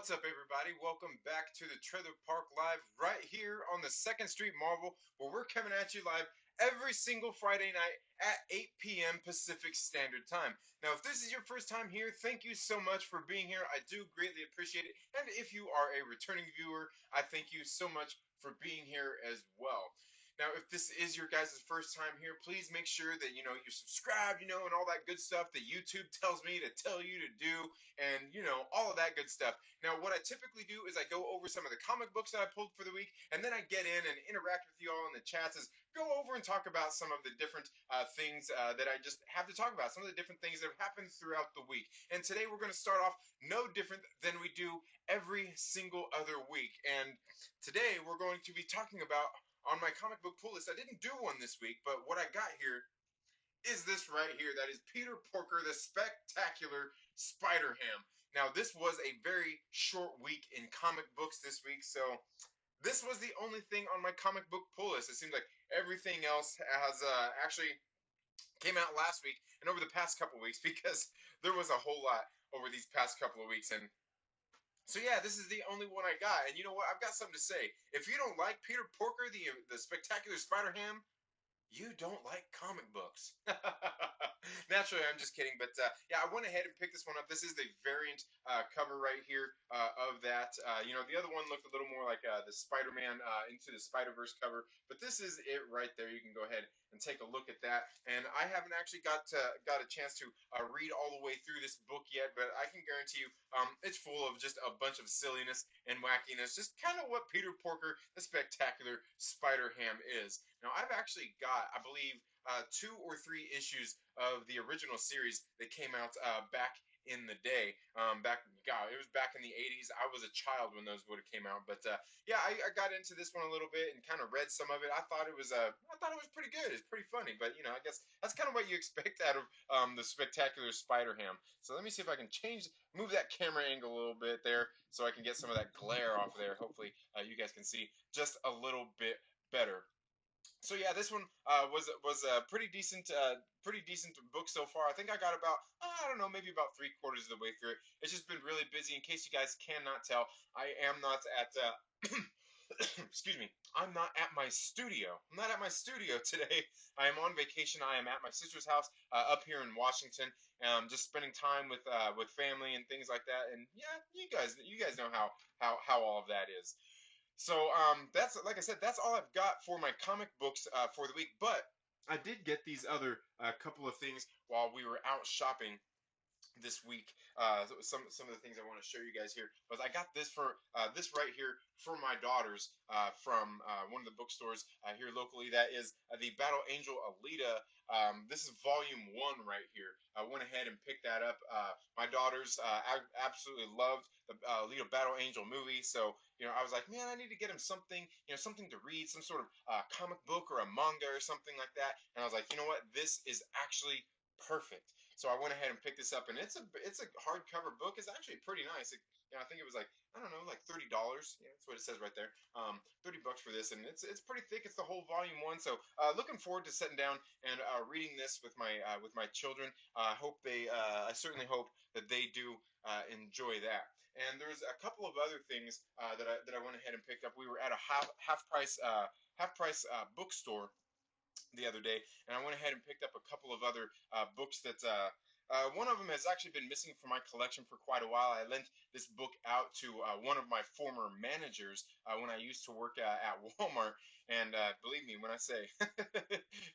What's up, everybody? Welcome back to the Trailer Park Live right here on the 2nd Street Marvel, where we're coming at you live every single Friday night at 8 p.m. Pacific Standard Time. Now, if this is your first time here, thank you so much for being here. I do greatly appreciate it. And if you are a returning viewer, I thank you so much for being here as well. Now, if this is your guys' first time here, please make sure that, you're subscribed, and all that good stuff that YouTube tells me to tell you to do, and, all of that good stuff. Now, what I typically do is I go over some of the comic books that I pulled for the week, and then I get in and interact with you all in the chats, as go over and talk about some of the different things that I just have to talk about, some of the different things that have happened throughout the week. And today we're going to start off no different than we do every single other week. And today we're going to be talking about on my comic book pull list. I didn't do one this week, but what I got here is this right here. That is Peter Porker, the Spectacular Spider-Ham. Now, this was a very short week in comic books this week, so this was the only thing on my comic book pull list. It seems like everything else has actually came out last week and over the past couple weeks, because there was a whole lot over these past couple of weeks. And so yeah, this is the only one I got. And you know what? I've got something to say. If you don't like Peter Porker, the Spectacular Spider-Ham, you don't like comic books. Naturally, I'm just kidding. But yeah, I went ahead and picked this one up. This is the variant cover right here of that. The other one looked a little more like the Spider-Man Into the Spider-Verse cover. But this is it right there. You can go ahead and take a look at that. And I haven't actually got a chance to read all the way through this book yet. But I can guarantee you it's full of just a bunch of silliness and wackiness. Just kind of what Peter Porker, the Spectacular Spider-Ham is. Now, I've actually got, I believe, 2 or 3 issues of the original series that came out back in the day. God, it was back in the 80s. I was a child when those would have came out. But yeah, I got into this one a little bit and kind of read some of it. I thought it was pretty good. It's pretty funny. But I guess that's kind of what you expect out of the Spectacular Spider-Ham. So let me see if I can move that camera angle a little bit there, so I can get some of that glare off there. Hopefully, you guys can see just a little bit better. So yeah, this one was a pretty decent book so far. I think I got about, I don't know, maybe about 3/4 of the way through it. It's just been really busy. In case you guys cannot tell, I am not at excuse me, I'm not at my studio. I'm not at my studio today. I am on vacation. I am at my sister's house up here in Washington, just spending time with family and things like that. And yeah, you guys know how all of that is. So that's, like I said, that's all I've got for my comic books for the week. But I did get these other couple of things while we were out shopping this week. Some of the things I want to show you guys here was I got this right here for my daughters from one of the bookstores here locally. That is the Battle Angel Alita. This is volume 1 right here. I went ahead and picked that up. My daughters absolutely loved the Alita Battle Angel movie, so I was like, man, I need to get them something, something to read, some sort of comic book or a manga or something like that. And I was like, you know what, this is actually perfect. So I went ahead and picked this up, and it's a hardcover book. It's actually pretty nice. I think it was like, I don't know, like $30. Yeah, that's what it says right there. $30 for this, and it's pretty thick. It's the whole volume 1. So looking forward to sitting down and reading this with my children. I certainly hope that they do enjoy that. And there's a couple of other things that I went ahead and picked up. We were at a half price bookstore the other day, and I went ahead and picked up a couple of other books that one of them has actually been missing from my collection for quite a while. I lent this book out to one of my former managers when I used to work at Walmart, and believe me when I say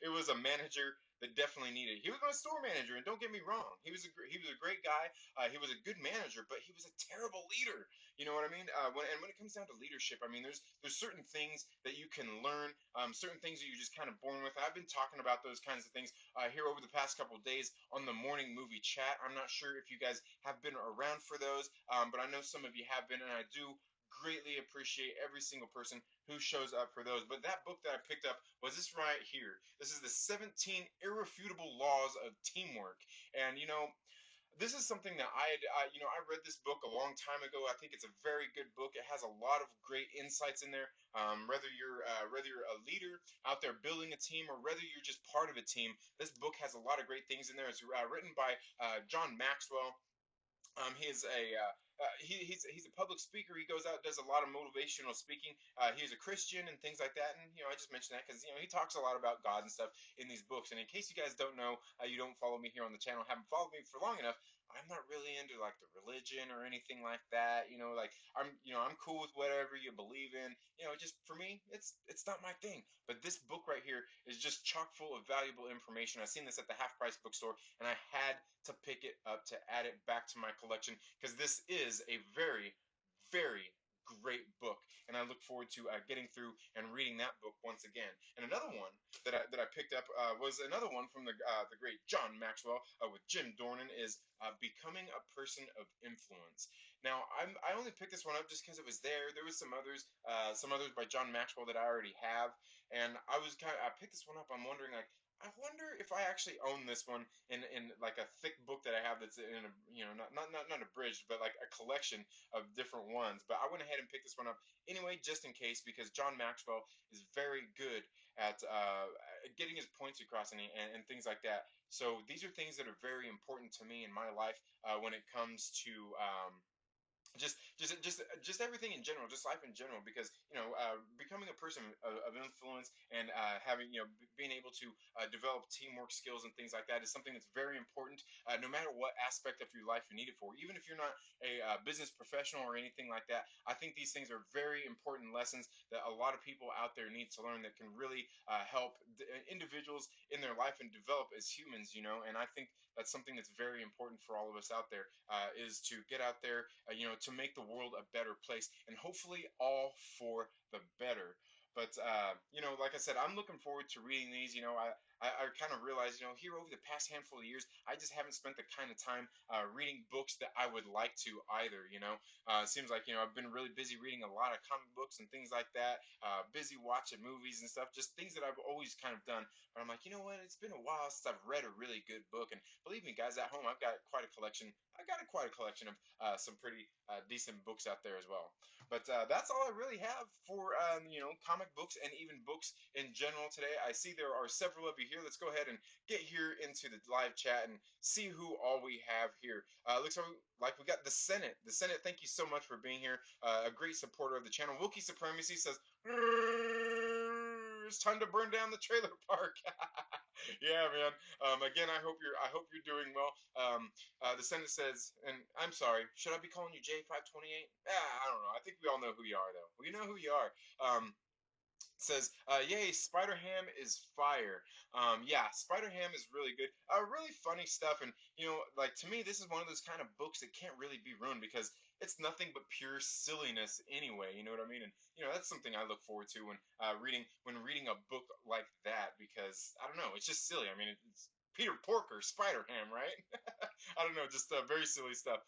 it was a manager that definitely needed. He was my store manager, and don't get me wrong, he was a great guy. He was a good manager, but he was a terrible leader. You know what I mean? When it comes down to leadership, I mean, there's certain things that you can learn, certain things that you're just kind of born with. I've been talking about those kinds of things here over the past couple of days on the morning movie chat. I'm not sure if you guys have been around for those, but I know some of you have been, and I do greatly appreciate every single person who shows up for those. But that book that I picked up was this right here. This is the 17 Irrefutable Laws of Teamwork. And this is something that I read this book a long time ago. I think it's a very good book. It has a lot of great insights in there. Whether you're a leader out there building a team, or whether you're just part of a team, this book has a lot of great things in there. It's written by John Maxwell. He is he's a public speaker. He goes out, does a lot of motivational speaking. He's a Christian and things like that. And I just mentioned that because he talks a lot about God and stuff in these books. And in case you guys don't know, you don't follow me here on the channel, haven't followed me for long enough. I'm not really into like the religion or anything like that. Like I'm cool with whatever you believe in. Just for me, it's not my thing. But this book right here is just chock full of valuable information. I've seen this at the half price bookstore, and I had to pick it up to add it back to my collection because this is a very, very great book, and I look forward to getting through and reading that book once again. And another one that I picked up was another one from the great John Maxwell with Jim Dornan is Becoming a Person of Influence. Now I only picked this one up just because it was there. There was some others by John Maxwell that I already have, and I picked this one up. I'm wondering like. I wonder if I actually own this one in like a thick book that I have that's in a not abridged but like a collection of different ones. But I went ahead and picked this one up anyway, just in case, because John Maxwell is very good at getting his points across and things like that. So these are things that are very important to me in my life when it comes to just everything in general, just life in general, because becoming a person of influence and having being able to develop teamwork skills and things like that is something that's very important. No matter what aspect of your life you need it for, even if you're not a business professional or anything like that, I think these things are very important lessons that a lot of people out there need to learn that can really help individuals in their life and develop as humans. And I think that's something that's very important for all of us out there, is to get out there, to make the world a better place, and hopefully all for the better. But like I said, I'm looking forward to reading these. I kind of realized, here over the past handful of years, I just haven't spent the kind of time reading books that I would like to either. It seems like I've been really busy reading a lot of comic books and things like that. Busy watching movies and stuff, just things that I've always kind of done. But I'm like, you know what? It's been a while since I've read a really good book, and believe me, guys, at home, I've got quite a collection. I got quite a collection of some pretty decent books out there as well. But that's all I really have for comic books and even books in general today. I see there are several of you here. Let's go ahead and get here into the live chat and see who all we have here. Looks like we got the Senate. The Senate, thank you so much for being here. A great supporter of the channel. Wookie Supremacy says, it's time to burn down the trailer park. Yeah, man. Again, I hope you're doing well. The Senate says, and I'm sorry, should I be calling you J528? I don't know. I think we all know who you are, though. We know who you are. Says, yay, Spider Ham is fire. Yeah, Spider Ham is really good. Really funny stuff. And, like, to me, this is one of those kind of books that can't really be ruined because it's nothing but pure silliness anyway. You know what I mean? And, that's something I look forward to when reading a book like that because, I don't know, it's just silly. I mean, it's Peter Porker, Spider Ham, right? I don't know, just very silly stuff.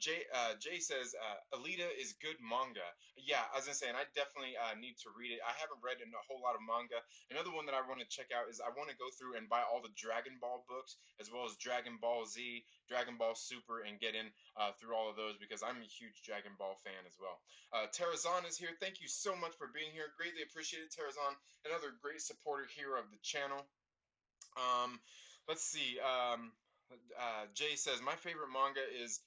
Jay says, Alita is good manga. Yeah, I was gonna say, and I definitely need to read it. I haven't read a whole lot of manga. Another one that I want to check out is I want to go through and buy all the Dragon Ball books, as well as Dragon Ball Z, Dragon Ball Super, and get in through all of those because I'm a huge Dragon Ball fan as well. Terrazon is here. Thank you so much for being here. Greatly appreciated, Terrazon. Another great supporter here of the channel. Um, let's see. Jay says my favorite manga is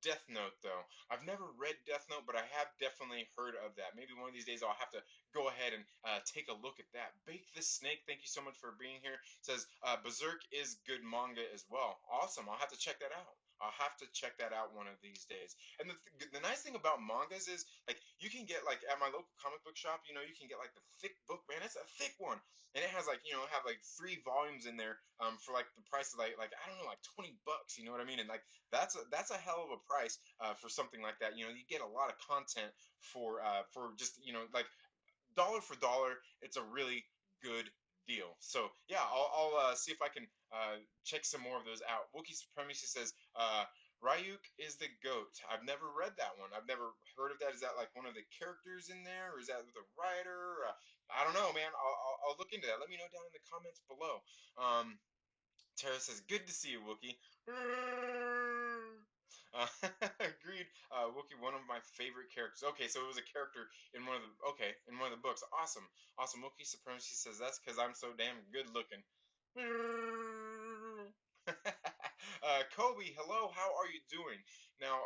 Death Note though. I've never read Death Note, but I have definitely heard of that. Maybe one of these days I'll have to go ahead and take a look at that. Bake the Snake, thank you so much for being here. Says Berserk is good manga as well. Awesome. I'll have to check that out. I'll have to check that out one of these days. And the nice thing about mangas is like you can get like at my local comic book shop, you can get like the thick book, man. It's a thick one, and it has like have like 3 volumes in there for like the price of like I don't know, like $20. You know what I mean? And like that's a hell of a price for something like that. You get a lot of content for just like dollar for dollar. It's a really good deal. So yeah, I'll see if I can check some more of those out. Wookie Supremacy says Ryuk is the goat. I've never read that one. I've never heard of that. Is that like one of the characters in there, or is that the writer? I don't know, man. I'll look into that. Let me know down in the comments below. Tara says, "Good to see you, Wookie." Agreed. Wookie, one of my favorite characters. Okay, so it was a character in one of the books. Awesome, awesome. Wookie Supremacy says that's because I'm so damn good looking. Kobe, hello. How are you doing? Now,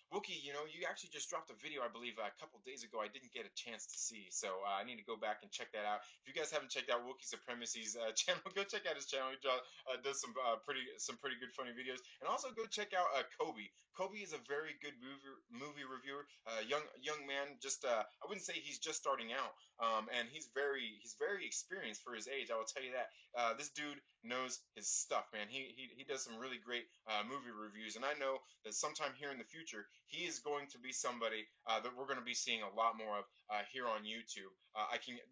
Wookie, you actually just dropped a video, I believe, a couple days ago. I didn't get a chance to see, so I need to go back and check that out. If you guys haven't checked out Wookie Supremacy's channel, go check out his channel. Does some pretty good funny videos, and also go check out Kobe. Kobe is a very good movie reviewer. Young man. Just I wouldn't say he's just starting out, and he's very experienced for his age. I will tell you that. This dude knows his stuff, man. He does some really great movie reviews, and I know that sometime here in the future, he is going to be somebody that we're going to be seeing a lot more of here on YouTube.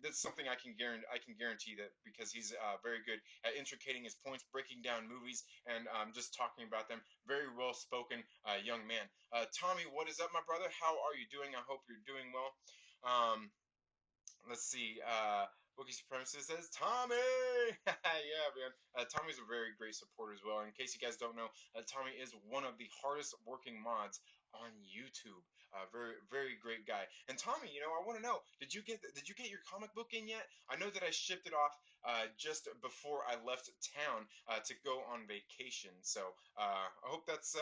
That's something I can guarantee that because he's very good at intricating his points, breaking down movies, and just talking about them. Very well spoken young man. Tommy, what is up, my brother? How are you doing? I hope you're doing well. Um, let's see. Wookie Supremacist says Tommy. Yeah, man. Tommy's a very great supporter as well. In case you guys don't know, Tommy is one of the hardest working mods on YouTube. Very very great guy. And Tommy, I want to know, did you get your comic book in yet? I know that I shipped it off just before I left town to go on vacation. So I hope that's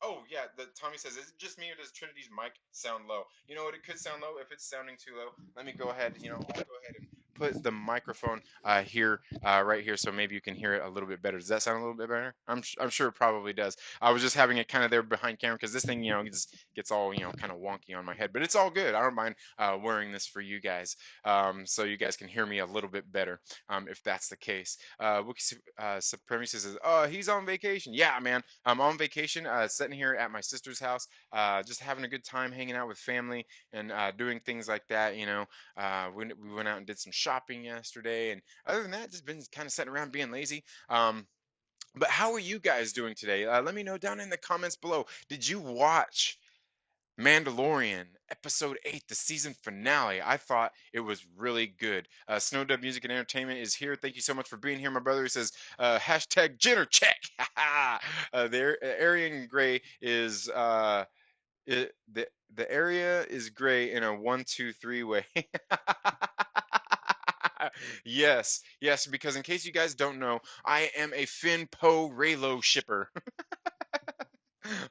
oh yeah, Tommy says, is it just me or does Trinity's mic sound low? You know what? It could sound low. If it's sounding too low, let me go ahead. I'll go ahead and put the microphone here, right here, so maybe you can hear it a little bit better. Does that sound a little bit better? I'm sure it probably does. I was just having it kind of there behind camera because this thing, just gets all kind of wonky on my head, but it's all good. I don't mind wearing this for you guys, so you guys can hear me a little bit better, if that's the case. Wookie Supremacy says, "Oh, he's on vacation." Yeah, man. I'm on vacation, sitting here at my sister's house, just having a good time hanging out with family and doing things like that. We went out and did some shopping yesterday, and other than that, just been kind of sitting around being lazy. But how are you guys doing today? Let me know down in the comments below. Did you watch Mandalorian episode 8, the season finale? I thought it was really good. Snow Dub Music and Entertainment is here. Thank you so much for being here, my brother. He says hashtag Jenner check. The Aryan Gray is the area is gray in a 1 2 3 way. Yes, because in case you guys don't know, I am a Finn Poe Raylo shipper.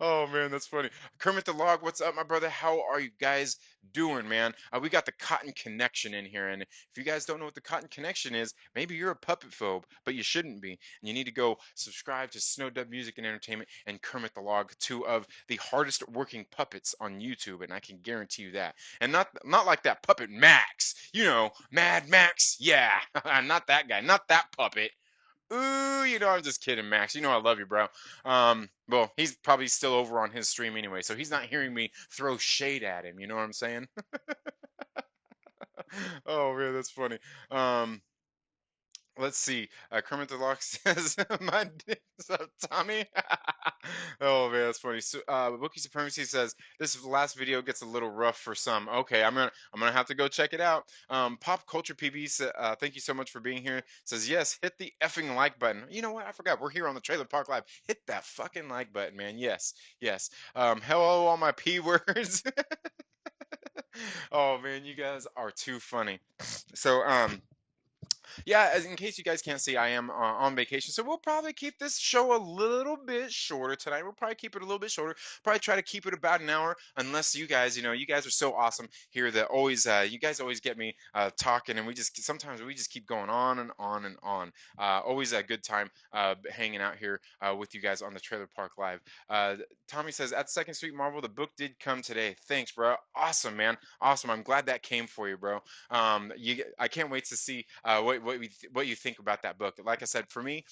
Oh man, that's funny. Kermit the Log, what's up, my brother? How are you guys doing, man? We got the Cotton Connection in here, and if you guys don't know what the Cotton Connection is, maybe you're a puppet phobe, but you shouldn't be. And you need to go subscribe to Snow Dub Music and Entertainment and Kermit the Log, two of the hardest working puppets on YouTube, and I can guarantee you that. And not like that puppet Max, Mad Max. Yeah, not that guy, not that puppet. Ooh, I'm just kidding, Max. I love you, bro. Well, he's probably still over on his stream anyway, so he's not hearing me throw shade at him. You know what I'm saying? Oh man, that's funny. Um, let's see. Kermit the Lock says, "My dick's up, Tommy." Oh man, that's funny. So, Wookie Supremacy says this last video gets a little rough for some. Okay, I'm gonna have to go check it out. Pop Culture PB, thank you so much for being here. Says yes, hit the effing like button. You know what? I forgot. We're here on the Trailer Park Live. Hit that fucking like button, man. Yes, yes. Hello, all my p words. Oh man, you guys are too funny. So yeah, in case you guys can't see, I am on vacation, so we'll probably keep this show a little bit shorter tonight. We'll probably keep it a little bit shorter. Probably try to keep it about an hour, unless you guys, you guys are so awesome here that always, you guys always get me talking, and sometimes we just keep going on and on and on. Always a good time hanging out here with you guys on the Trailer Park Live. Tommy says at Second Street Marvel, the book did come today. Thanks, bro. Awesome, man. Awesome. I'm glad that came for you, bro. I can't wait to see what you think about that book. Like I said, for me,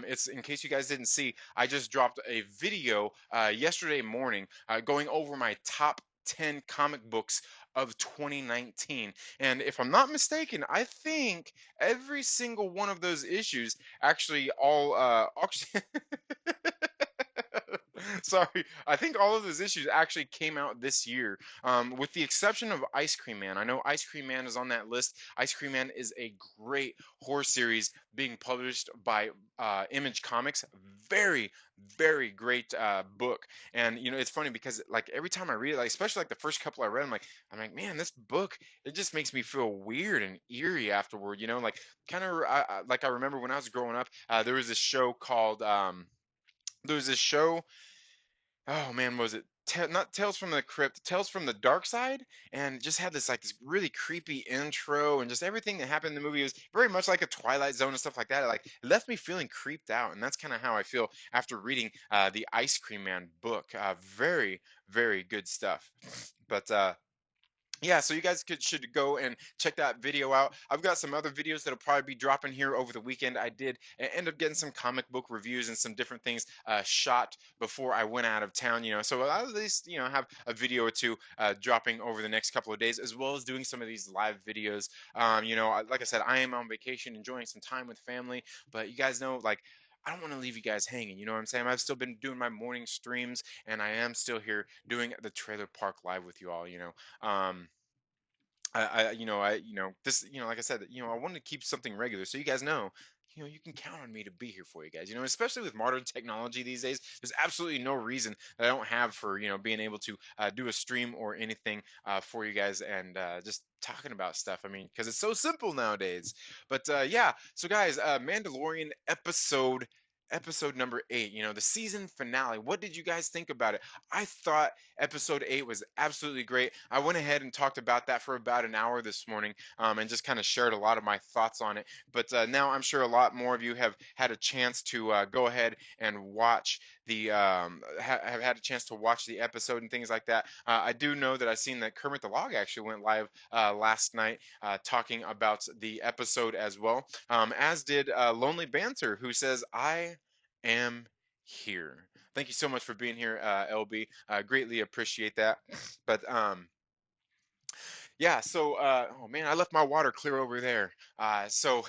it's in case you guys didn't see, I just dropped a video yesterday morning going over my top 10 comic books of 2019. And if I'm not mistaken, I think every single one of those issues actually all sorry, I think all of those issues actually came out this year, with the exception of Ice Cream Man. I know Ice Cream Man is on that list. Ice Cream Man is a great horror series being published by Image Comics. Very, very great book. And it's funny because like every time I read it, like especially like the first couple I read, I'm like, man, this book, it just makes me feel weird and eerie afterward. Like kind of like I remember when I was growing up, there was this show called there was this show oh man, was it not Tales from the Crypt, Tales from the Dark Side, and just had this like this really creepy intro, and just everything that happened in the movie was very much like a Twilight Zone and stuff like that. Like it left me feeling creeped out, and that's kind of how I feel after reading the Ice Cream Man book. Very, very good stuff. But yeah, so you guys should go and check that video out. I've got some other videos that'll probably be dropping here over the weekend. I did end up getting some comic book reviews and some different things shot before I went out of town, so I'll at least, have a video or two dropping over the next couple of days, as well as doing some of these live videos. Like I said, I am on vacation, enjoying some time with family, but you guys know, like, I don't want to leave you guys hanging. You know what I'm saying? I've still been doing my morning streams, and I am still here doing the Trailer Park Live with you all. Um, this, like I said, I wanted to keep something regular so you guys know, you can count on me to be here for you guys, especially with modern technology these days. There's absolutely no reason that I don't have for, being able to do a stream or anything for you guys and just talking about stuff. I mean, because it's so simple nowadays. But yeah, so guys, Mandalorian episode number 8, the season finale. What did you guys think about it? I thought episode 8 was absolutely great. I went ahead and talked about that for about an hour this morning, and just kind of shared a lot of my thoughts on it. But now I'm sure a lot more of you have had a chance to go ahead and watch have had a chance to watch the episode and things like that. I do know that I've seen that Kermit the Log actually went live last night talking about the episode as well, as did Lonely Banter, who says, I am here. Thank you so much for being here, LB. Greatly appreciate that. But yeah, so oh man, I left my water clear over there. So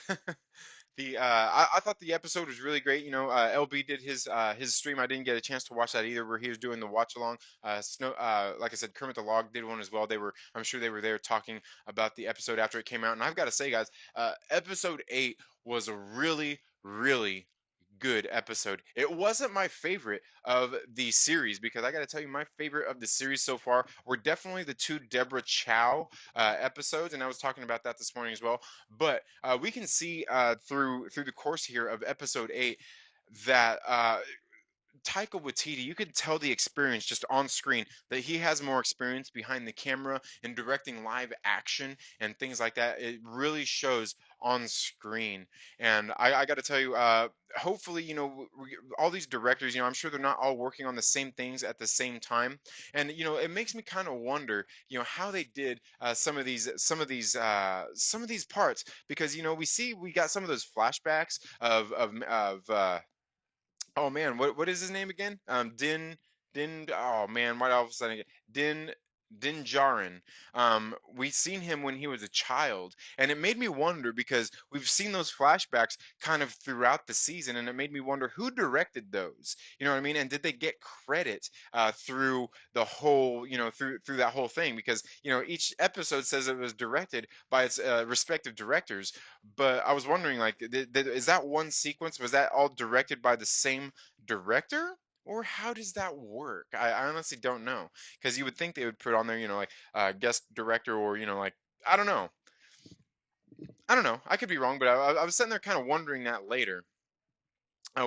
I thought the episode was really great. LB did his stream. I didn't get a chance to watch that either, where he was doing the watch along. Like I said, Kermit the Log did one as well. I'm sure they were there talking about the episode after it came out. And I've got to say, guys, episode 8 was a really, really good episode. It wasn't my favorite of the series, because I got to tell you, my favorite of the series so far were definitely the two Deborah Chow episodes, and I was talking about that this morning as well. But we can see through the course here of episode 8 that Taika Waititi, you could tell the experience just on screen, that he has more experience behind the camera and directing live action and things like that. It really shows on screen. And I got to tell you, hopefully, all these directors, I'm sure they're not all working on the same things at the same time. And, it makes me kind of wonder, how they did some of these parts, because, we got some of those flashbacks of oh man, what is his name again? Din. Oh man, what all of a sudden again? Din Djarin. We seen him when he was a child, and it made me wonder, because we've seen those flashbacks kind of throughout the season, and it made me wonder who directed those. You know what I mean? And did they get credit through the whole, through that whole thing? Because each episode says it was directed by its respective directors, but I was wondering, like, is that one sequence? Was that all directed by the same director? Or how does that work? I honestly don't know. Because you would think they would put on there, like guest director, or, like, I don't know. I don't know. I could be wrong, but I was sitting there kind of wondering that later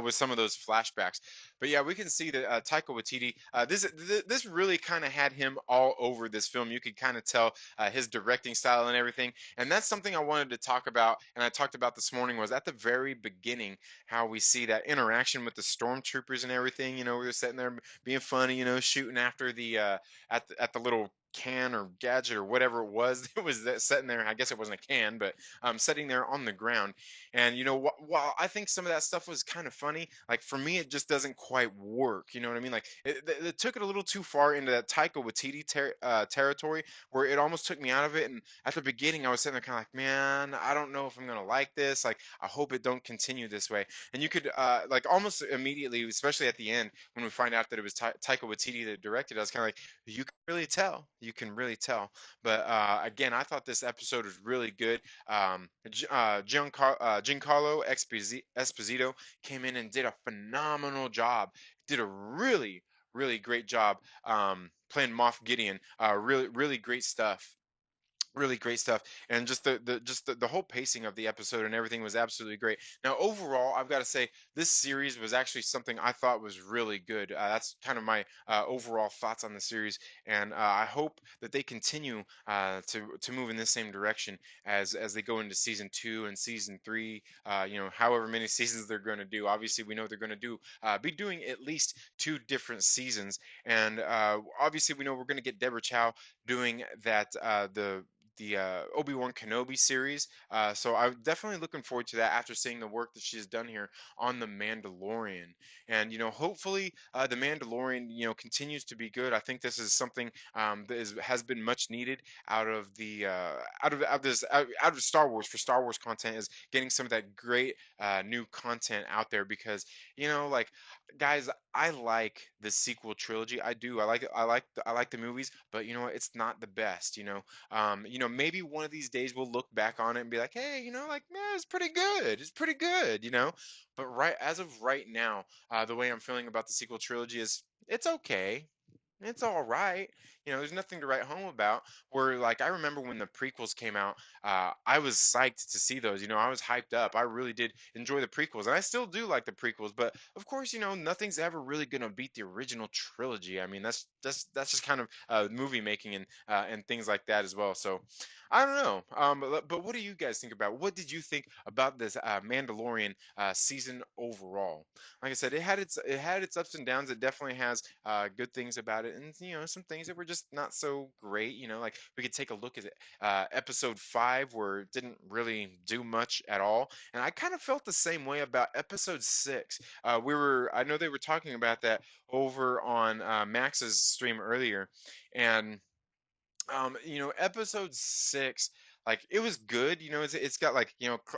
with some of those flashbacks. But yeah, we can see that Taika Waititi, this really kind of had him all over this film. You could kind of tell his directing style and everything. And that's something I wanted to talk about, and I talked about this morning, was at the very beginning, how we see that interaction with the stormtroopers and everything. We were sitting there being funny, shooting after the at the little can or gadget or whatever it was that was sitting there. I guess it wasn't a can, but sitting there on the ground. And while I think some of that stuff was kind of funny, like for me, it just doesn't quite work. You know what I mean? Like it took it a little too far into that Taika Waititi territory, where it almost took me out of it. And at the beginning, I was sitting there kind of like, man, I don't know if I'm gonna like this. Like, I hope it don't continue this way. And you could like almost immediately, especially at the end, when we find out that it was Taika Waititi that directed, I was kind of like, you can really tell. You can really tell. But again, I thought this episode was really good. Giancarlo Esposito came in and did a phenomenal job. Did a really, really great job playing Moff Gideon. Really, really great stuff. Really great stuff, and just the whole pacing of the episode and everything was absolutely great. Now overall, I've got to say this series was actually something I thought was really good. That's kind of my overall thoughts on the series, and I hope that they continue to move in the same direction as they go into season 2 and season 3. However many seasons they're going to do. Obviously we know they're going to do be doing at least 2 different seasons, and obviously we know we're going to get Deborah Chow doing that the Obi-Wan Kenobi series. So I'm definitely looking forward to that after seeing the work that she's done here on the Mandalorian. And hopefully the Mandalorian continues to be good. I think this is something that has been much needed out of the out of Star Wars for Star Wars content, is getting some of that great new content out there, because like, guys, I like the sequel trilogy. I do. I like it. I like the movies, but it's not the best. Maybe one of these days we'll look back on it and be like, hey, like, man, it's pretty good. It's pretty good. But right as of right now, the way I'm feeling about the sequel trilogy is it's okay. It's all right. There's nothing to write home about. Where, like, I remember when the prequels came out, I was psyched to see those. I was hyped up. I really did enjoy the prequels, and I still do like the prequels. But of course, nothing's ever really gonna beat the original trilogy. I mean, that's just kind of movie making and things like that as well. So, I don't know. But what do you guys think about? What did you think about this Mandalorian season overall? Like I said, it had its ups and downs. It definitely has good things about it, and some things that were just not so great. Like, we could take a look at episode 5, where it didn't really do much at all, and I kind of felt the same way about episode 6. I know they were talking about that over on Max's stream earlier, and episode 6, like, it was good. It's got, like,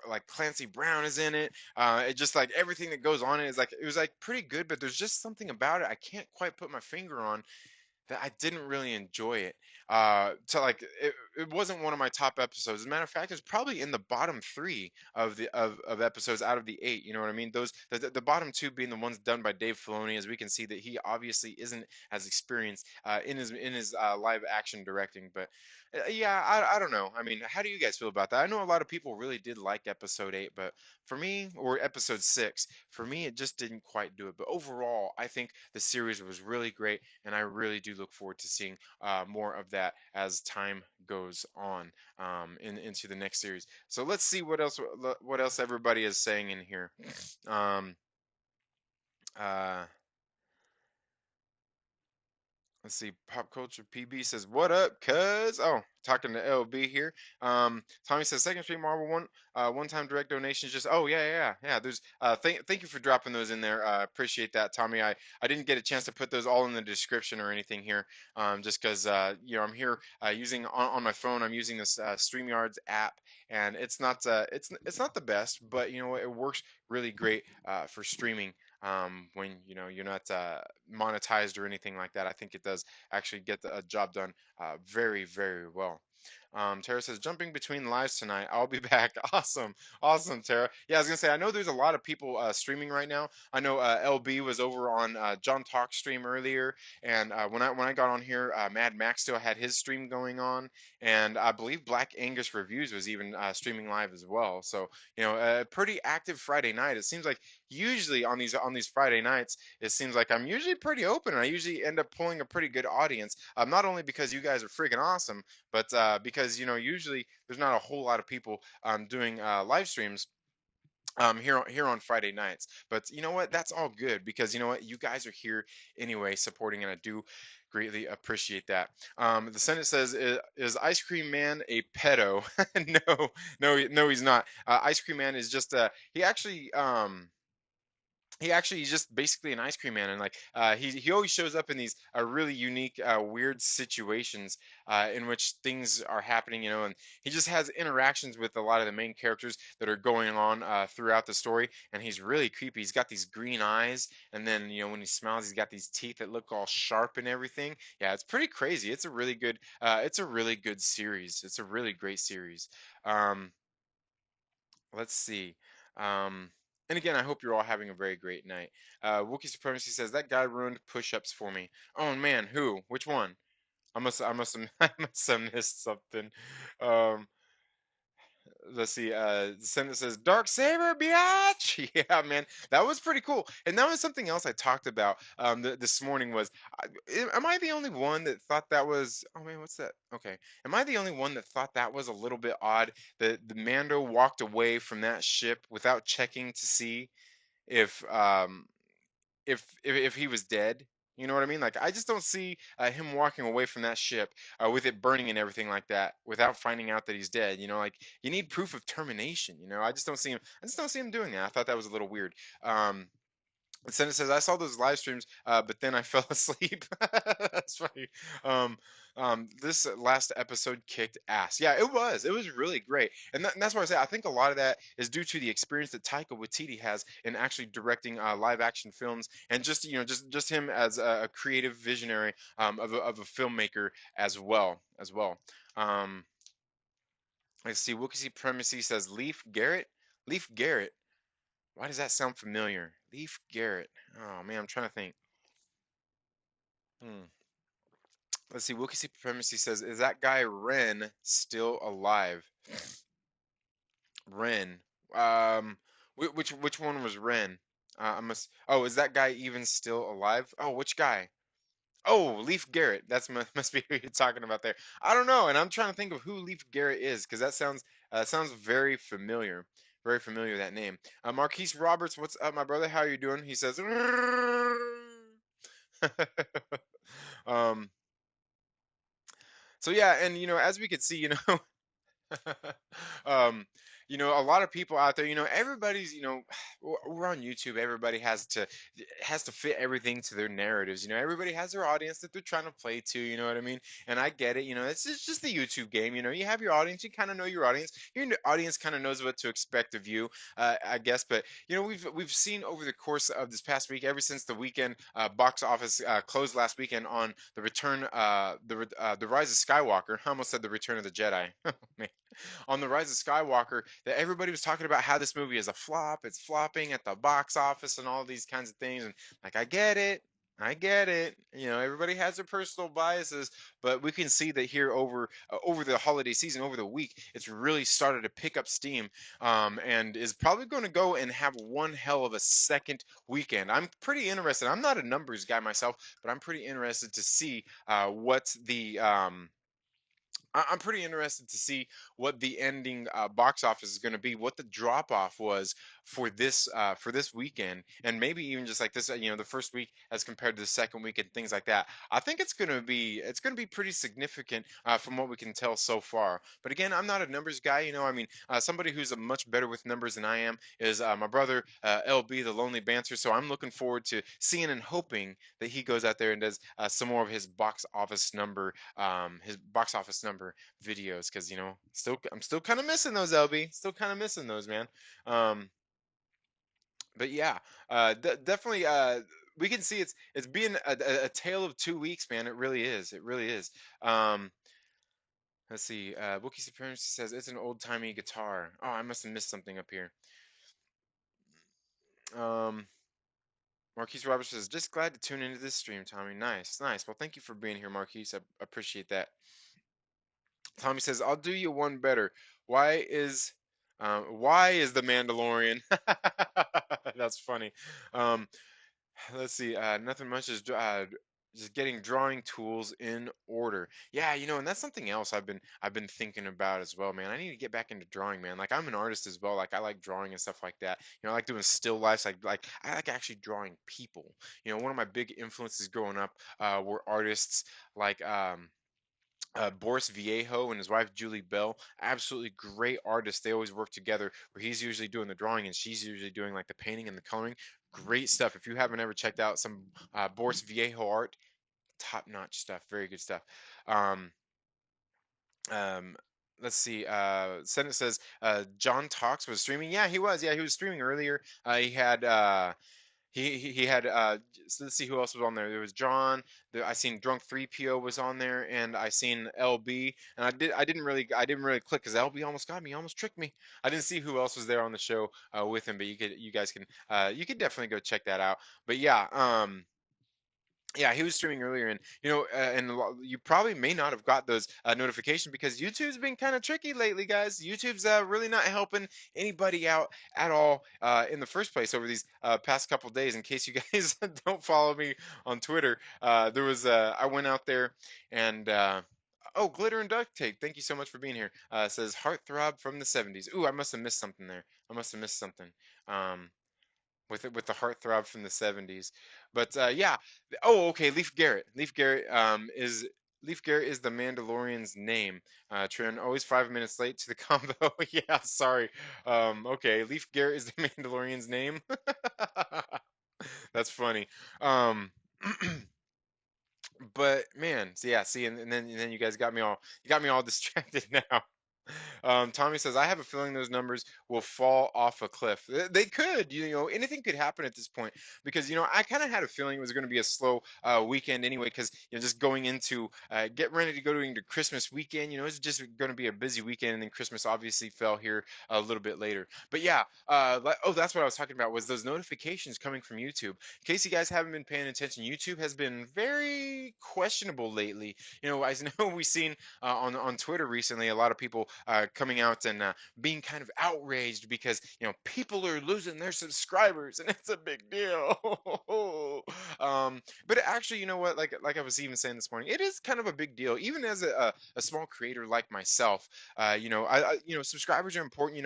like Clancy Brown is in it. It just, like, everything that goes on is like, it was like pretty good, but there's just something about it I can't quite put my finger on, that I didn't really enjoy it. So, like, it wasn't one of my top episodes. As a matter of fact, it's probably in the bottom 3 of episodes out of the 8. You know what I mean? Those the bottom 2 being the ones done by Dave Filoni, as we can see that he obviously isn't as experienced in his live action directing. But yeah, I don't know. I mean, how do you guys feel about that? I know a lot of people really did like episode 8, but for me, or episode 6, for me, it just didn't quite do it. But overall, I think the series was really great, and I really do look forward to seeing more of that as time goes on into the next series. So let's see what else everybody is saying in here. Um, uh, Let's see. Pop Culture PB says, "What up, cuz?" Oh, talking to LB here. Tommy says, "Second Street Marvel one-time direct donations." Just, oh, yeah, yeah, yeah. Yeah, there's thank you for dropping those in there. Appreciate that, Tommy. I didn't get a chance to put those all in the description or anything here. Just because I'm here using on my phone. I'm using this StreamYards app, and it's not the best, but you know what? It works really great for streaming when you're not monetized or anything like that. I think it does actually get the job done very, very well. Tara says, jumping between lives tonight. I'll be back. Awesome. Awesome, Tara. Yeah, I was going to say, I know there's a lot of people streaming right now. I know LB was over on John Talk stream earlier. And when I got on here, Mad Max still had his stream going on. And I believe Black Angus Reviews was even streaming live as well. So, a pretty active Friday night. It seems like usually on these Friday nights, it seems like I'm usually pretty open, and I usually end up pulling a pretty good audience. Not only because you guys are freaking awesome, but because usually there's not a whole lot of people doing live streams here on Friday nights. But you know what? That's all good, because you know what? You guys are here anyway, supporting, and I do greatly appreciate that. The Senate says, is Ice Cream Man a pedo?" No, no, no, he's not. Ice Cream Man is just he's just basically an ice cream man, and like he always shows up in these really unique weird situations in which things are happening, and he just has interactions with a lot of the main characters that are going on throughout the story, and he's really creepy. He's got these green eyes, and then when he smiles, he's got these teeth that look all sharp and everything. Yeah, it's pretty crazy. It's a really good series. It's a really great series. um Let's see. Um, and again, I hope you're all having a very great night. Wookiee Supremacy says, that guy ruined push-ups for me. Oh man, who? Which one? I must have missed something. Um, let's see. The sentence says "Dark Saber, biatch." Yeah, man, that was pretty cool. And that was something else I talked about this morning. Was am I the only one that thought that was? Oh man, what's that? Okay, am I the only one that thought that was a little bit odd that the Mando walked away from that ship without checking to see if if he was dead. You know what I mean? Like I just don't see him walking away from that ship with it burning and everything like that without finding out that he's dead. You know, like you need proof of termination. You know, I just don't see him. I just don't see him doing that. I thought that was a little weird. And then it says, I saw those live streams, but then I fell asleep. That's funny. Um, this last episode kicked ass. Yeah, it was. It was really great. And that's why I say I think a lot of that is due to the experience that Taika Waititi has in actually directing live action films and just, just him as a creative visionary of a filmmaker as well. Um, let's see. Wookiee Supremacy says Leaf Garrett. Leaf Garrett. Why does that sound familiar? Leaf Garrett. Oh man, I'm trying to think. Hmm. Let's see. Wookiee Supremacy says, "Is that guy Ren still alive?" Ren. Um, which one was Ren? I must. Oh, is that guy even still alive? Oh, which guy? Oh, Leaf Garrett. That's must be who you're talking about there. I don't know, and I'm trying to think of who Leaf Garrett is because that sounds very familiar. Very familiar that name. Marquise Roberts, what's up, my brother? How are you doing? He says. um. So yeah, and as we could see, um, a lot of people out there, everybody's, we're on YouTube. Everybody has to fit everything to their narratives. Everybody has their audience that they're trying to play to. You know what I mean? And I get it. It's just the YouTube game. You have your audience. You kind of know your audience. Your audience kind of knows what to expect of you, I guess. But we've seen over the course of this past week, ever since the weekend box office closed last weekend on the return, the Rise of Skywalker. I almost said the Return of the Jedi. Man, on the Rise of Skywalker, that everybody was talking about how this movie is a flop, it's flopping at the box office and all these kinds of things. And like, I get it. I get it. Everybody has their personal biases, but we can see that here over the holiday season, over the week, it's really started to pick up steam, and is probably going to go and have one hell of a second weekend. I'm pretty interested. I'm not a numbers guy myself, but I'm pretty interested to see what the I'm pretty interested to see what the ending box office is going to be, what the drop off was for this weekend, and maybe even just like this, the first week as compared to the second week and things like that. I think it's going to be pretty significant from what we can tell so far. But again, I'm not a numbers guy. I mean, somebody who's a much better with numbers than I am is my brother LB, the Lonely Banter. So I'm looking forward to seeing and hoping that he goes out there and does some more of his box office number videos because I'm still kind of missing those, LB, still kind of missing those, man. um but yeah, definitely, we can see it's being a tale of 2 weeks, man. It really is, it really is. um let's see. Wookiee Supremacy says it's an old-timey guitar. Oh, I must have missed something up here. um Marquise Roberts says, just glad to tune into this stream, Tommy. Nice, nice. Well, thank you for being here, Marquise. I appreciate that. Tommy says, "I'll do you one better. Why is the Mandalorian?" That's funny. Um, let's see. Nothing much is just getting drawing tools in order. Yeah, and that's something else I've been thinking about as well, man. I need to get back into drawing, man. Like I'm an artist as well. Like I like drawing and stuff like that. I like doing still lifes. Like I like actually drawing people. One of my big influences growing up were artists like Boris Viejo and his wife Julie Bell, absolutely great artists. They always work together, where he's usually doing the drawing and she's usually doing like the painting and the coloring. Great stuff. If you haven't ever checked out some Boris Viejo art, top-notch stuff. Very good stuff. Um, um, let's see. Senate says John Talks was streaming. Yeah, he was. Yeah, he was streaming earlier. He had he had so let's see who else was on there. There was John. I seen Drunk 3PO was on there, and I seen LB. And I didn't really click because LB almost got me, almost tricked me. I didn't see who else was there on the show with him, but you guys can you could definitely go check that out. But yeah, Yeah, he was streaming earlier, and you probably may not have got those notifications because YouTube's been kind of tricky lately, guys. YouTube's really not helping anybody out at all in the first place over these past couple days. In case you guys don't follow me on Twitter, I went out there and. Oh, glitter and duct tape. Thank you so much for being here. It says heartthrob from the 70s. Ooh, I must have missed something there. I must have missed something. Um, with the heartthrob from the 70s. But yeah. Oh, okay. Leaf Garrett. Leaf Garrett is the Mandalorian's name. Trent, always 5 minutes late to the combo. Yeah, sorry. Okay, Leaf Garrett is the Mandalorian's name. That's funny. Um, but man, so yeah, see, and then you guys got me all distracted now. Tommy says, I have a feeling those numbers will fall off a cliff. They could, anything could happen at this point because, I kind of had a feeling it was going to be a slow weekend anyway because, just going into, get ready to go into Christmas weekend, it's just going to be a busy weekend and then Christmas obviously fell here a little bit later. But yeah, oh, that's what I was talking about was those notifications coming from YouTube. In case you guys haven't been paying attention, YouTube has been very questionable lately. I know we've seen on Twitter recently, a lot of people coming out and being kind of outraged because people are losing their subscribers and it's a big deal. But actually, you know what? Like I was even saying this morning, it is kind of a big deal, even as a small creator like myself. Subscribers are important.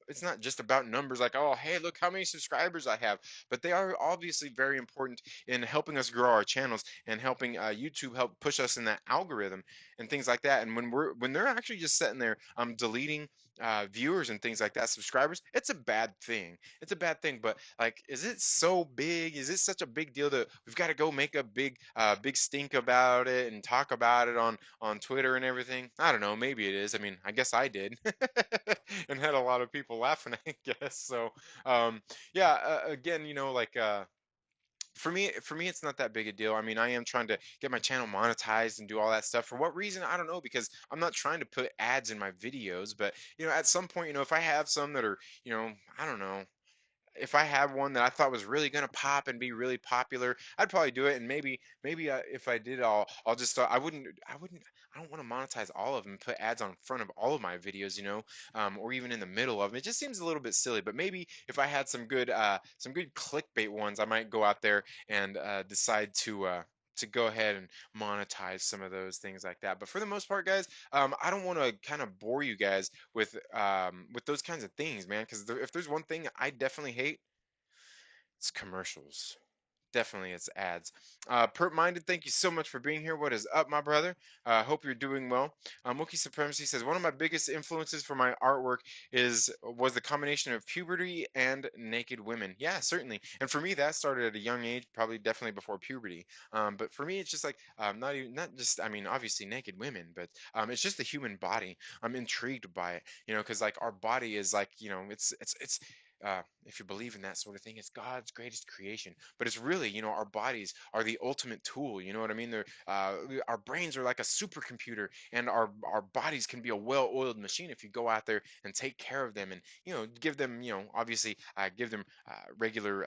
It's not just about numbers. Like, oh, hey, look how many subscribers I have, but they are obviously very important in helping us grow our channels and helping YouTube help push us in that algorithm and things like that. And when they're actually just sitting there deleting viewers and things like that, subscribers, it's a bad thing. It's a bad thing. But like, is it so big? Is it such a big deal that we've got to go make a big stink about it and talk about it on Twitter and everything? I don't know. Maybe it is. I mean, I guess I did, and had a lot of people laughing. I guess so. Yeah. Again, for me it's not that big a deal. I mean, I am trying to get my channel monetized and do all that stuff. For what reason, I don't know, because I'm not trying to put ads in my videos. But at some point, if I have some that are, I don't know, if I have one that I thought was really gonna pop and be really popular, I'd probably do it. And maybe if I did, I'll just I don't want to monetize all of them and put ads on front of all of my videos, or even in the middle of them. It just seems a little bit silly. But maybe if I had some good clickbait ones, I might go out there and decide to go ahead and monetize some of those things like that. But for the most part, guys, I don't want to kind of bore you guys with those kinds of things, man. Because if there's one thing I definitely hate, it's commercials. Definitely, it's ads. Pert Minded, thank you so much for being here. What is up, my brother? Hope you're doing well. Wookie Supremacy says one of my biggest influences for my artwork was the combination of puberty and naked women. Yeah, certainly. And for me, that started at a young age, probably definitely before puberty. But for me, it's just like not just I mean, obviously naked women, but it's just the human body. I'm intrigued by it, because like our body is like it's. If you believe in that sort of thing, it's God's greatest creation. But it's really, our bodies are the ultimate tool. You know what I mean? Our brains are like a supercomputer, and our bodies can be a well-oiled machine if you go out there and take care of them, and give them, obviously, give them regular,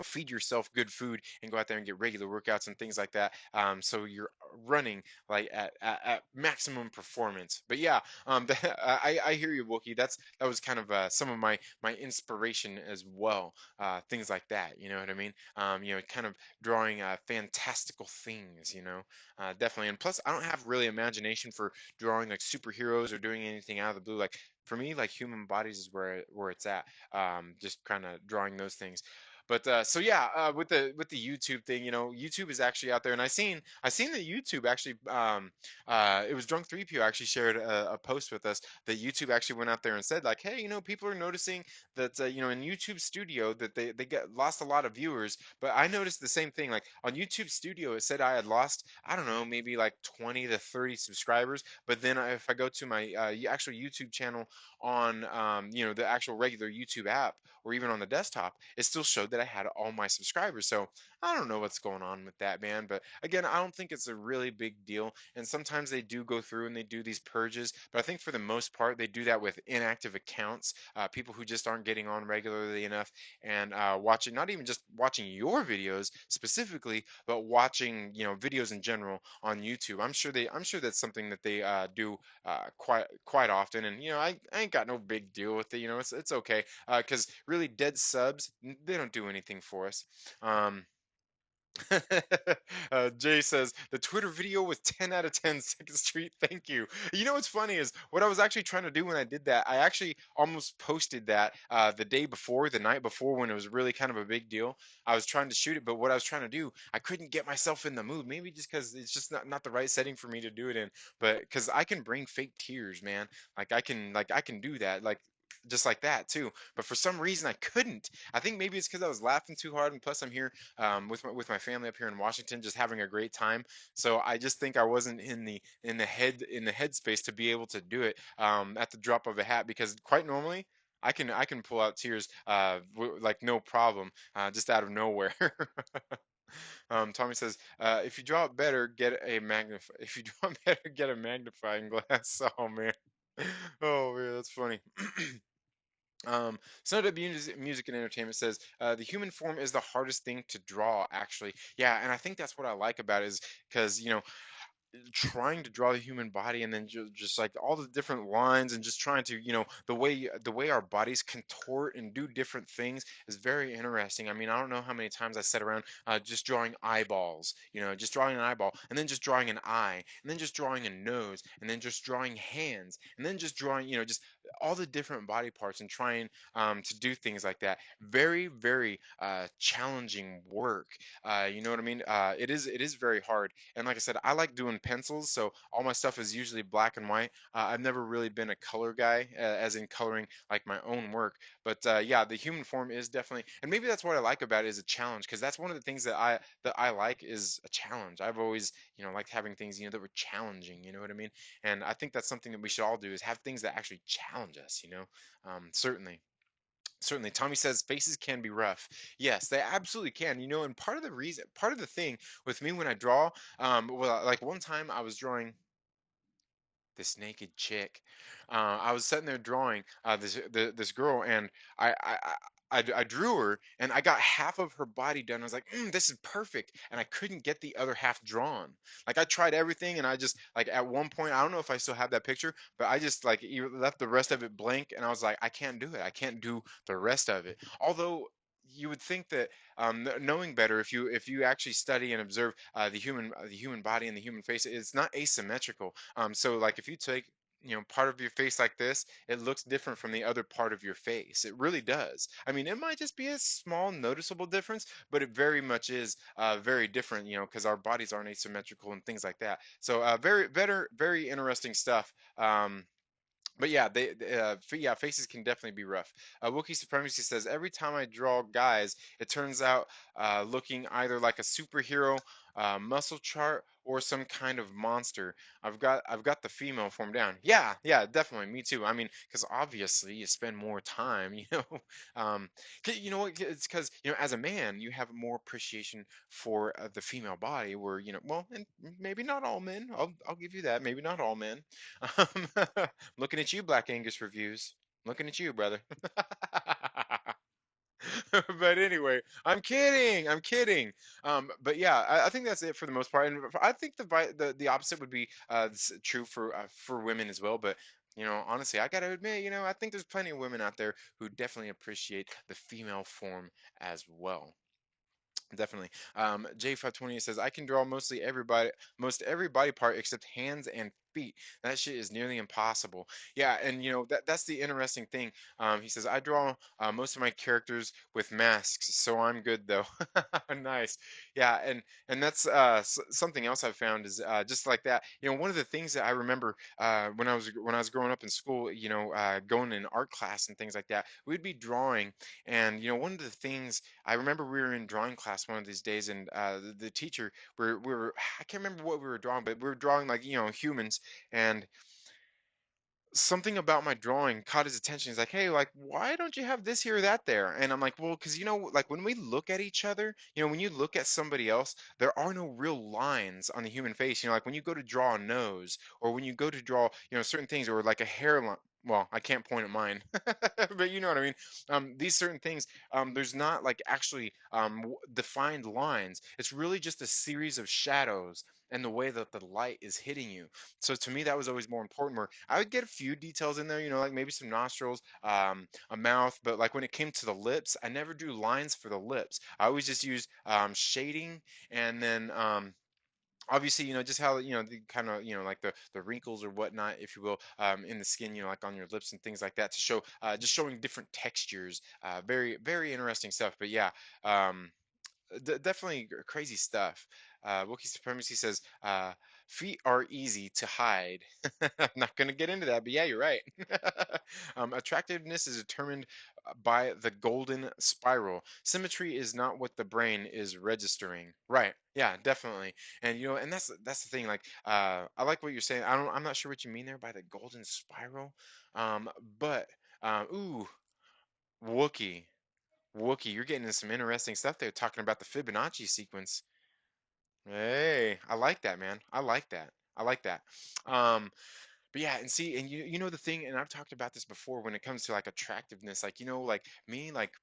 feed yourself good food and go out there and get regular workouts and things like that. So you're running like at maximum performance. But yeah, I hear you, Wookie. That was kind of some of my inspiration as well. Things like that. You know what I mean? Kind of drawing fantastical things. Definitely. And plus, I don't have really imagination for drawing like superheroes or doing anything out of the blue. Like for me, like human bodies is where it's at. Just kind of drawing those things. But so yeah, with the YouTube thing, YouTube is actually out there, and I seen that YouTube actually, it was Drunk 3PO actually shared a post with us that YouTube actually went out there and said like, hey, people are noticing that in YouTube Studio that they get lost a lot of viewers, but I noticed the same thing. Like on YouTube Studio, it said I had lost, I don't know, maybe like 20 to 30 subscribers, but then if I go to my actual YouTube channel on the actual regular YouTube app or even on the desktop, it still showed that I had all my subscribers. So I don't know what's going on with that, man. But again, I don't think it's a really big deal. And sometimes they do go through and they do these purges, but I think for the most part, they do that with inactive accounts, people who just aren't getting on regularly enough and watching, not even just watching your videos specifically, but watching, videos in general on YouTube. I'm sure that's something that they do quite often. And I ain't got no big deal with it. It's okay because really dead subs, they don't do anything for us. Um, Jay says the Twitter video was 10 out of 10 Second Street. Thank you. You know what's funny is what I was actually trying to do when I did that. I actually almost posted that the day before, the night before, when it was really kind of a big deal. I was trying to shoot it, but what I was trying to do, I couldn't get myself in the mood. Maybe just because it's just not the right setting for me to do it in. But because I can bring fake tears, man. Like I can do that. Like just like that too. But for some reason I couldn't. I think maybe it's because I was laughing too hard, and plus I'm here with my family up here in Washington, just having a great time. So I just think I wasn't in the headspace to be able to do it at the drop of a hat because quite normally. I can pull out tears like no problem just out of nowhere. Tommy says if you draw it better get a magnify if you draw it better get a magnifying glass. Oh man. Oh man, that's funny. Snowdub Music and Entertainment says the human form is the hardest thing to draw, actually. Yeah, and I think that's what I like about it is because trying to draw the human body and then just like all the different lines and just trying to the way our bodies contort and do different things is very interesting. I mean, I don't know how many times I sat around just drawing eyeballs, just drawing an eyeball and then just drawing an eye and then just drawing a nose and then just drawing hands and then just drawing just all the different body parts and trying to do things like that. Very, very challenging work. You know what I mean? It is very hard, and like I said, I like doing pencils, so all my stuff is usually black and white. I've never really been a color guy, as in coloring like my own work. But yeah, the human form is definitely, and maybe that's what I like about it is a challenge, because that's one of the things that I like is a challenge. I've always liked having things that were challenging. You know what I mean? And I think that's something that we should all do is have things that actually challenge us. Certainly. Certainly, Tommy says faces can be rough. Yes, they absolutely can. And part of the thing with me when I draw, well, like one time I was drawing this naked chick. I was sitting there drawing this girl, and I drew her, and I got half of her body done. I was like, this is perfect, and I couldn't get the other half drawn. Like I tried everything, and I just like at one point, I don't know if I still have that picture, but I just like left the rest of it blank, and I was like, I can't do it. I can't do the rest of it. Although you would think that knowing better, if you actually study and observe the human body and the human face, it's not asymmetrical. So like if you take part of your face like this, it looks different from the other part of your face. It really does. I mean, it might just be a small noticeable difference, but it very much is very different. Because our bodies aren't asymmetrical and things like that. So very better, very interesting stuff. But yeah, yeah, faces can definitely be rough. Wookiee Supremacy says every time I draw guys, it turns out looking either like a superhero, muscle chart, or some kind of monster. I've got the female form down. Yeah, yeah, definitely. Me too. I mean, because obviously you spend more time, Um, you know what? It's because as a man, you have more appreciation for the female body. Where well, and maybe not all men. I'll give you that. Maybe not all men. Um, Looking at you, Black Angus reviews. Looking at you, brother. But anyway, I'm kidding. I'm kidding. But yeah, I think that's it for the most part. And I think the opposite would be true for women as well. But honestly, I gotta admit, I think there's plenty of women out there who definitely appreciate the female form as well. Definitely. J520 says I can draw most every body part except hands and feet. That shit is nearly impossible. Yeah, and that's the interesting thing. He says I draw most of my characters with masks, so I'm good though. Nice. Yeah, and that's something else I've found is just like that. One of the things that I remember when I was growing up in school, going in art class and things like that, we'd be drawing, and one of the things I remember we were in drawing class one of these days, and the teacher, we were I can't remember what we were drawing, but we were drawing like humans, and something about my drawing caught his attention. He's like, "Hey, like, why don't you have this here or that there?" And I'm like, "Well, because like when we look at each other, when you look at somebody else, there are no real lines on the human face. Like when you go to draw a nose, or when you go to draw, certain things, or like a hairline." Well, I can't point at mine, but you know what I mean. These certain things, there's not like actually defined lines. It's really just a series of shadows and the way that the light is hitting you. So to me, that was always more important. Where I would get a few details in there, like maybe some nostrils, a mouth, but like when it came to the lips, I never drew lines for the lips. I always just used shading, and then obviously, just how the kind of like the wrinkles or whatnot, if you will, in the skin, like on your lips and things like that, to show just showing different textures. Very very interesting stuff. But yeah, um, definitely crazy stuff. Wookiee Supremacy says, feet are easy to hide. I'm not going to get into that, but yeah, you're right. Attractiveness is determined by the golden spiral. Symmetry is not what the brain is registering. Right. Yeah, definitely. And and that's the thing. Like, I like what you're saying. I'm not sure what you mean there by the golden spiral. But ooh, Wookiee. Wookie, you're getting into some interesting stuff there, talking about the Fibonacci sequence. Hey, I like that, man. I like that. I like that. Um, but yeah, and see, and you know the thing, and I've talked about this before when it comes to like attractiveness, like like me, like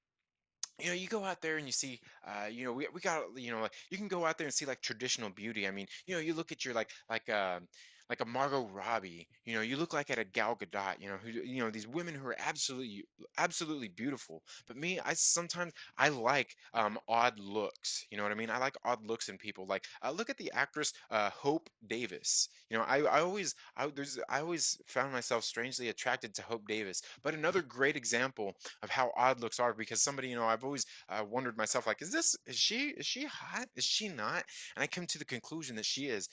you go out there and you see, we got, like you can go out there and see like traditional beauty. I mean, you look at your like a Margot Robbie, you look like at a Gal Gadot, who, these women who are absolutely beautiful. But me, I sometimes I like odd looks. You know what I mean? I like odd looks in people. Like look at the actress Hope Davis. I always found myself strangely attracted to Hope Davis. But another great example of how odd looks are, because somebody, I've always wondered myself, like, is she hot, is she not? And I come to the conclusion that she is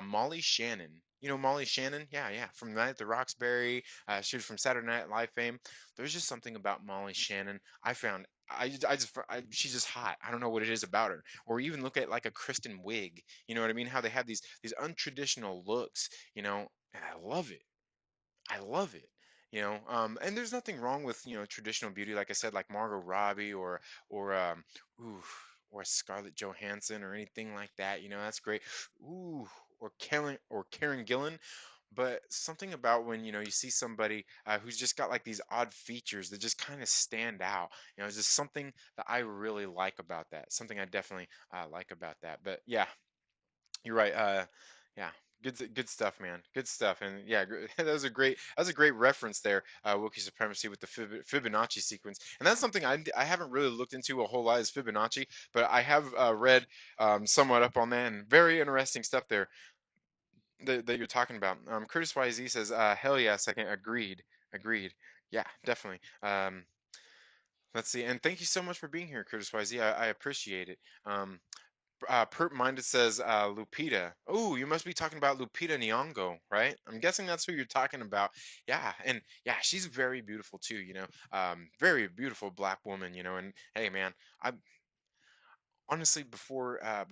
Molly Shannon. Molly Shannon, yeah, yeah, from Night at the Roxbury. She was from Saturday Night Live fame. There's just something about Molly Shannon I found. She's just hot. I don't know what it is about her. Or even look at like a Kristen Wiig. You know what I mean? How they have these untraditional looks. And I love it. I love it. And there's nothing wrong with traditional beauty, like I said, like Margot Robbie or ooh, or Scarlett Johansson or anything like that. That's great. Ooh, or Karen Gillan. But something about when you see somebody who's just got like these odd features that just kind of stand out. It's just something that I really like about that. Something I definitely like about that. But yeah, you're right. Yeah, good stuff, man. Good stuff. And yeah, that was a great reference there. Wookiee supremacy with the Fibonacci sequence, and that's something I haven't really looked into a whole lot is Fibonacci, but I have read somewhat up on that, and very interesting stuff there that you're talking about. Curtis YZ says, "Hell yeah, second, agreed. Yeah, definitely. Let's see, and thank you so much for being here, Curtis YZ. I appreciate it. Perp Minded says Lupita. Oh, you must be talking about Lupita Nyong'o, right? I'm guessing that's who you're talking about. Yeah, and yeah, she's very beautiful too. Very beautiful black woman. And hey, man, I honestly before I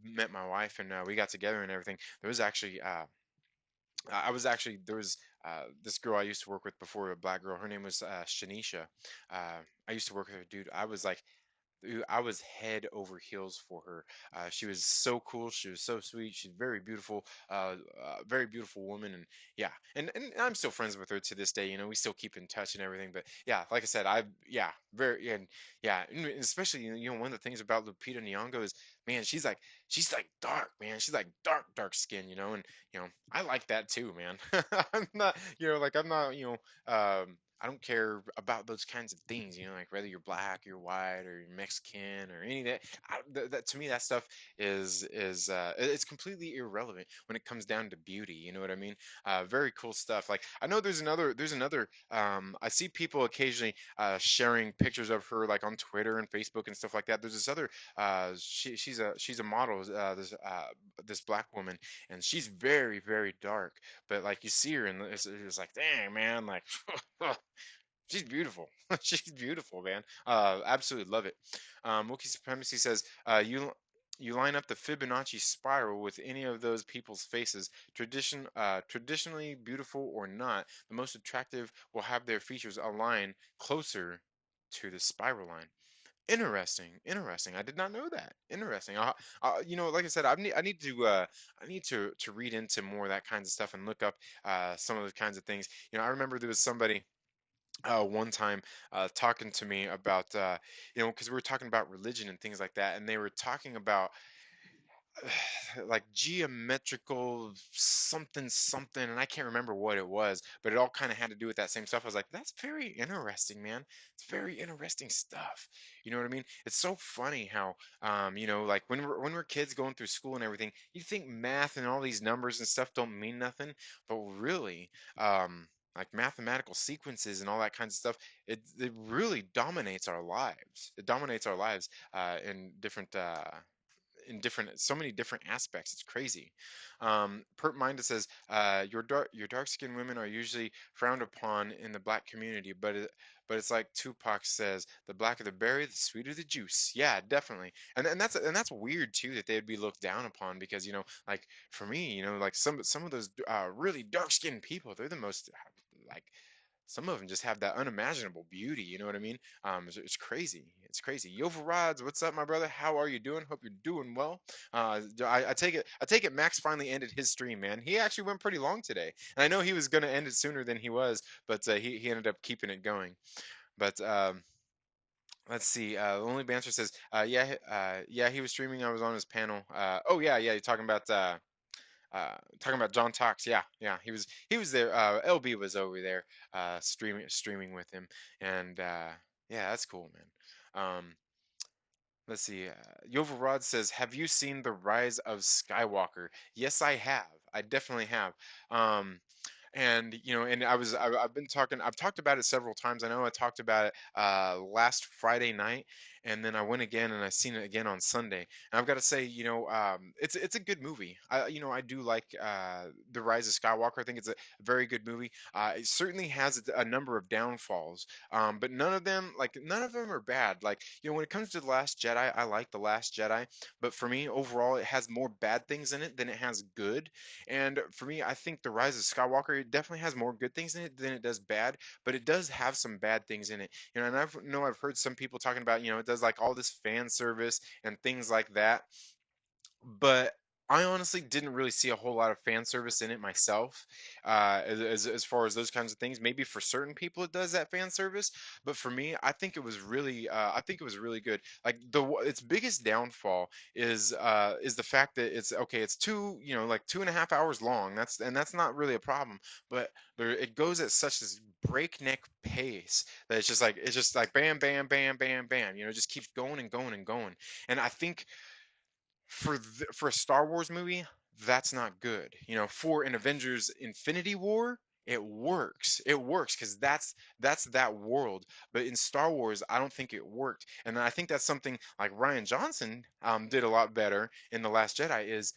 met my wife and we got together and everything, there was actually I was actually there was this girl I used to work with before, a black girl. Her name was Shanisha. I used to work with her, dude. I was like Dude, I was head over heels for her. She was so cool. She was so sweet. She's very beautiful woman. And yeah, and I'm still friends with her to this day. We still keep in touch and everything. But yeah, like I said, yeah, very, and yeah, and especially, one of the things about Lupita Nyong'o is, man, she's like dark, man. She's like dark skin, and I like that too, man. I'm not, like I'm not, I don't care about those kinds of things, like whether you're black, you're white, or you're Mexican, or any of that. That to me, that stuff it's completely irrelevant when it comes down to beauty. You know what I mean? Very cool stuff. Like I know there's another. I see people occasionally sharing pictures of her like on Twitter and Facebook and stuff like that. There's this other. She's a model. This black woman, and she's very very dark. But like you see her, and it's like, dang man, like. She's beautiful. She's beautiful, man. Absolutely love it. Wookiee Supremacy says, You line up the Fibonacci spiral with any of those people's faces, traditionally beautiful or not. The most attractive will have their features align closer to the spiral line. Interesting, interesting. I did not know that. Interesting. Like I said, I need to read into more of that kinds of stuff and look up some of those kinds of things. I remember there was somebody one time talking to me about because we were talking about religion and things like that, and they were talking about like geometrical something something, and I can't remember what it was, but it all kind of had to do with that same stuff. I was like, that's very interesting, man. It's very interesting stuff. You know what I mean? It's so funny how like when we're kids going through school and everything, you think math and all these numbers and stuff don't mean nothing, but really, like mathematical sequences and all that kinds of stuff, it really dominates our lives. It dominates our lives in different so many different aspects. It's crazy. Pert Minda says your dark skinned women are usually frowned upon in the black community, but it's like Tupac says, the blacker the berry, the sweeter the juice. Yeah, definitely. And that's weird too, that they'd be looked down upon, because like for me, like some of those really dark skinned people, they're the most like some of them just have that unimaginable beauty. You know what I mean? It's crazy. It's crazy. Yovo Rods, what's up, my brother? How are you doing? Hope you're doing well. I take it. I take it. Max finally ended his stream, man. He actually went pretty long today, and I know he was gonna end it sooner than he was, but he ended up keeping it going. But let's see. Only Banter says, yeah, he was streaming. I was on his panel. Oh yeah, yeah. You're talking about John Tox. Yeah, yeah, he was there. LB was over there streaming with him, and yeah, that's cool, man. Let's see. Yovel Rod says, "Have you seen the Rise of Skywalker?" Yes, I have. I definitely have. Um, and I've been talking. I've talked about it several times. I know I talked about it last Friday night, and then I went again and I seen it again on Sunday. And I've got to say, it's a good movie. I do like the Rise of Skywalker. I think it's a very good movie. It certainly has a number of downfalls, but none of them are bad. Like, when it comes to the Last Jedi, I like the Last Jedi, but for me overall, it has more bad things in it than it has good. And for me, I think The Rise of Skywalker, it definitely has more good things in it than it does bad, but it does have some bad things in it. And I've heard some people talking about, it does like all this fan service and things like that, but I honestly didn't really see a whole lot of fan service in it myself. As far as those kinds of things, maybe for certain people it does that fan service, but for me, I think it was really good. Like its biggest downfall is the fact that it's okay. It's like 2.5 hours long. That's not really a problem, but it goes at such this breakneck pace that it's just like bam, bam, bam, bam, bam. It just keeps going and going and going. And I think for a Star Wars movie, that's not good. For an Avengers Infinity War, it works. It works because that's that world. But in Star Wars, I don't think it worked. And I think that's something like Ryan Johnson did a lot better in The Last Jedi. Is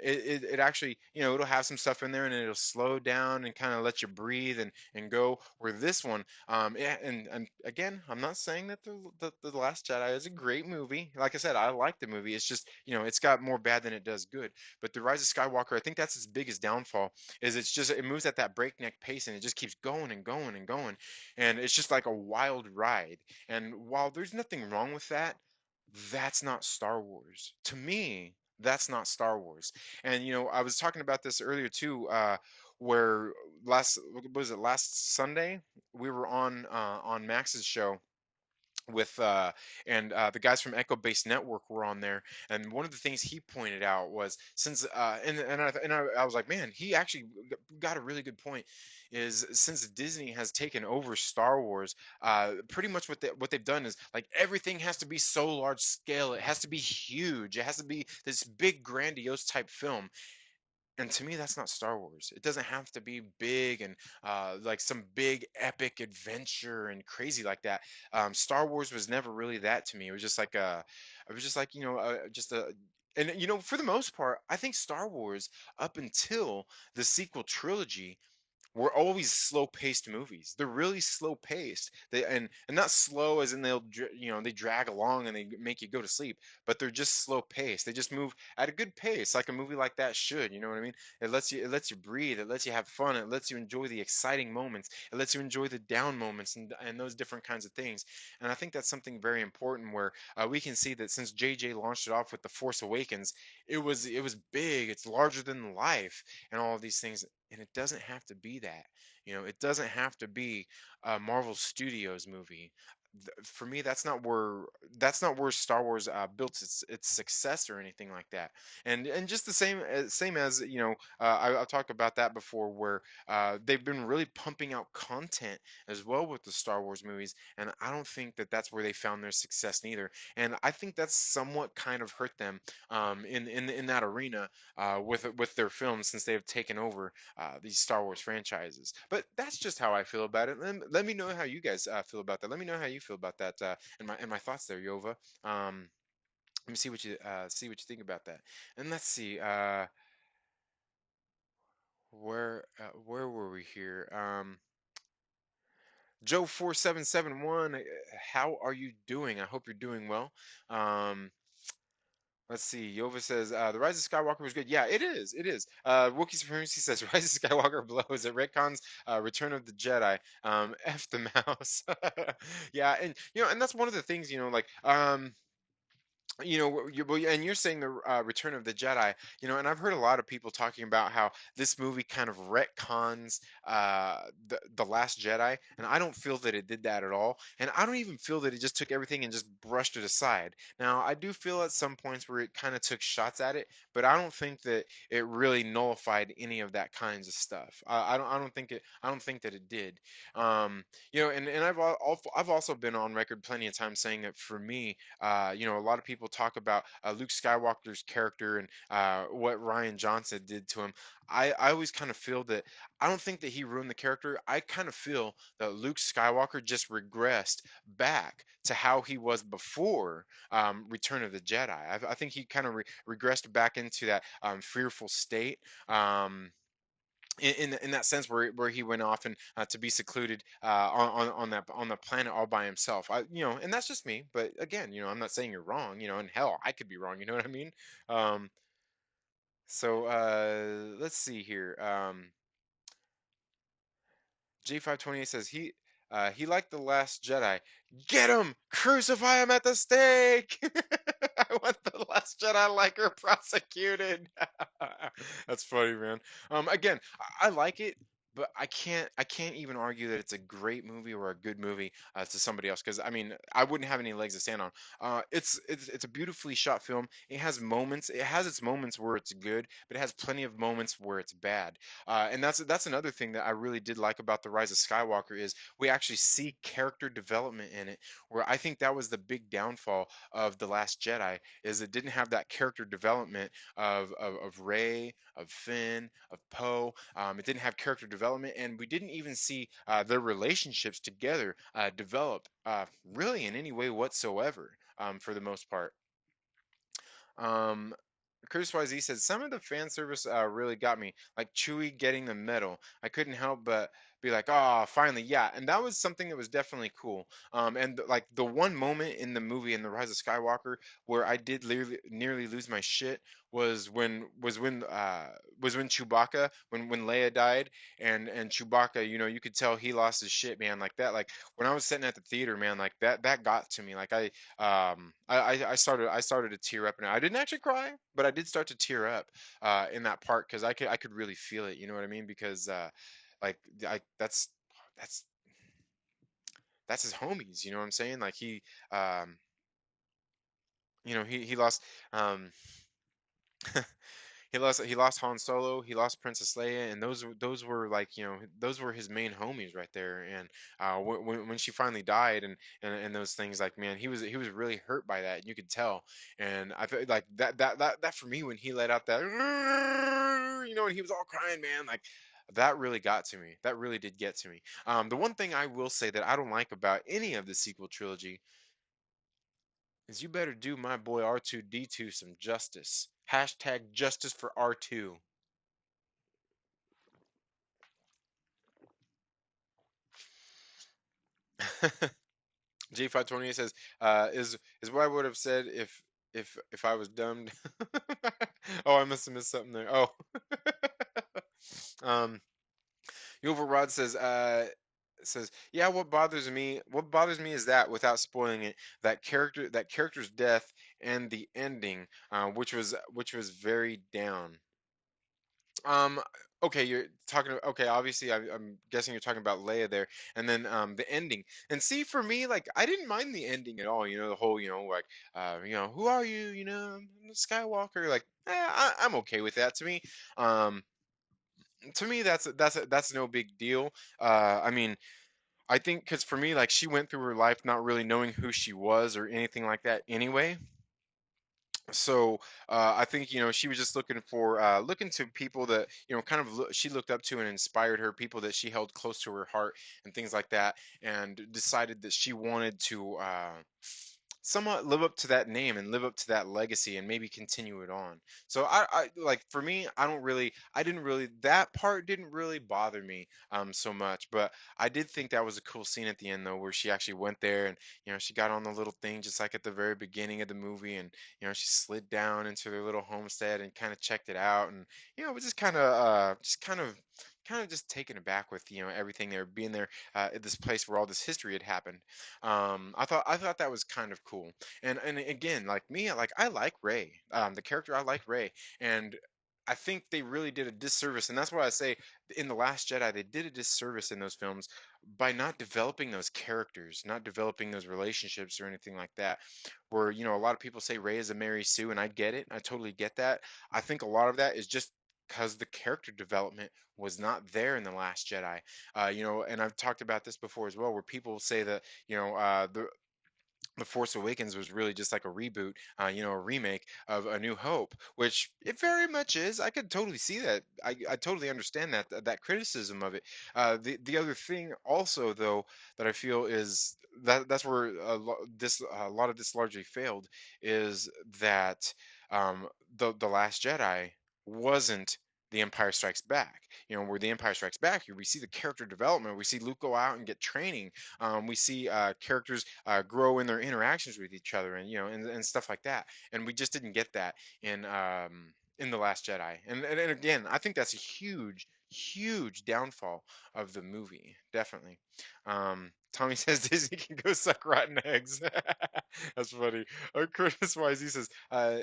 it actually, it'll have some stuff in there and it'll slow down and kind of let you breathe and go. Where this one, yeah, and again, I'm not saying that the Last Jedi is a great movie. Like I said, I like the movie. It's just, it's got more bad than it does good. But the Rise of Skywalker, I think that's its biggest downfall. Is it moves at that breakneck pace and it just keeps going and going and going, and it's just like a wild ride. And while there's nothing wrong with that, that's not Star Wars to me. That's not Star Wars. And I was talking about this earlier too, where what was it, last Sunday we were on Max's show with the guys from Echo Base Network were on there, and one of the things he pointed out was, since I was like, man, he actually got a really good point. Is since Disney has taken over Star Wars, pretty much what they've done is like everything has to be so large scale, it has to be huge, it has to be this big grandiose type film. And to me, that's not Star Wars. It doesn't have to be big and like some big epic adventure and crazy like that. Star Wars was never really that to me. It was just like just a. And for the most part, I think Star Wars, up until the sequel trilogy, were always slow-paced movies. They're really slow-paced. And not slow as in they drag along and they make you go to sleep, but they're just slow-paced. They just move at a good pace, like a movie like that should. You know what I mean? It lets you breathe. It lets you have fun. It lets you enjoy the exciting moments. It lets you enjoy the down moments and those different kinds of things. And I think that's something very important where we can see that since JJ launched it off with The Force Awakens, it was big. It's larger than life and all of these things. And it doesn't have to be that. It doesn't have to be a Marvel Studios movie. For me, that's not where Star Wars built its success or anything like that. And just the same as I've talked about that before, where they've been really pumping out content as well with the Star Wars movies, and I don't think that that's where they found their success neither. And I think that's somewhat kind of hurt them in that arena with their films, since they've taken over these Star Wars franchises. But that's just how I feel about it. Let me know how you guys feel about that. Let me know how you feel about that and my thoughts there, Yova. Let me see what you think about that. And let's see where were we here? Joe 4771, how are you doing? I hope you're doing well. Um, Let's see. Yova says the Rise of Skywalker was good. Yeah, it is. It is. Wookiee Supremacy says Rise of Skywalker blows. It retcons Return of the Jedi. F the mouse. Yeah, and that's one of the things. And you're saying the Return of the Jedi, and I've heard a lot of people talking about how this movie kind of retcons the Last Jedi, and I don't feel that it did that at all, and I don't even feel that it just took everything and just brushed it aside. Now, I do feel at some points where it kind of took shots at it, but I don't think that it really nullified any of that kinds of stuff. I don't think that it did. And I've also been on record plenty of times saying that for me, a lot of people talk about Luke Skywalker's character and what Ryan Johnson did to him. I always kind of feel that I don't think that he ruined the character. I kind of feel that Luke Skywalker just regressed back to how he was before Return of the Jedi. I think he kind of regressed back into that fearful state. In that sense where he went off and to be secluded on the planet all by himself. And that's just me, but again, I'm not saying you're wrong, and hell, I could be wrong, you know what I mean? um so let's see here. J528 says he liked The Last Jedi. Get him! Crucify him at the stake! I want The Last Jedi like her prosecuted. That's funny, man. Again, I like it, but I can't even argue that it's a great movie or a good movie to somebody else, because I mean I wouldn't have any legs to stand on. It's a beautifully shot film. It has moments. It has its moments where it's good, but it has plenty of moments where it's bad. And that's another thing that I really did like about The Rise of Skywalker is we actually see character development in it, where I think that was the big downfall of The Last Jedi, is it didn't have that character development of Rey, of Finn, of Poe. It didn't have character development, and we didn't even see their relationships together develop really in any way whatsoever, for the most part. Um, Chris YZ says some of the fan service really got me, like Chewie getting the medal. I couldn't help but be like, "Oh, finally, yeah!" And that was something that was definitely cool. Like the one moment in the movie in The Rise of Skywalker where I did nearly lose my shit was when Chewbacca, when Leia died, and Chewbacca, you could tell he lost his shit, man, like that. Like when I was sitting at the theater, man, like that got to me. Like I started to tear up, and I didn't actually cry, but I did start to tear up in that part, because I could really feel it. You know what I mean? Because like I that's that's his homies. You know what I'm saying? Like um he lost um he lost Han Solo, he lost Princess Leia, and those were like those were his main homies right there. And when she finally died, and those things, like, man, he was really hurt by that, and you could tell. And I feel like that for me, when he let out that and he was all crying, man, like that really got to me. That really did get to me. The one thing I will say that I don't like about any of the sequel trilogy is you better do my boy R2D2 some justice. Hashtag justice for R2. J528 says, is what I would have said if I was dumb. Oh, I must have missed something there. Oh, um, Yovel Rod says, yeah, what bothers me is that, without spoiling it, that character's death and the ending, which was very down. Um, okay, you're talking. Okay, obviously, I'm guessing you're talking about Leia there, and then the ending. And see, for me, like, I didn't mind the ending at all. The whole, like, who are you? I'm the Skywalker. Like, I'm okay with that. Um, to me, that's no big deal. I mean, I think because for me, like, she went through her life not really knowing who she was or anything like that anyway. So I think she was just looking to people that kind of she looked up to and inspired her, people that she held close to her heart and things like that, and decided that she wanted to somewhat live up to that name and live up to that legacy and maybe continue it on. So I like, for me, I didn't really, that part didn't really bother me so much, but I did think that was a cool scene at the end though, where she actually went there and she got on the little thing just like at the very beginning of the movie, and she slid down into their little homestead and kind of checked it out, and it was just kind of just taken aback with everything there, being there at this place where all this history had happened. I thought that was kind of cool. And again, like me, like, I like Ray, the character. I like Ray, and I think they really did a disservice, and that's why I say in the Last Jedi they did a disservice in those films by not developing those characters, not developing those relationships or anything like that. Where a lot of people say Ray is a Mary Sue, and I get it, I totally get that. I think a lot of that is just because the character development was not there in the Last Jedi. And I've talked about this before as well, where people say that the Force Awakens was really just like a reboot, a remake of A New Hope, which it very much is. I could totally see that. I totally understand that criticism of it. The other thing also though that I feel is that's where a lot of this largely failed, is that um, the Last Jedi wasn't The Empire Strikes Back. Where The Empire Strikes Back, here we see the character development. We see Luke go out and get training. We see characters grow in their interactions with each other, and and stuff like that. And we just didn't get that in the Last Jedi. And again, I think that's a huge, huge downfall of the movie. Definitely. Tommy says Disney can go suck rotten eggs. That's funny. Curtis Wise, he says,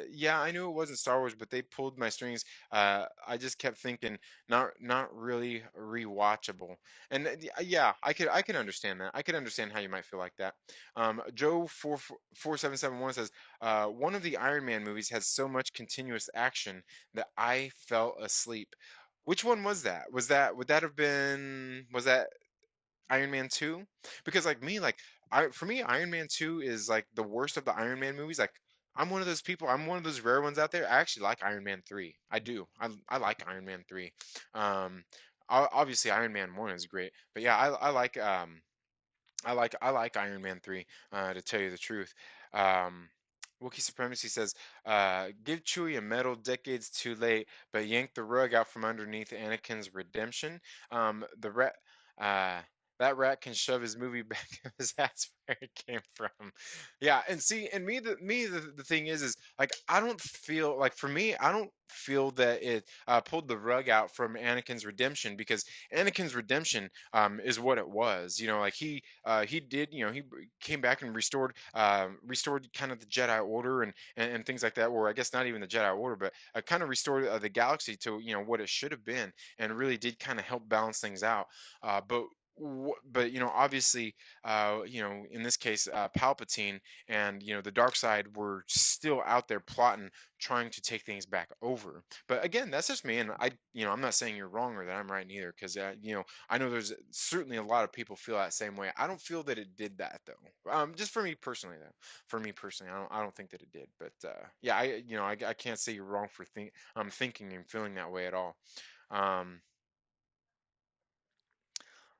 "Yeah, I knew it wasn't Star Wars, but they pulled my strings. I just kept thinking, not really rewatchable." And yeah, I can understand that. I can understand how you might feel like that. Joe 4771 says, one of the Iron Man movies has so much continuous action that I fell asleep. Which one was that? Was that Iron Man 2? Because like me, like, for me, Iron Man 2 is like the worst of the Iron Man movies. Like, I'm one of those people. I'm one of those rare ones out there. I actually like Iron Man 3. I do. I like Iron Man 3. Um, obviously Iron Man 1 is great, but yeah, I like Iron Man 3, to tell you the truth. Um, Wookiee Supremacy says, give Chewie a medal decades too late, but yank the rug out from underneath Anakin's redemption. The rat, uh, that rat can shove his movie back in his ass where it came from. Yeah, and see, and the thing is like, I don't feel like, for me, I don't feel that it pulled the rug out from Anakin's redemption, because Anakin's redemption is what it was. Like, he did, he came back and restored kind of the Jedi Order, and things like that. Or I guess not even the Jedi Order, but kind of restored the galaxy to what it should have been, and really did kind of help balance things out. But obviously, in this case, Palpatine and the dark side were still out there plotting, trying to take things back over. But again, that's just me, and I'm not saying you're wrong or that I'm right neither, because I know there's certainly a lot of people feel that same way. I don't feel that it did that though. Just for me personally though. For me personally, I don't think that it did. But yeah, I can't say you're wrong for thinking and feeling that way at all. Um,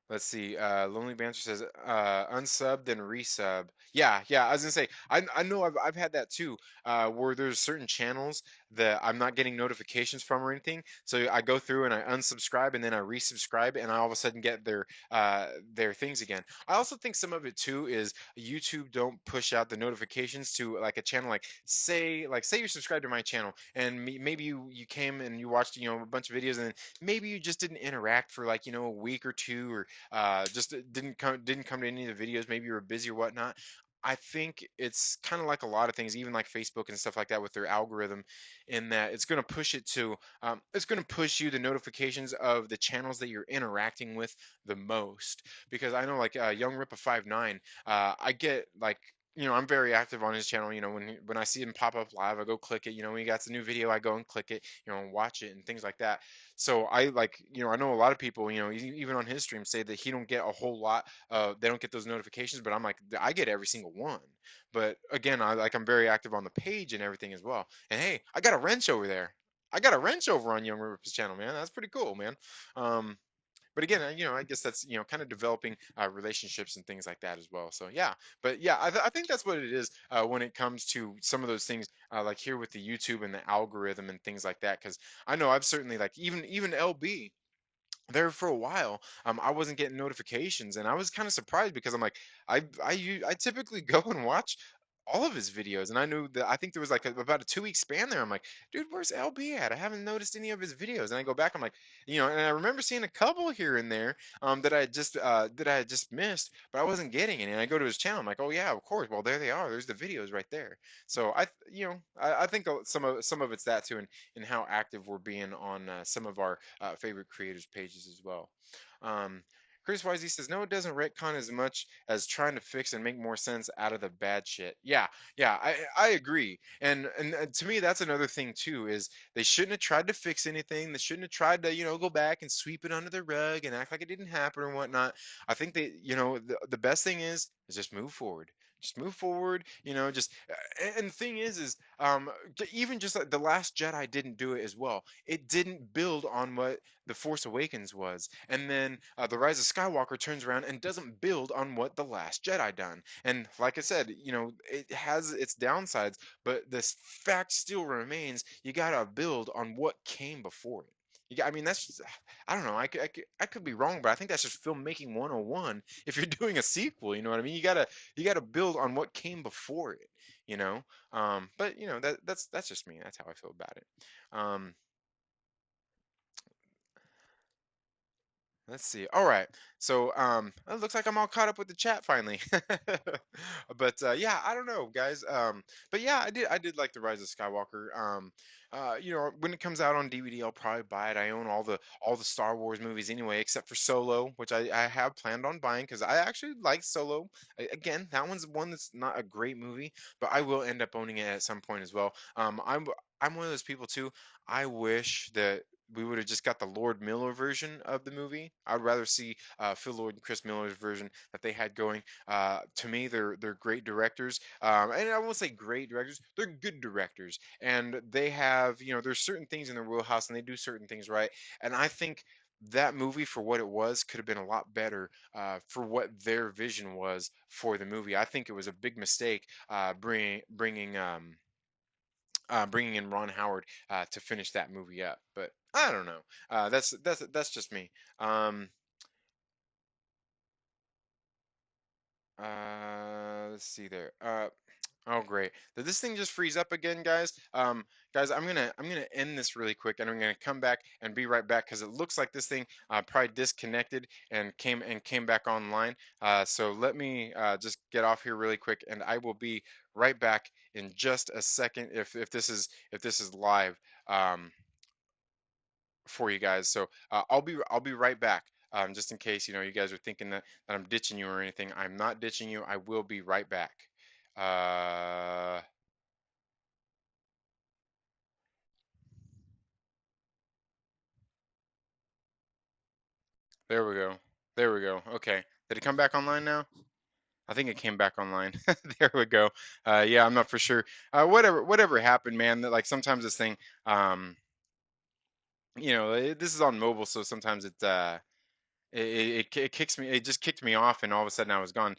Let's see. Lonely Banter says, unsub then resub. Yeah, yeah. I was gonna say, I know I've had that too. Where there's certain channels that I'm not getting notifications from or anything. So I go through and I unsubscribe and then I resubscribe, and I all of a sudden get their things again. I also think some of it too is YouTube don't push out the notifications to like a channel, like say you're subscribed to my channel, and maybe you came and you watched a bunch of videos, and then maybe you just didn't interact for like a week or two, or just didn't come to any of the videos. Maybe you were busy or whatnot. I think it's kind of like a lot of things, even like Facebook and stuff like that with their algorithm, in that it's going to push it to, it's going to push you the notifications of the channels that you're interacting with the most. Because I know like Young Rippa 59, I get like, I'm very active on his channel. When I see him pop up live, I go click it. When he got the new video, I go and click it, and watch it and things like that. So I like, I know a lot of people, even on his stream, say that he don't get a whole lot. They don't get those notifications, but I'm like, I get every single one. But again, I'm very active on the page and everything as well. And hey, I got a wrench over there. I got a wrench over on Young Ripper's channel, man. That's pretty cool, man. Um, but again, I guess that's kind of developing relationships and things like that as well. So yeah, but yeah, I think that's what it is when it comes to some of those things, like here with the YouTube and the algorithm and things like that. Because I know I've certainly like even LB there for a while. I wasn't getting notifications, and I was kind of surprised because I'm like, I typically go and watch all of his videos, and I knew that I think there was like about a 2 week span there. I'm like, dude, where's LB at? I haven't noticed any of his videos, and I go back, I'm like, and I remember seeing a couple here and there that I had just missed, but I wasn't getting any. And I go to his channel, I'm like, oh yeah, of course. Well, there they are. There's the videos right there. So I think some of it's that too, and how active we're being on some of our favorite creators' pages as well. Um, Chris Wisey says, no, it doesn't retcon as much as trying to fix and make more sense out of the bad shit. Yeah, yeah, I agree. And to me, that's another thing too, is they shouldn't have tried to fix anything. They shouldn't have tried to, go back and sweep it under the rug and act like it didn't happen or whatnot. I think they, the best thing is just move forward. Just move forward, just and the thing is even just like the Last Jedi didn't do it as well. It didn't build on what the Force Awakens was, and then the Rise of Skywalker turns around and doesn't build on what the Last Jedi done. And like I said, it has its downsides, but this fact still remains: you gotta build on what came before it. I mean, that's just, I don't know. I could be wrong, but I think that's just filmmaking 101. If you're doing a sequel, you know what I mean? You gotta build on what came before it. You know, but that's just me. That's how I feel about it. Um, Let's see. All right. So it looks like I'm all caught up with the chat finally. But yeah, I don't know, guys. But yeah, I did like the Rise of Skywalker. When it comes out on DVD, I'll probably buy it. I own all the Star Wars movies anyway, except for Solo, which I have planned on buying because I actually like Solo. Again, that one's one that's not a great movie, but I will end up owning it at some point as well. I'm one of those people too. I wish that we would have just got the Lord Miller version of the movie. I'd rather see Phil Lord and Chris Miller's version that they had going. To me, they're great directors, and I won't say great directors. They're good directors, and they have there's certain things in their wheelhouse, and they do certain things right. And I think that movie, for what it was, could have been a lot better for what their vision was for the movie. I think it was a big mistake bringing in Ron Howard to finish that movie up. But I don't know. That's just me. Um, let's see there. Oh great. Did this thing just freeze up again, guys? Guys, I'm gonna end this really quick, and I'm gonna come back and be right back because it looks like this thing probably disconnected and came back online. So let me just get off here really quick, and I will be right back in just a second if this is live. Um, for you guys. So I'll be right back. Just in case you guys are thinking that I'm ditching you or anything. I'm not ditching you. I will be right back. Uh, there we go. There we go. Okay. Did it come back online now? I think it came back online. There we go. Yeah, I'm not for sure. Whatever happened, man. That like sometimes this thing, um, this is on mobile, so sometimes it kicks me. It just kicked me off, and all of a sudden I was gone.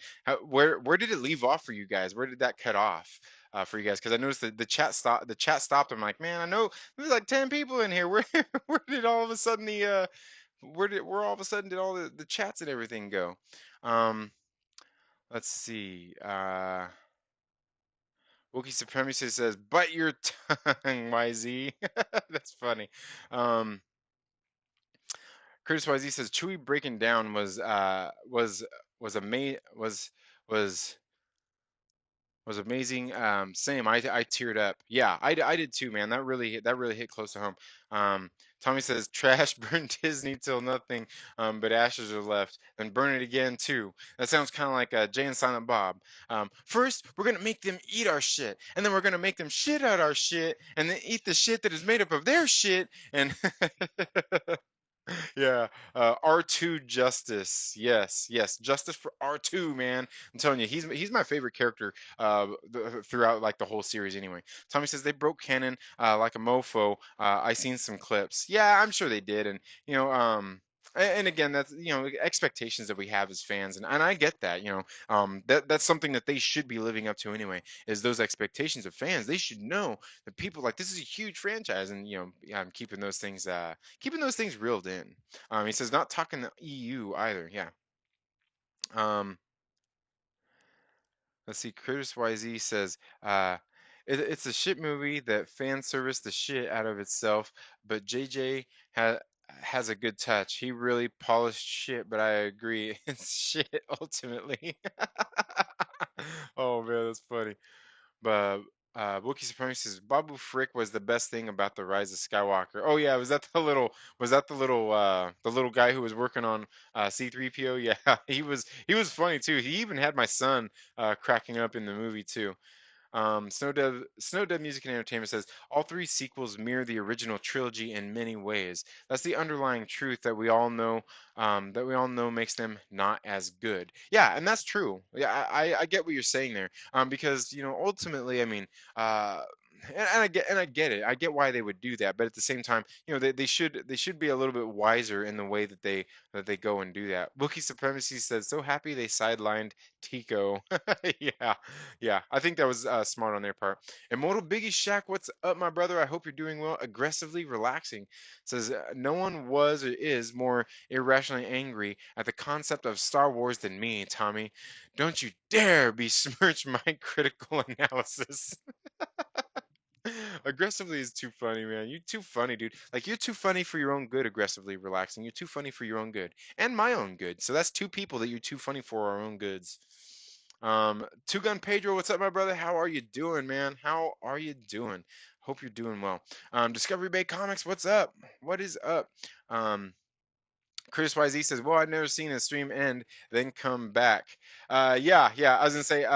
Where did it leave off for you guys? Where did that cut off? for you guys because I noticed that the chat stopped. The chat stopped. I'm like, man, I know there's like 10 people in here. Where where did all of a sudden the where all of a sudden did all the chats and everything go? Um, let's see. Wookiee Supremacy says, "Bite your tongue, YZ." That's funny. Um, Curtis YZ says, "Chewie breaking down was ama- was was amazing. Same. I teared up. Yeah, I did too, man. That really hit close to home. Tommy says trash burn Disney till nothing, but ashes are left. Then burn it again too. That sounds kind of like Jay and Silent Bob. First we're gonna make them eat our shit, and then we're gonna make them shit out our shit, and then eat the shit that is made up of their shit, and yeah, R2 justice. Yes, yes, justice for R2, man. I'm telling you, he's my favorite character throughout like the whole series. Anyway, Tommy says they broke canon like a mofo. I seen some clips. Yeah, I'm sure they did, and you know, and again, that's expectations that we have as fans, and I get that. That's something that they should be living up to anyway. Is those expectations of fans? They should know that people like this is a huge franchise, and I'm keeping those things reeled in. He says not talking the EU either. Yeah. Um, let's see. Curtis YZ says it's a shit movie that fan service the shit out of itself, but JJ has a good touch. He really polished shit, but I agree, it's shit ultimately. Oh man, that's funny. But Wookiee Supremacy says Babu Frick was the best thing about the Rise of Skywalker. Oh yeah, was that the little guy who was working on C3PO? Yeah, he was funny too. He even had my son cracking up in the movie too. Snow Dev Music and Entertainment says all three sequels mirror the original trilogy in many ways. That's the underlying truth that we all know. That we all know makes them not as good. Yeah, and that's true. Yeah, I get what you're saying there. Because ultimately, I mean, uh, and I get it. I get why they would do that, but at the same time, they should be a little bit wiser in the way that they go and do that. Wookiee Supremacy says so happy they sidelined Tico. Yeah, yeah, I think that was smart on their part. Immortal Biggie Shack, what's up, my brother? I hope you're doing well. Aggressively relaxing says no one was or is more irrationally angry at the concept of Star Wars than me, Tommy. Don't you dare besmirch my critical analysis. Aggressively is too funny, man. You're too funny, dude. Like you're too funny for your own good. Aggressively relaxing. You're too funny for your own good and my own good. So that's two people that you're too funny for our own goods. Two Gun Pedro, what's up, my brother? How are you doing, man? How are you doing? Hope you're doing well. Discovery Bay Comics, what's up? What is up? Um, Chris YZ says, "Well, I've never seen a stream end, then come back." Yeah, yeah. I was gonna say,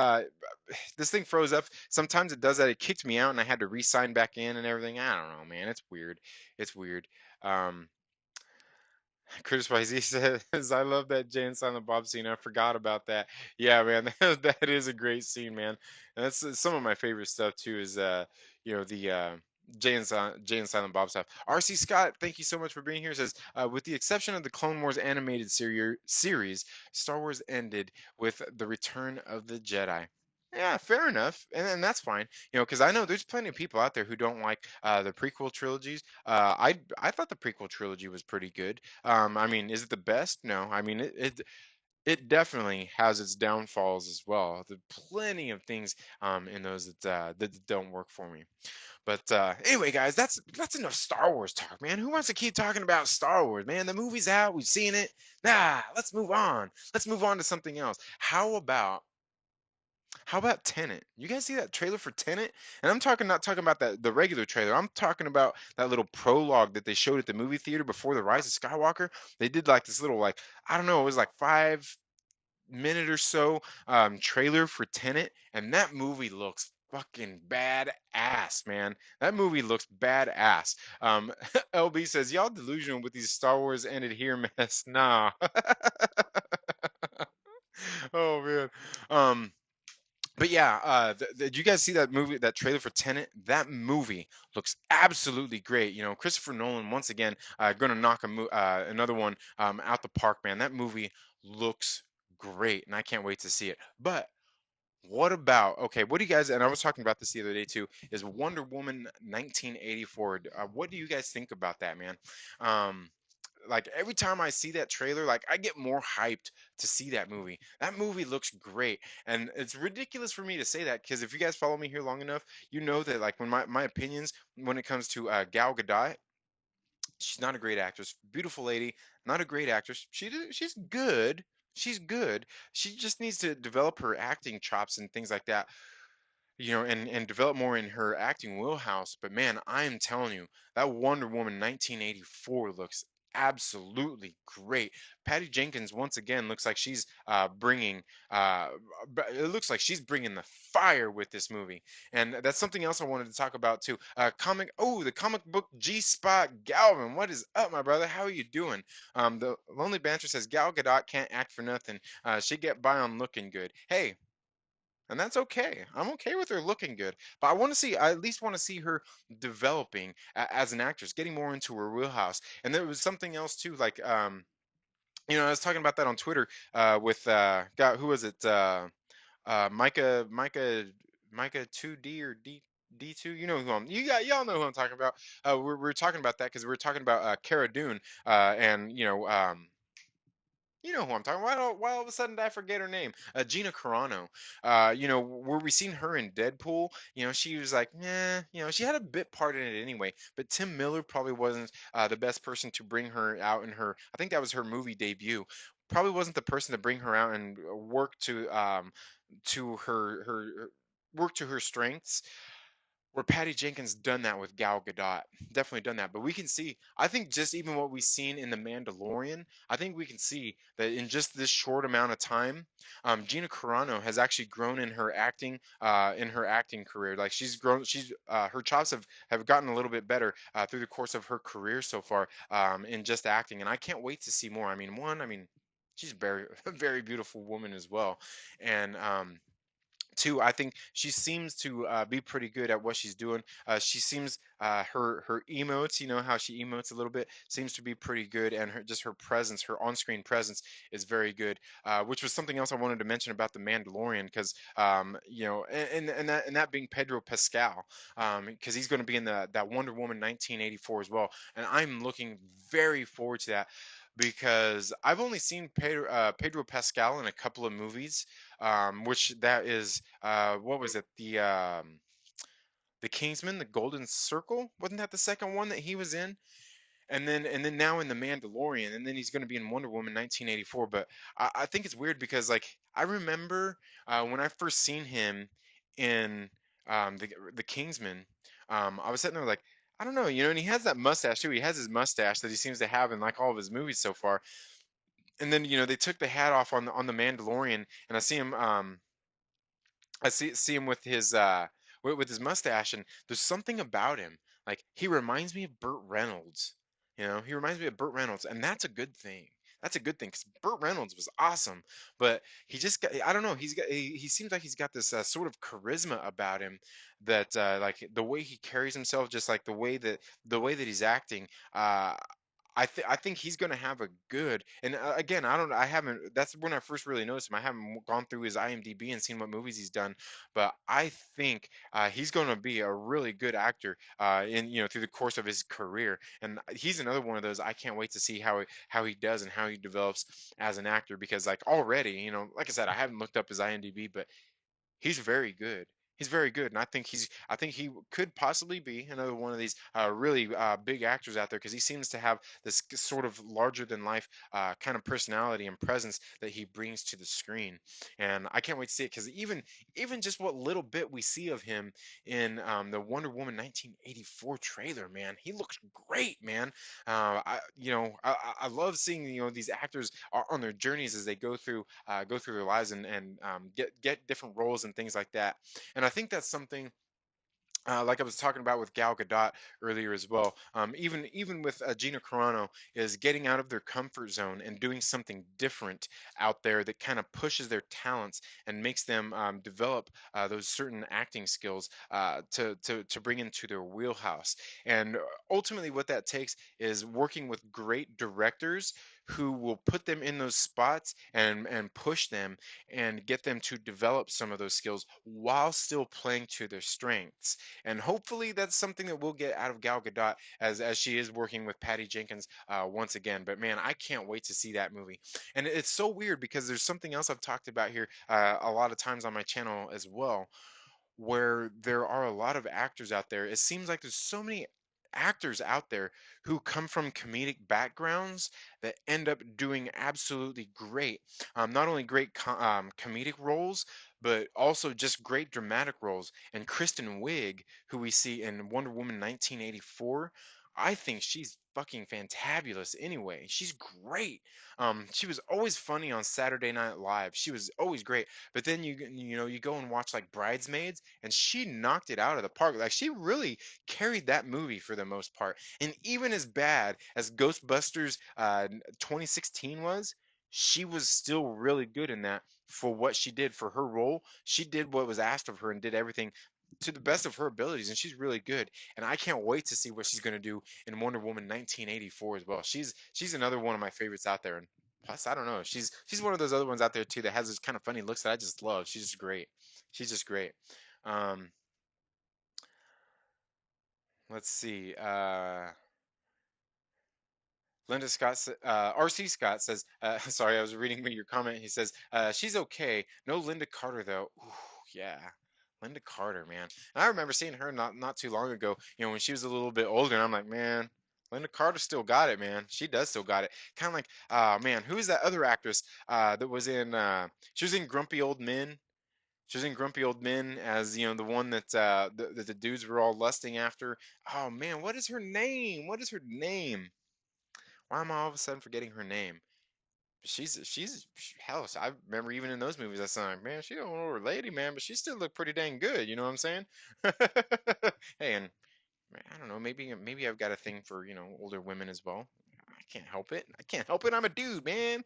this thing froze up. Sometimes it does that. It kicked me out, and I had to re-sign back in and everything. I don't know, man. It's weird. It's weird. Um, Curtis YZ says, "I love that Jay and Silent Bob scene. I forgot about that. Yeah, man, that is a great scene, man. And that's some of my favorite stuff too. Is the Jay and Silent Bob stuff. RC Scott, thank you so much for being here. Says, with the exception of the Clone Wars animated series, Star Wars ended with the Return of the Jedi. Yeah, fair enough, and that's fine. Because I know there's plenty of people out there who don't like the prequel trilogies. I thought the prequel trilogy was pretty good. I mean, is it the best? No. I mean, it definitely has its downfalls as well. There's plenty of things in those that don't work for me. But anyway, guys, that's enough Star Wars talk, man. Who wants to keep talking about Star Wars, man? The movie's out, we've seen it. Nah, let's move on. Let's move on to something else. How about Tenet? You guys see that trailer for Tenet? And I'm talking not talking about that the regular trailer. I'm talking about that little prologue that they showed at the movie theater before the Rise of Skywalker. They did like this little like I don't know, it was like 5 minute or so trailer for Tenet, and that movie looks fucking badass, man. That movie looks badass. LB says y'all delusional with these Star Wars ended here mess. Nah. Oh man. But yeah, did you guys see that movie, that trailer for Tenet? That movie looks absolutely great. Christopher Nolan once again going to knock another one out the park, man. That movie looks great, and I can't wait to see it. But What about, okay, what do you guys, and I was talking about this the other day too, is Wonder Woman 1984. What do you guys think about that, man? Um, like every time I see that trailer, like I get more hyped to see that movie. That movie looks great. And it's ridiculous for me to say that because if you guys follow me here long enough, you know that like when my opinions when it comes to Gal Gadot, she's not a great actress. Beautiful lady, not a great actress. She's good. She's good. She just needs to develop her acting chops and things like that, and develop more in her acting wheelhouse. But man, I am telling you, that Wonder Woman 1984 looks absolutely great. Patty Jenkins once again looks like she's uh, it looks like she's bringing the fire with this movie, and that's something else I wanted to talk about too. The comic book G Spot Galvin. What is up, my brother? How are you doing? The Lonely Banter says Gal Gadot can't act for nothing. She get by on looking good. Hey, and that's okay. I'm okay with her looking good, but I at least want to see her developing as an actress, getting more into her wheelhouse. And there was something else too, like I was talking about that on Twitter with God, who was it? Micah 2D or D2. You know who y'all know who I'm talking about. We're talking about that because we're talking about Cara Dune, and you know who I'm talking about. Why all of a sudden did I forget her name? Gina Carano. Where we seen her in Deadpool, she was like, nah, she had a bit part in it anyway. But Tim Miller probably wasn't the best person to bring her out in her. I think that was her movie debut. Probably wasn't the person to bring her out and to her work to her strengths, where Patty Jenkins done that with Gal Gadot. Definitely done that. But we can see, I think just even what we've seen in The Mandalorian, I think we can see that in just this short amount of time, Gina Carano has actually grown in her acting career. Like her chops have gotten a little bit better through the course of her career so far in just acting. And I can't wait to see more. She's a very, a very beautiful woman as well. And, Two, I think she seems to be pretty good at what she's doing. She seems her emotes, how she emotes a little bit, seems to be pretty good, and her presence, her on-screen presence, is very good. Which was something else I wanted to mention about the Mandalorian, because and that being Pedro Pascal, because he's going to be in that Wonder Woman 1984 as well, and I'm looking very forward to that. Because I've only seen Pedro Pascal in a couple of movies, which that is what was it, the Kingsman, the Golden Circle, wasn't that the second one that he was in? And then now in the Mandalorian, and then he's going to be in Wonder Woman 1984. But I think it's weird because like I remember when I first seen him in the Kingsman, I was sitting there like, I don't know, and he has that mustache too. He has his mustache that he seems to have in like all of his movies so far. And then they took the hat off on the Mandalorian, and I see him with his with his mustache, and there's something about him. Like he reminds me of Burt Reynolds. He reminds me of Burt Reynolds, and that's a good thing. That's a good thing because Burt Reynolds was awesome, but he just got, I don't know, he seems like he's got this sort of charisma about him that like the way he carries himself, just like the way that he's acting. I think he's going to have a good, and again, I haven't, that's when I first really noticed him. I haven't gone through his IMDb and seen what movies he's done, but I think he's going to be a really good actor through the course of his career. And he's another one of those I can't wait to see how he does and how he develops as an actor, because like already, like I said, I haven't looked up his IMDb, but he's very good. He's very good, and I think he could possibly be another one of these really big actors out there, because he seems to have this sort of larger than life kind of personality and presence that he brings to the screen, and I can't wait to see it, because even just what little bit we see of him in the Wonder Woman 1984 trailer, man, he looks great, man. I love seeing these actors are on their journeys as they go through their lives, and get different roles and things like that. And I think that's something like I was talking about with Gal Gadot earlier as well. Even with Gina Carano, is getting out of their comfort zone and doing something different out there that kind of pushes their talents and makes them develop those certain acting skills to bring into their wheelhouse. And ultimately, what that takes is working with great directors who will put them in those spots and push them and get them to develop some of those skills while still playing to their strengths. And hopefully that's something that we'll get out of Gal Gadot as she is working with Patty Jenkins once again. But man, I can't wait to see that movie. And it's so weird because there's something else I've talked about here a lot of times on my channel as well, where there are a lot of actors out there. It seems like there's so many actors out there who come from comedic backgrounds that end up doing absolutely great. Not only great comedic roles, but also just great dramatic roles. And Kristen Wiig, who we see in Wonder Woman 1984, I think she's fucking fantabulous anyway. She's great. She was always funny on Saturday Night Live. She was always great. But then you go and watch like Bridesmaids, and she knocked it out of the park. Like she really carried that movie for the most part. And even as bad as Ghostbusters 2016 was, she was still really good in that for what she did for her role. She did what was asked of her and did everything to the best of her abilities, and she's really good. And I can't wait to see what she's going to do in Wonder Woman 1984 as well. She's another one of my favorites out there. And plus, I don't know. She's one of those other ones out there too that has this kind of funny looks that I just love. She's just great. She's just great. Um, let's see. Linda Scott, RC Scott says, sorry, I was reading your comment. He says, she's okay. No Linda Carter though. Ooh, yeah. Linda Carter, man. And I remember seeing her not too long ago, when she was a little bit older, and I'm like, man, Linda Carter still got it, man. She does still got it. Kind of like, man, who is that other actress that was in, she was in Grumpy Old Men. She was in Grumpy Old Men as, the one that the dudes were all lusting after. Oh man, what is her name? What is her name? Why am I all of a sudden forgetting her name? Hell. I remember even in those movies, I said, like, man, she don't know her lady, man, but she still looked pretty dang good. You know what I'm saying? Hey, and I don't know, maybe I've got a thing for older women as well. I can't help it. I can't help it. I'm a dude, man.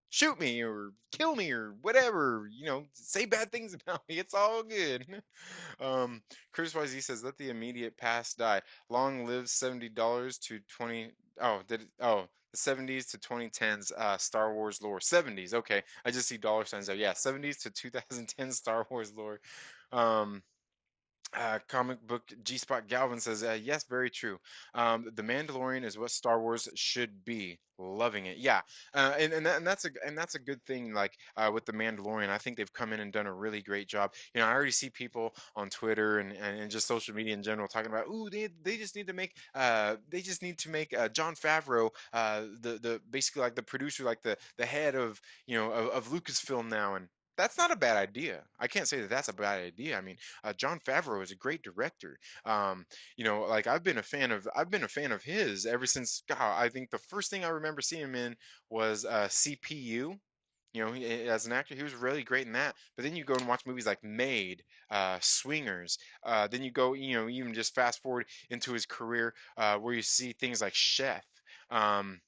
Shoot me or kill me or whatever. Say bad things about me. It's all good. Um, Chris YZ says, "Let the immediate past die. Long live $70 to 20. Oh, the 70s to 2010s Star Wars lore. 70s. Okay, I just see dollar signs there. Yeah, 70s to 2010 Star Wars lore. Um, comic book G Spot Galvin says, yes, very true. The Mandalorian is what Star Wars should be. Loving it, yeah. And that's a good thing. Like with the Mandalorian, I think they've come in and done a really great job. I already see people on Twitter and just social media in general talking about, ooh, they just need to make John Favreau the basically like the producer, like the head of of Lucasfilm now. And that's not a bad idea. I can't say that that's a bad idea. I mean, John Favreau is a great director. Like I've been a fan of his ever since. God, I think the first thing I remember seeing him in was CPU. As an actor, he was really great in that. But then you go and watch movies like Made, Swingers. Then you go, even just fast forward into his career, where you see things like Chef. Um,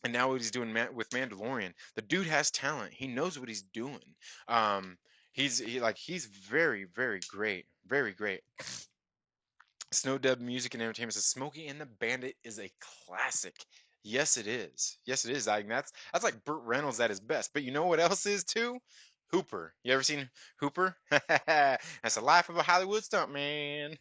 and now what he's doing with Mandalorian. The dude has talent. He knows what he's doing. Um, he's very very great, very great. Snow Dub Music and Entertainment says Smokey and the Bandit is a classic. Yes, it is. Yes, it is. That's like Burt Reynolds at his best. But you know what else is too? Hooper. You ever seen Hooper? That's the life of a Hollywood stunt man.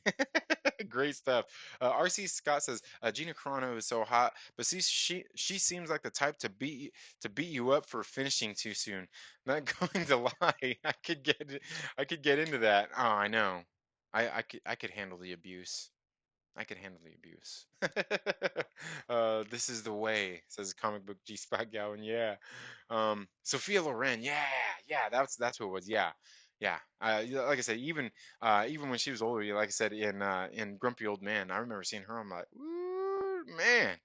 Great stuff. RC Scott says Gina Carano is so hot, but see, she seems like the type to beat you up for finishing too soon. Not going to lie, I could get into that. Oh, I know. I could handle the abuse. I could handle the abuse. This is the way, says comic book G Spot Gowan. Yeah. Sophia Loren. Yeah, yeah. That's who it was. Yeah, yeah. Like I said, even when she was older, like I said in Grumpy Old Man, I remember seeing her. I'm like, ooh, man.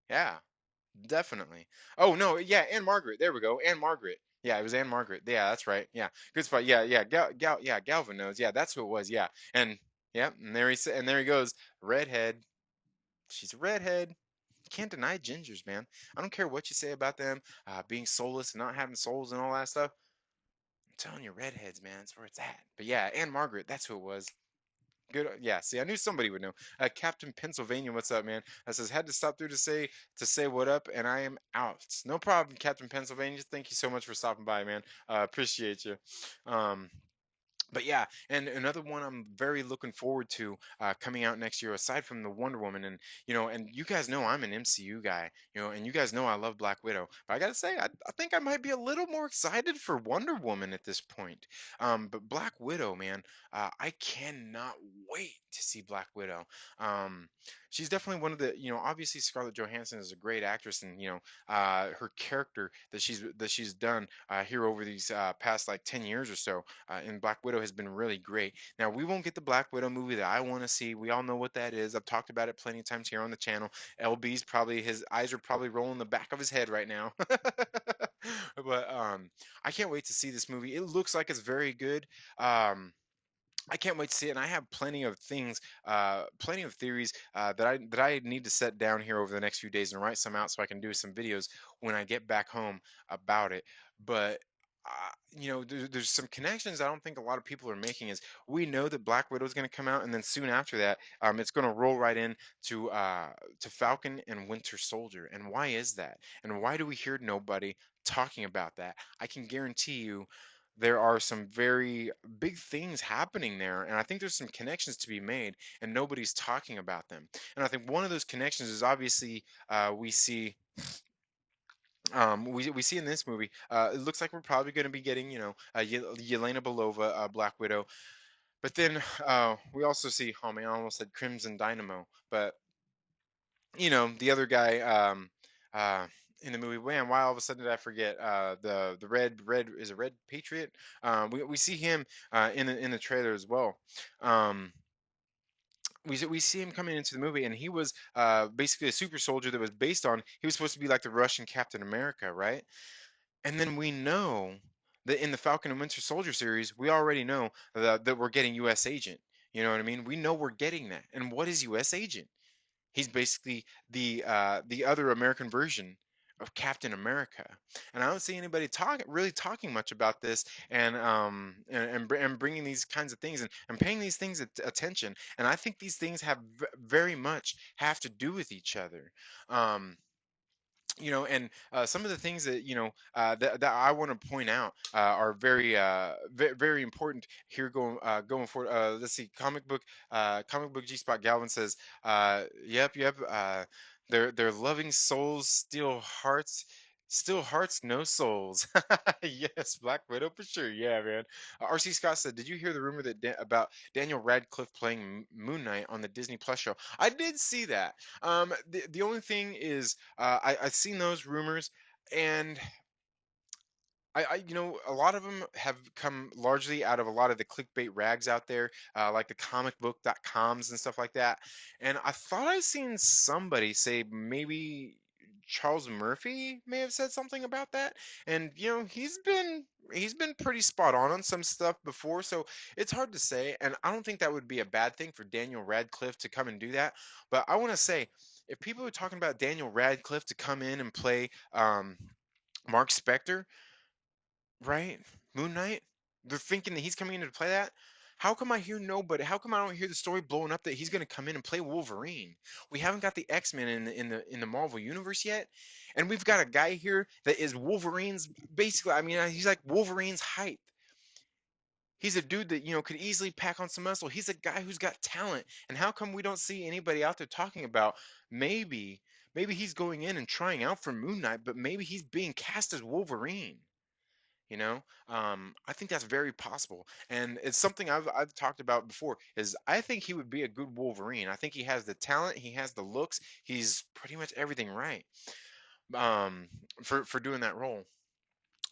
Yeah, definitely. Oh no, yeah, Anne Margaret. There we go, Anne Margaret. Yeah, it was Anne Margaret. Yeah, that's right. Yeah, good spot. Yeah, yeah, yeah, Galvin knows. Yeah, that's who it was. Yeah, and yeah, and there he goes, redhead. She's a redhead. Can't deny gingers, man. I don't care what you say about them being soulless and not having souls and all that stuff. I'm telling you, redheads, man, that's where it's at. But yeah, Anne Margaret, that's who it was. Good. Yeah. See, I knew somebody would know. Captain Pennsylvania, what's up, man? I says had to stop through to say what up, and I am out. No problem, Captain Pennsylvania. Thank you so much for stopping by, man. Appreciate you. Um, but yeah, and another one I'm very looking forward to coming out next year, aside from the Wonder Woman, and and you guys know I'm an MCU guy, and you guys know I love Black Widow. But I gotta say, I think I might be a little more excited for Wonder Woman at this point. But Black Widow, man, I cannot wait to see Black Widow. Um, she's definitely one of the, obviously Scarlett Johansson is a great actress, and her character that she's done here over these past like 10 years or so in Black Widow has been really great. Now, we won't get the Black Widow movie that I want to see. We all know what that is. I've talked about it plenty of times here on the channel. LB's probably, his eyes are probably rolling the back of his head right now. But I can't wait to see this movie. It looks like it's very good. I can't wait to see it, and I have plenty of things, plenty of theories that I need to set down here over the next few days and write some out so I can do some videos when I get back home about it. But there's some connections I don't think a lot of people are making. Is we know that Black Widow is going to come out, and then soon after that, it's going to roll right in to Falcon and Winter Soldier. And why is that? And why do we hear nobody talking about that? I can guarantee you there are some very big things happening there, and I think there's some connections to be made, and nobody's talking about them. And I think one of those connections is obviously we see in this movie. It looks like we're probably going to be getting Yelena Belova, Black Widow, but then we also see, oh man, I almost said Crimson Dynamo, but the other guy uh, in the movie. Man, why all of a sudden did I forget? The red is a Red Patriot. We see him in the trailer as well. Um, we see him coming into the movie, and he was basically a super soldier that was based on. He was supposed to be like the Russian Captain America, right? And then we know that in the Falcon and Winter Soldier series, we already know that we're getting U.S. Agent. You know what I mean? We know we're getting that. And what is U.S. Agent? He's basically the other American version of Captain America, and I don't see anybody really talking much about this, and bringing these kinds of things and paying these things attention. And I think these things have very much have to do with each other. Um, and some of the things that that I want to point out are very important here going forward. Let's see, comic book G Spot Galvin says, yep, their loving souls still hearts, no souls. Yes, Black Widow for sure. Yeah, man. RC Scott said, did you hear the rumor about Daniel Radcliffe playing Moon Knight on the Disney Plus show? I did see that. The only thing is, I've seen those rumors, and a lot of them have come largely out of a lot of the clickbait rags out there, like the comicbook.coms and stuff like that. And I thought I seen somebody say maybe Charles Murphy may have said something about that. And he's been pretty spot on some stuff before, so it's hard to say. And I don't think that would be a bad thing for Daniel Radcliffe to come and do that. But I want to say, if people are talking about Daniel Radcliffe to come in and play Mark Spector, right? Moon Knight. They're thinking that he's coming in to play that. How come I hear nobody? How come I don't hear the story blowing up that he's going to come in and play Wolverine? We haven't got the X-Men in the Marvel universe yet, and we've got a guy here that is Wolverine's basically. I mean, he's like Wolverine's height. He's a dude that could easily pack on some muscle. He's a guy who's got talent. And how come we don't see anybody out there talking about maybe he's going in and trying out for Moon Knight, but maybe he's being cast as Wolverine? you know I think that's very possible, and it's something I've talked about before. Is I think he would be a good Wolverine. I think he has the talent, he has the looks, he's pretty much everything right um for doing that role.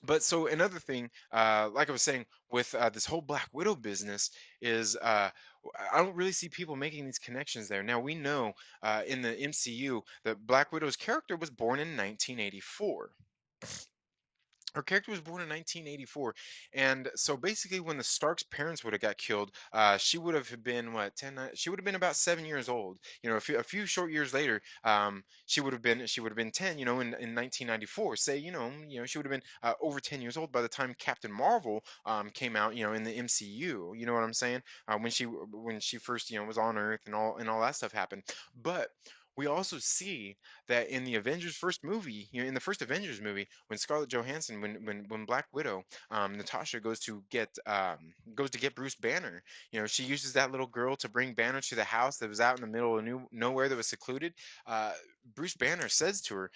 But so another thing, like I was saying with this whole Black Widow business, is I don't really see people making these connections there. Now we know in the MCU that Black Widow's character was born in 1984. Her character was born in 1984, and so basically, when the Stark's parents would have got killed, she would have been what she would have been about 7 years old. You know, a few short years later, she would have been 10. You know, in 1994, say, she would have been over 10 years old by the time Captain Marvel came out. You know, in the MCU. You know what I'm saying? When she first was on Earth and all that stuff happened, but. We also see that in the Avengers first movie, in the first Avengers movie, when Scarlett Johansson, when Black Widow, Natasha goes to get Bruce Banner. She uses that little girl to bring Banner to the house that was out in the middle of nowhere that was secluded. Uh, Bruce Banner says to her,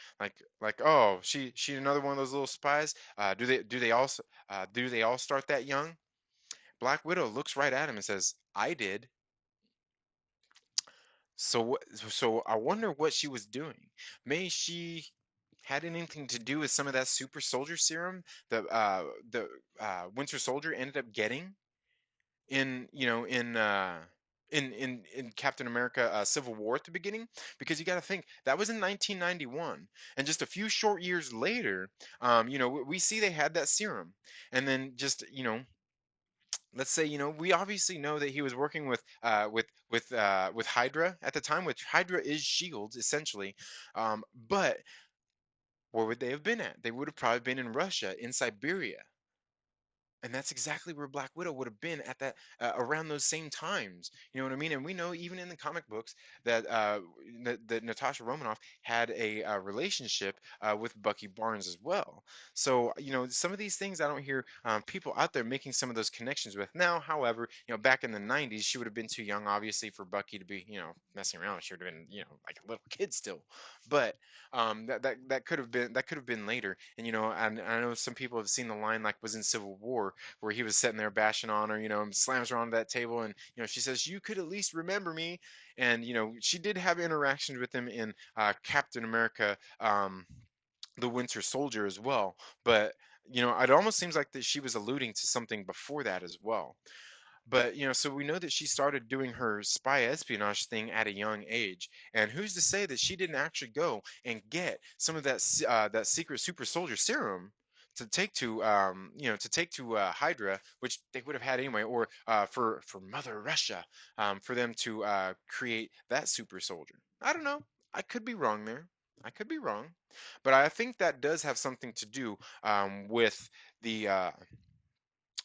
oh, she another one of those little spies. Do they all start that young? Black Widow looks right at him and says, I did. So I wonder what she was doing. May she had anything to do with some of that super soldier serum the Winter Soldier ended up getting in you know in Captain America Civil War at the beginning, because you got to think that was in 1991, and just a few short years later, we see they had that serum, and then just let's say, we obviously know that he was working with Hydra at the time, which Hydra is Shield essentially. But where would they have been at? They would have probably been in Russia, in Siberia, and that's exactly where Black Widow would have been at that around those same times. You know what I mean? And we know even in the comic books that Natasha Romanoff had a relationship with Bucky Barnes as well. So some of these things I don't hear people out there making some of those connections with now. However, back in the '90s, she would have been too young, obviously, for Bucky to be messing around. She would have been like a little kid still. But that could have been later. And and I know some people have seen the line like was in Civil War, where he was sitting there bashing on her, and slams her onto that table, and she says, "You could at least remember me." And she did have interactions with him in Captain America, the Winter Soldier as well. But it almost seems like that she was alluding to something before that as well. But so we know that she started doing her spy espionage thing at a young age, and who's to say that she didn't actually go and get some of that secret super soldier serum to take to Hydra, which they would have had anyway, or for Mother Russia, for them to create that super soldier. I don't know. I could be wrong there. I could be wrong, but I think that does have something to do the uh,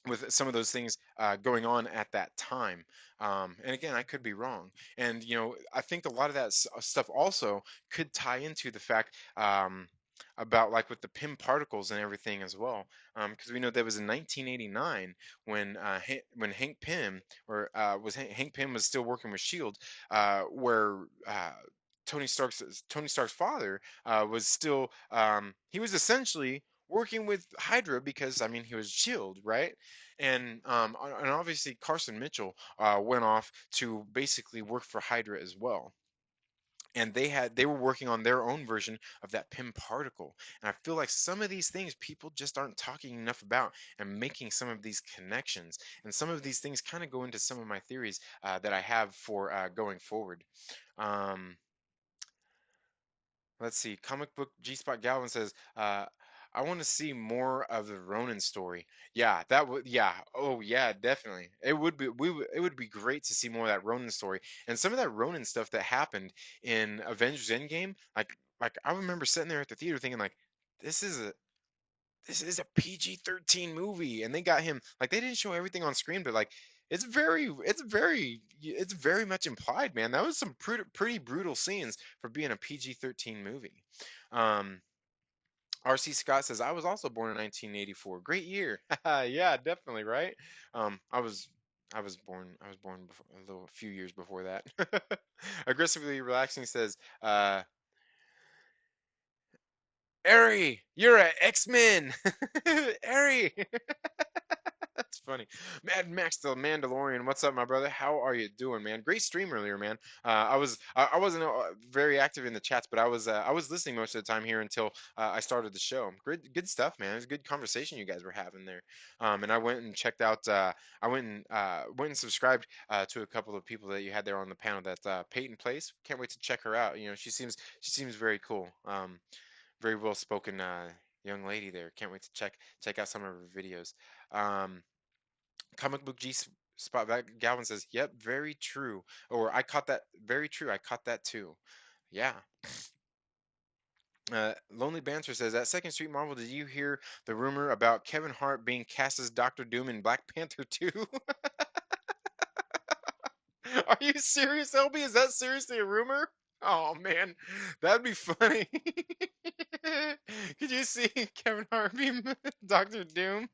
with some of those things going on at that time. And again, I could be wrong. And I think a lot of that stuff also could tie into the fact about like with the Pym particles and everything as well, because we know that was in 1989 when Hank Pym, or Hank Pym was still working with Shield, where Tony Stark's father was still he was essentially working with Hydra, because I mean he was Shield, right? And obviously Carson Mitchell went off to basically work for Hydra as well. And they were working on their own version of that Pym particle. And I feel like some of these things people just aren't talking enough about and making some of these connections. And some of these things kind of go into some of my theories that I have for going forward. Um, Let's see. Comic book G Spot Galvin says, "I want to see more of the Ronin story." Yeah, that would. Yeah. Oh, yeah. Definitely. It would be. It would be great to see more of that Ronin story and some of that Ronin stuff that happened in Avengers Endgame. Like I remember sitting there at the theater thinking, like, this is a this is a PG-13 movie, and they got him like they didn't show everything on screen, but like it's very much implied, man. That was some pretty brutal scenes for being a PG-13 movie. Um, RC Scott says I was also born in 1984. Great year. Yeah, definitely, right? I was born before, a few years before that. Aggressively relaxing says, Ari, you're an X-Men. Ari. That's funny. Mad Max the Mandalorian, what's up, my brother? How are you doing, man? Great stream earlier, man. I wasn't very active in the chats, but I was listening most of the time here until I started the show. Good stuff, man. It was a good conversation you guys were having there. And I went and checked out. I went and subscribed to a couple of people that you had there on the panel. That Peyton Place. Can't wait to check her out. She seems very cool. Very well spoken. young lady there. Can't wait to check out some of her videos. Um, Comic book G spot back. Galvin says, "Yep, very true." Or I caught that. Very true. I caught that too. Yeah. Lonely Banter says, "At Second Street Marvel, did you hear the rumor about Kevin Hart being cast as Doctor Doom in Black Panther 2?" Are you serious, LB? Is that seriously a rumor? Oh man, that'd be funny. Could you see Kevin Hart being Doctor Doom?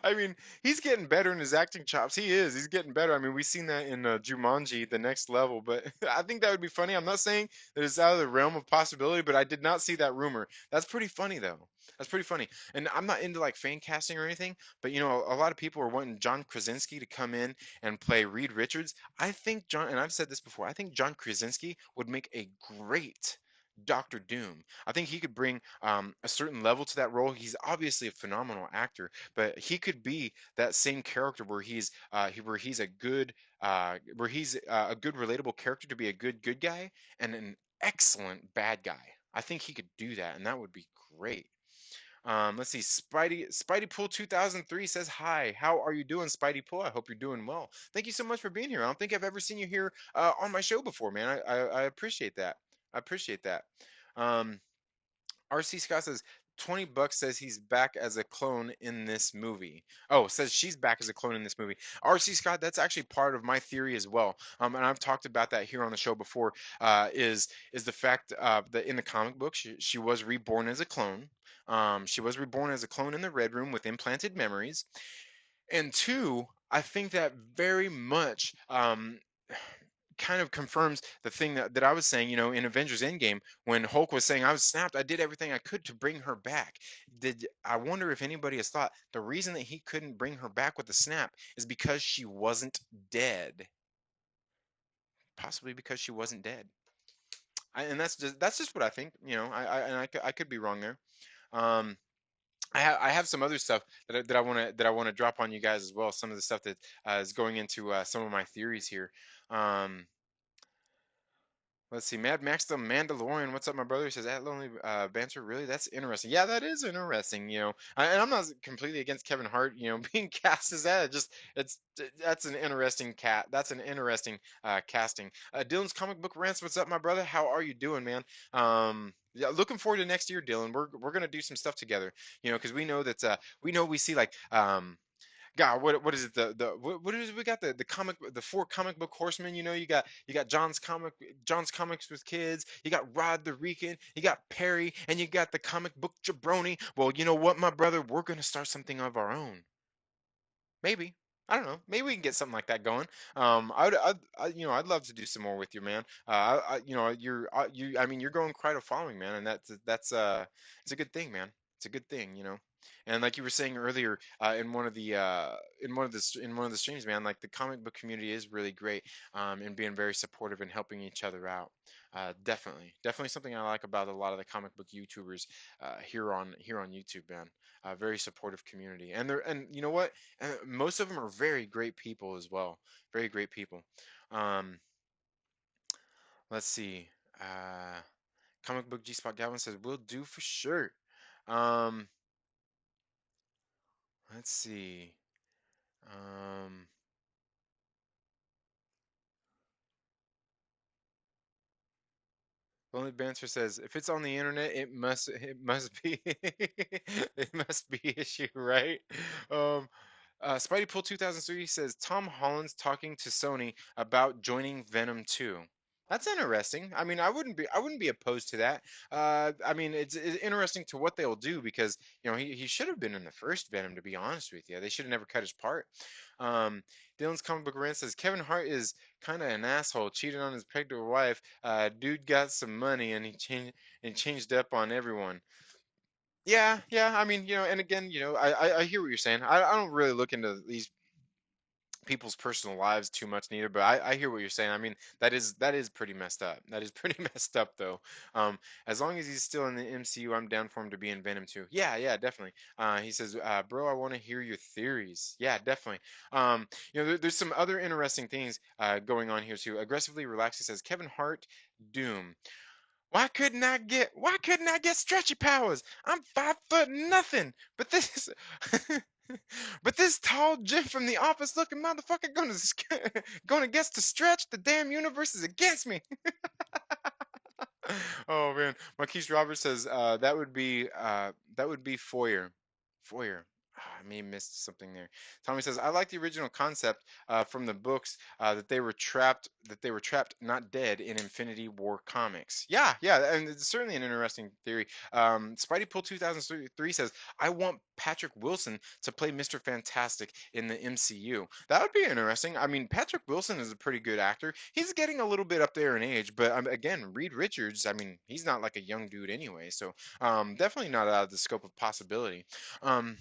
I mean, he's getting better in his acting chops. He is. He's getting better. I mean, we've seen that in Jumanji, the next level. But I think that would be funny. I'm not saying that it's out of the realm of possibility, but I did not see that rumor. That's pretty funny, though. That's pretty funny. And I'm not into like fan casting or anything, but you know, a lot of people are wanting John Krasinski to come in and play Reed Richards. I think John, and I've said this before, I think John Krasinski would make a great Doctor Doom. I think he could bring a certain level to that role. He's obviously a phenomenal actor, but he could be that same character where he's a good relatable character to be a good guy and an excellent bad guy. I think he could do that, and that would be great. Let's see. Spidey Pool 2003 says hi. How are you doing, Spidey Pool? I hope you're doing well. Thank you so much for being here. I don't think I've ever seen you here on my show before, man. I appreciate that. I appreciate that. Um, RC Scott says $20 says he's back as a clone in this movie. Oh, says she's back as a clone in this movie. RC Scott, that's actually part of my theory as well. And I've talked about that here on the show before. Is the fact that in the comic book she was reborn as a clone. She was reborn as a clone in the Red Room with implanted memories. And two, I think that very much kind of confirms the thing that I was saying, you know, in Avengers Endgame when Hulk was saying I was snapped, I did everything I could to bring her back. I wonder if anybody has thought the reason that he couldn't bring her back with the snap is because she wasn't dead. Possibly because she wasn't dead. And that's just what I think, you know. I could be wrong there. Um I have some other stuff that I want to drop on you guys as well. Some of the stuff that is going into some of my theories here. Um, Let's see, Mad Max the Mandalorian. What's up, my brother? He says, at Lonely Banter, really? That's interesting. Yeah, that is interesting, you know. And I'm not completely against Kevin Hart, you know, being cast as that. That's an interesting That's an interesting casting. Dylan's comic book rants. What's up, my brother? How are you doing, man? Yeah, looking forward to next year, Dylan. We're gonna do some stuff together, you know, because we know that we see like God, what is it? What is it? We got the four comic book horsemen. You know, you got John's comics with kids. You got Rod the Rican. You got Perry, and you got the comic book jabroni. Well, you know what, my brother, we're gonna start something of our own. Maybe. I don't know. Maybe we can get something like that going. You know, I'd love to do some more with you, man. You know, I mean, you're growing quite a following, man, and it's a good thing, man. It's a good thing, you know. And like you were saying earlier, in one of the streams, man, like the comic book community is really great, and being very supportive and helping each other out. Definitely something I like about a lot of the comic book YouTubers here on YouTube, man. Very supportive community, and you know what? Most of them are very great people as well. Very great people. Um, let's see. Uh, Comic book G Spot Galvin says we'll do for sure. Um, let's see. Um, Lonely Banter says if it's on the internet, it must be it must be issue, right? Um, Spidey Pool 2003 says Tom Holland's talking to Sony about joining Venom 2. That's interesting. I mean, I wouldn't be opposed to that. I mean, it's interesting to what they'll do because you know he should have been in the first Venom. To be honest with you, they should have never cut his part. Um, Dylan's comic book rant says Kevin Hart is kind of an asshole, cheated on his pregnant wife. Dude got some money and changed up on everyone. Yeah, yeah. I mean, you know, and again, you know, I hear what you're saying. I don't really look into these people's personal lives too much neither, but I hear what you're saying. I mean, that is pretty messed up. That is pretty messed up though. As long as he's still in the MCU, I'm down for him to be in Venom too. Yeah, yeah, definitely. He says, bro, I want to hear your theories. Yeah, definitely. You know, there's some other interesting things going on here too. Aggressively relaxed. He says Kevin Hart, Doom. Why couldn't I get stretchy powers? I'm 5 foot nothing. But this but this tall Jim from the office looking motherfucker gonna guess to stretch. The damn universe is against me. Oh man, Marquise Roberts says that would be Foyer. Foyer. Ah, I may have missed something there. Tommy says I like the original concept from the books that they were trapped, not dead in Infinity War comics. Yeah, yeah, and it's certainly an interesting theory. Spidey Pool 2003 says I want Patrick Wilson to play Mr. Fantastic in the MCU. That would be interesting. I mean, Patrick Wilson is a pretty good actor. He's getting a little bit up there in age, but again, Reed Richards, I mean, he's not like a young dude anyway, so definitely not out of the scope of possibility. Um,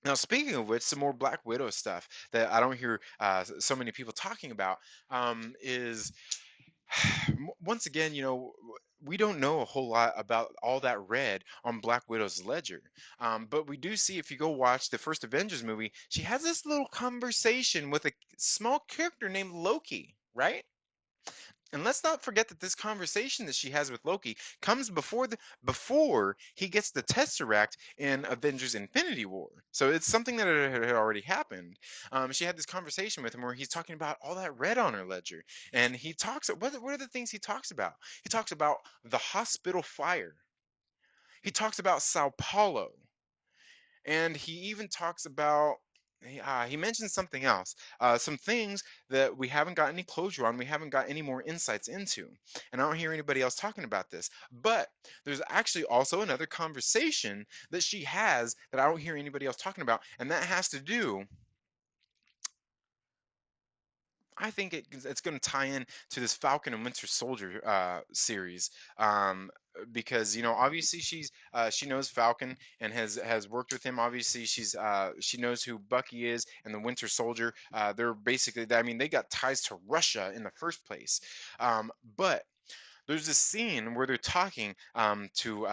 Now, speaking of which, some more Black Widow stuff that I don't hear so many people talking about is once again, we don't know a whole lot about all that red on Black Widow's ledger. But we do see if you go watch the first Avengers movie, she has this little conversation with a small character named Loki, right? And let's not forget that this conversation that she has with Loki comes before he gets the Tesseract in Avengers Infinity War. So it's something that had already happened. She had this conversation with him where he's talking about all that red on her ledger. And he talks what are the things he talks about? He talks about the hospital fire. He talks about Sao Paulo, and he even talks about he mentions something else, some things that we haven't got any closure on, we haven't got any more insights into, and I don't hear anybody else talking about this. But there's actually also another conversation that she has that I don't hear anybody else talking about, and that has to do, I think it's going to tie in to this Falcon and Winter Soldier series, because obviously she knows Falcon and has worked with him. Obviously she knows who Bucky is and the Winter Soldier. They're basically, I mean, they got ties to Russia in the first place. But there's this scene where they're talking to.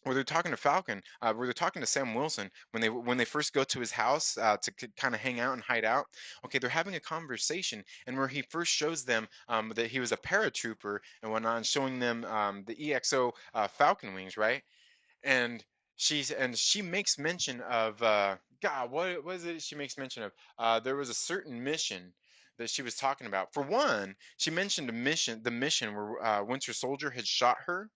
Where they're talking to Falcon, where they're talking to Sam Wilson when they first go to his house to kind of hang out and hide out. Okay, they're having a conversation, and where he first shows them that he was a paratrooper and whatnot, and showing them the EXO Falcon wings, right? And she makes mention of God, what was it? She makes mention of there was a certain mission that she was talking about. For one, she mentioned the mission where Winter Soldier had shot her.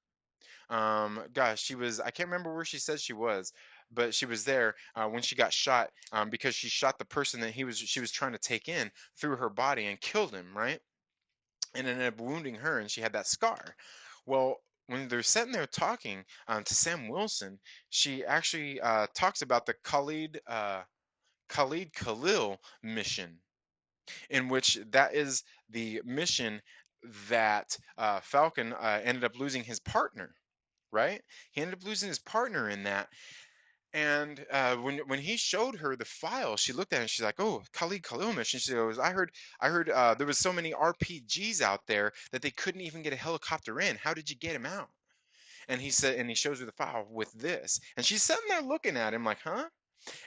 Gosh, I can't remember where she said she was, but she was there when she got shot because she shot the person that she was trying to take in through her body and killed him, right? And ended up wounding her, and she had that scar. Well, when they're sitting there talking to Sam Wilson, she actually talks about the Khalid Khalil mission, in which that is the mission that Falcon ended up losing his partner, right? He ended up losing his partner in that. And when he showed her the file, she looked at it and she's like, "Oh, Khalid Khalil mission." She goes, "I heard there was so many RPGs out there that they couldn't even get a helicopter in. How did you get him out?" And he said, and he shows her the file with this, and she's sitting there looking at him like, "Huh?"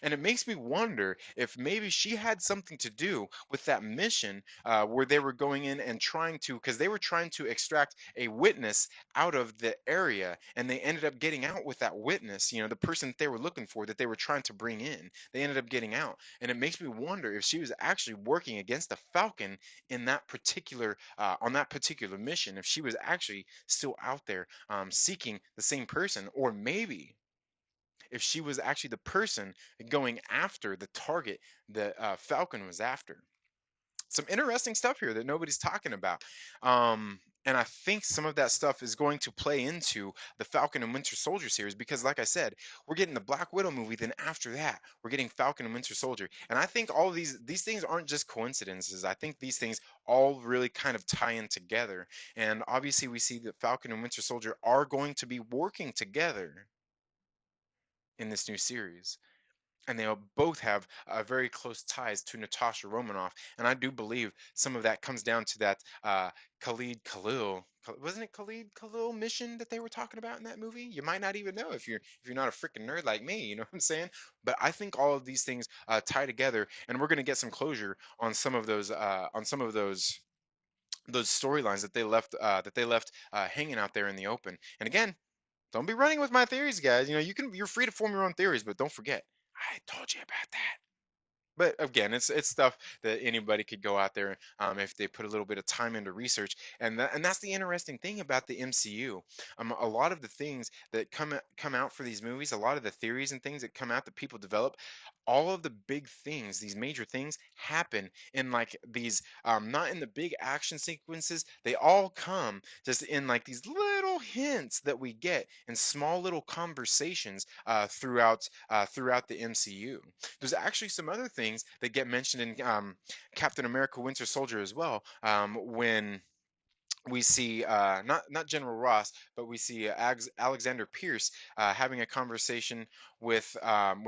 And it makes me wonder if maybe she had something to do with that mission where they were going in and because they were trying to extract a witness out of the area, and they ended up getting out with that witness. The person that they were looking for, that they were trying to bring in, they ended up getting out. And it makes me wonder if she was actually working against the Falcon in that particular on that particular mission, if she was actually still out there seeking the same person, or maybe if she was actually the person going after the target that Falcon was after. Some interesting stuff here that nobody's talking about. And I think some of that stuff is going to play into the Falcon and Winter Soldier series because, like I said, we're getting the Black Widow movie. Then after that, we're getting Falcon and Winter Soldier. And I think all of these things aren't just coincidences. I think these things all really kind of tie in together. And obviously, we see that Falcon and Winter Soldier are going to be working together in this new series, and they both have very close ties to Natasha Romanoff. And I do believe some of that comes down to that Khalid Khalil. Wasn't it Khalid Khalil mission that they were talking about in that movie? You might not even know if you're not a freaking nerd like me. You know what I'm saying? But I think all of these things tie together, and we're gonna get some closure on some of those those storylines that they left hanging out there in the open. And again, don't be running with my theories, guys. You know, you're free to form your own theories, but don't forget, I told you about that. But again, it's stuff that anybody could go out there if they put a little bit of time into research, and that's the interesting thing about the MCU. A lot of the things that come out for these movies, a lot of the theories and things that come out that people develop, all of the big things, these major things, happen in like these not in the big action sequences. They all come just in like these little hints that we get in small little conversations throughout the MCU. There's actually some other things that get mentioned in Captain America: Winter Soldier as well. When we see not General Ross, but we see Alexander Pierce having a conversation with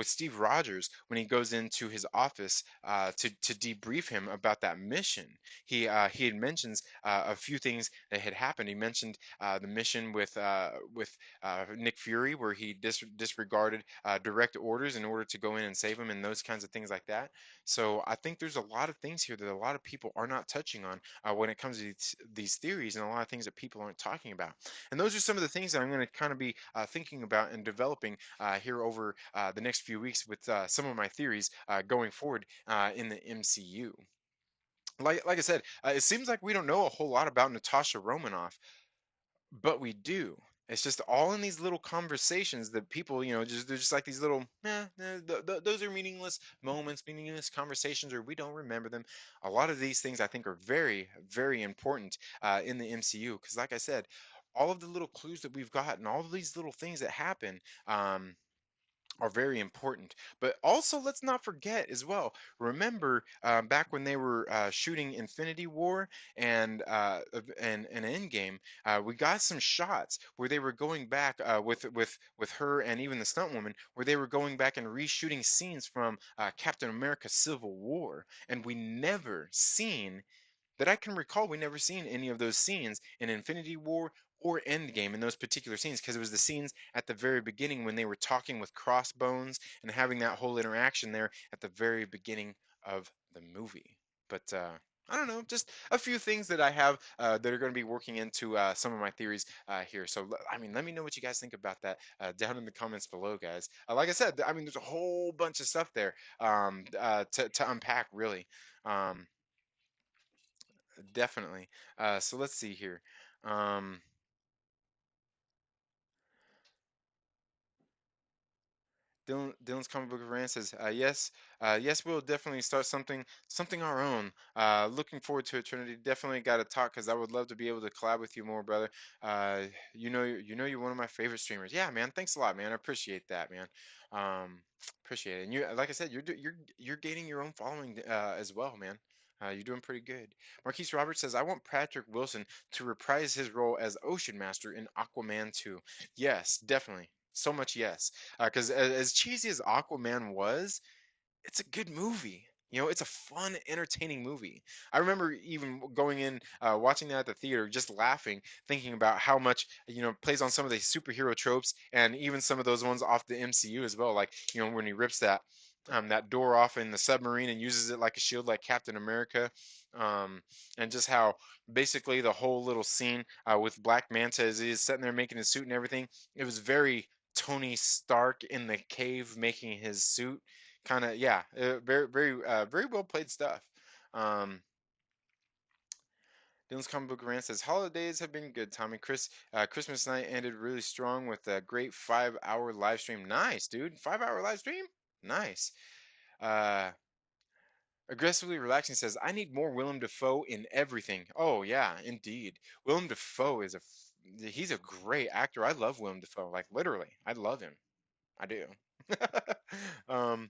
Steve Rogers when he goes into his office to debrief him about that mission. He had mentions a few things that had happened. He mentioned the mission with Nick Fury, where he disregarded direct orders in order to go in and save him, and those kinds of things like that. So I think there's a lot of things here that a lot of people are not touching on when it comes to these theories and a lot of things that people aren't talking about. And those are some of the things that I'm going to kind of be thinking about and developing here over the next few weeks with some of my theories going forward in the MCU. Like I said, it seems like we don't know a whole lot about Natasha Romanoff, but we do. It's just all in these little conversations that people, you know, just they're just like these little, those are meaningless moments, meaningless conversations, or we don't remember them. A lot of these things I think are very, very important in the MCU because, like I said, all of the little clues that we've got and all of these little things that happen. Are very important. But also, let's not forget as well. Remember back when they were shooting Infinity War and Endgame, we got some shots where they were going back with her and even the stunt woman, where they were going back and reshooting scenes from Captain America: Civil War, and we never seen that I can recall, we never seen any of those scenes in Infinity War or Endgame in those particular scenes because it was the scenes at the very beginning when they were talking with Crossbones and having that whole interaction there at the very beginning of the movie. But I don't know, just a few things that I have that are going to be working into some of my theories here. So, I mean, let me know what you guys think about that down in the comments below, guys. Like I said, I mean, there's a whole bunch of stuff there to unpack, really. Um, Definitely. So let's see here. Um, Dylan's comic book rant says, "Yes, yes, we'll definitely start something our own. Looking forward to it, Trinity. Definitely got to talk because I would love to be able to collab with you more, brother. You know you're one of my favorite streamers. Yeah, man. Thanks a lot, man. I appreciate that, man. Appreciate it. And you, like I said, you're gaining your own following as well, man. You're doing pretty good." Marquise Roberts says, "I want Patrick Wilson to reprise his role as Ocean Master in Aquaman 2. Yes, definitely. So much yes. Because as cheesy as Aquaman was, it's a good movie. You know, it's a fun, entertaining movie. I remember even going in, watching that at the theater, just laughing, thinking about how much, you know, plays on some of the superhero tropes and even some of those ones off the MCU as well. Like, you know, when he rips that door off in the submarine and uses it like a shield, like Captain America, um, and just how basically the whole little scene with Black Manta as he is sitting there making his suit and everything, it was very Tony Stark in the cave making his suit kind of, yeah, very well played stuff. um Dylan's comic book rant says holidays have been good, Tommy. Christmas night ended really strong with a great 5 hour live stream. Nice, dude. 5 hour live stream. Nice. uh Aggressively relaxing says, I need more Willem Dafoe in everything. Oh yeah, indeed. Willem Dafoe is he's a great actor. I love Willem Dafoe, like literally I love him. I do. um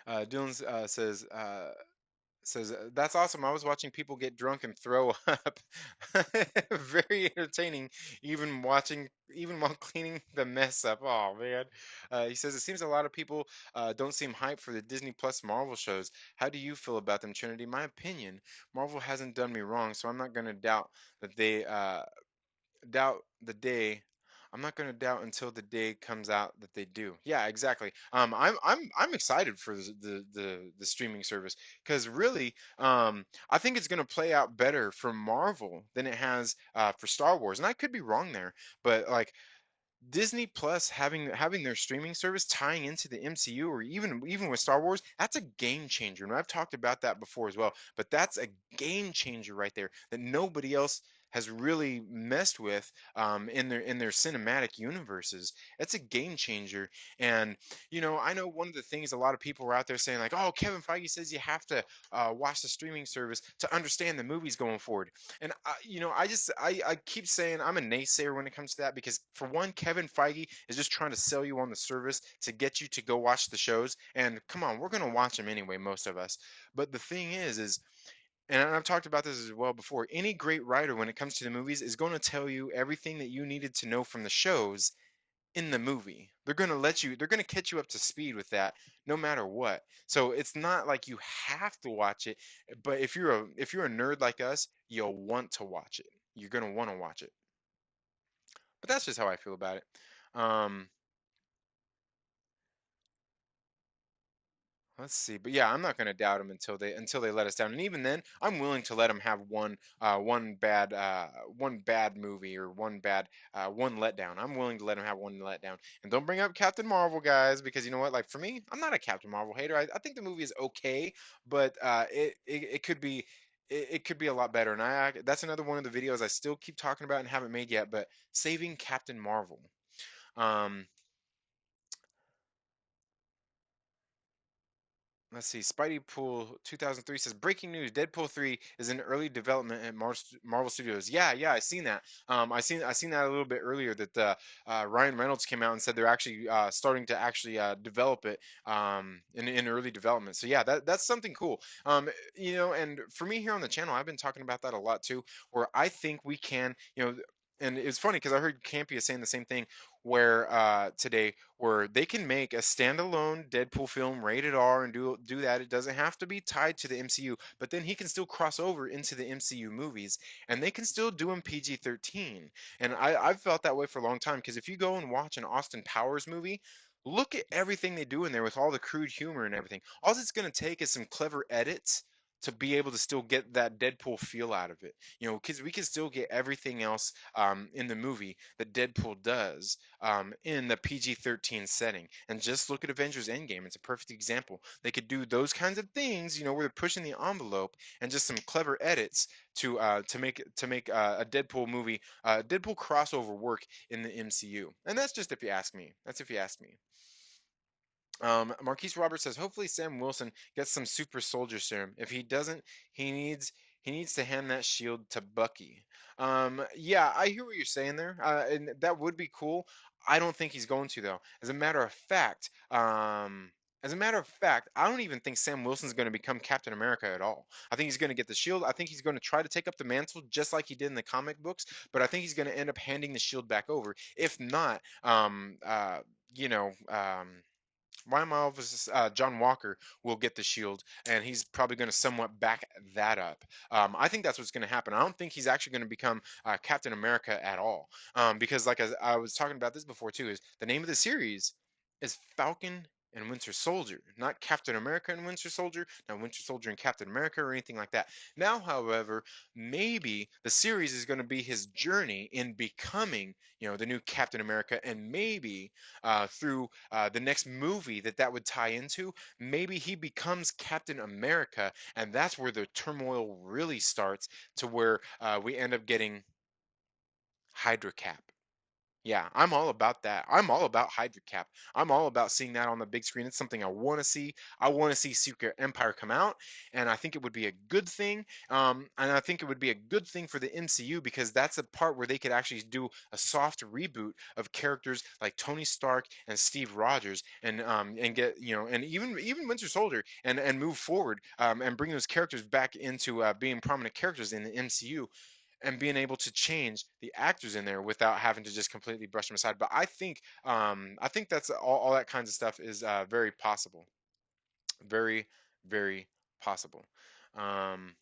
Dylan says that's awesome. I was watching people get drunk and throw up. Very entertaining, even while cleaning the mess up. Oh man. He says it seems a lot of people don't seem hyped for the Disney Plus Marvel shows. How do you feel about them, Trinity? My opinion, Marvel hasn't done me wrong, so I'm not going to doubt that they doubt the day I'm not gonna doubt until the day comes out that they do. Yeah, exactly. I'm excited for the streaming service because really, I think it's gonna play out better for Marvel than it has for Star Wars, and I could be wrong there, but like Disney Plus having their streaming service tying into the MCU or even with Star Wars, that's a game changer. And I've talked about that before as well, but that's a game changer right there that nobody else has really messed with in their cinematic universes. It's a game changer. And I know one of the things a lot of people were out there saying like, "Oh, Kevin Feige says you have to watch the streaming service to understand the movies going forward." And I keep saying I'm a naysayer when it comes to that because for one, Kevin Feige is just trying to sell you on the service to get you to go watch the shows. And come on, we're gonna watch them anyway, most of us. But the thing is, and I've talked about this as well before. Any great writer, when it comes to the movies, is going to tell you everything that you needed to know from the shows in the movie. They're going to catch you up to speed with that no matter what. So it's not like you have to watch it, but if you're a nerd like us, you'll want to watch it. You're going to want to watch it. But that's just how I feel about it. Um Let's see, but yeah, I'm not going to doubt them until they let us down, and even then, I'm willing to let them have one bad movie or one letdown. I'm willing to let them have one letdown, and don't bring up Captain Marvel, guys, because you know what? Like for me, I'm not a Captain Marvel hater. I think the movie is okay, but it could be it could be a lot better, and that's another one of the videos I still keep talking about and haven't made yet. But saving Captain Marvel. Um, Let's see. Spidey Pool 2003 says breaking news: Deadpool 3 is in early development at Marvel Studios. Yeah, yeah, I seen that. I seen that a little bit earlier that Ryan Reynolds came out and said they're actually starting to actually develop it in early development. So yeah, that's something cool. And for me here on the channel, I've been talking about that a lot too, where I think we can, and it's funny because I heard Campia saying the same thing where today where they can make a standalone Deadpool film rated R and do that. It doesn't have to be tied to the MCU, but then he can still cross over into the MCU movies, and they can still do him PG-13. And I've felt that way for a long time because if you go and watch an Austin Powers movie, look at everything they do in there with all the crude humor and everything. All it's going to take is some clever edits to be able to still get that Deadpool feel out of it. Because we can still get everything else in the movie that Deadpool does in the PG-13 setting. And just look at Avengers Endgame. It's a perfect example. They could do those kinds of things, where they're pushing the envelope and just some clever edits to make a Deadpool movie, Deadpool crossover work in the MCU. And that's just if you ask me. That's if you ask me. Marquise Roberts says, hopefully Sam Wilson gets some super soldier serum. If he doesn't, he needs he needs to hand that shield to Bucky. Yeah, I hear what you're saying there, and that would be cool. I don't think he's going to though. As a matter of fact, I don't even think Sam Wilson's going to become Captain America at all. I think he's going to get the shield. I think he's going to try to take up the mantle just like he did in the comic books, but I think he's going to end up handing the shield back over. If not, you know, my Malvis, John Walker will get the shield, and he's probably going to somewhat back that up. I think that's what's going to happen. I don't think he's actually going to become Captain America at all, because like I was talking about this before too, is the name of the series is Falcon and Winter Soldier, not Captain America and Winter Soldier, not Winter Soldier and Captain America or anything like that. Now, however, maybe the series is going to be his journey in becoming, the new Captain America, and maybe through the next movie that would tie into, maybe he becomes Captain America, and that's where the turmoil really starts, to where we end up getting Hydra Cap. Yeah, I'm all about that. I'm all about Hydra Cap. I'm all about seeing that on the big screen. It's something I want to see. I want to see Secret Empire come out, and I think it would be a good thing. And I think it would be a good thing for the MCU because that's a part where they could actually do a soft reboot of characters like Tony Stark and Steve Rogers, and get and even Winter Soldier, and move forward, and bring those characters back into being prominent characters in the MCU, and being able to change the actors in there without having to just completely brush them aside. But I think that's all that kinds of stuff is very possible, very very possible. Um,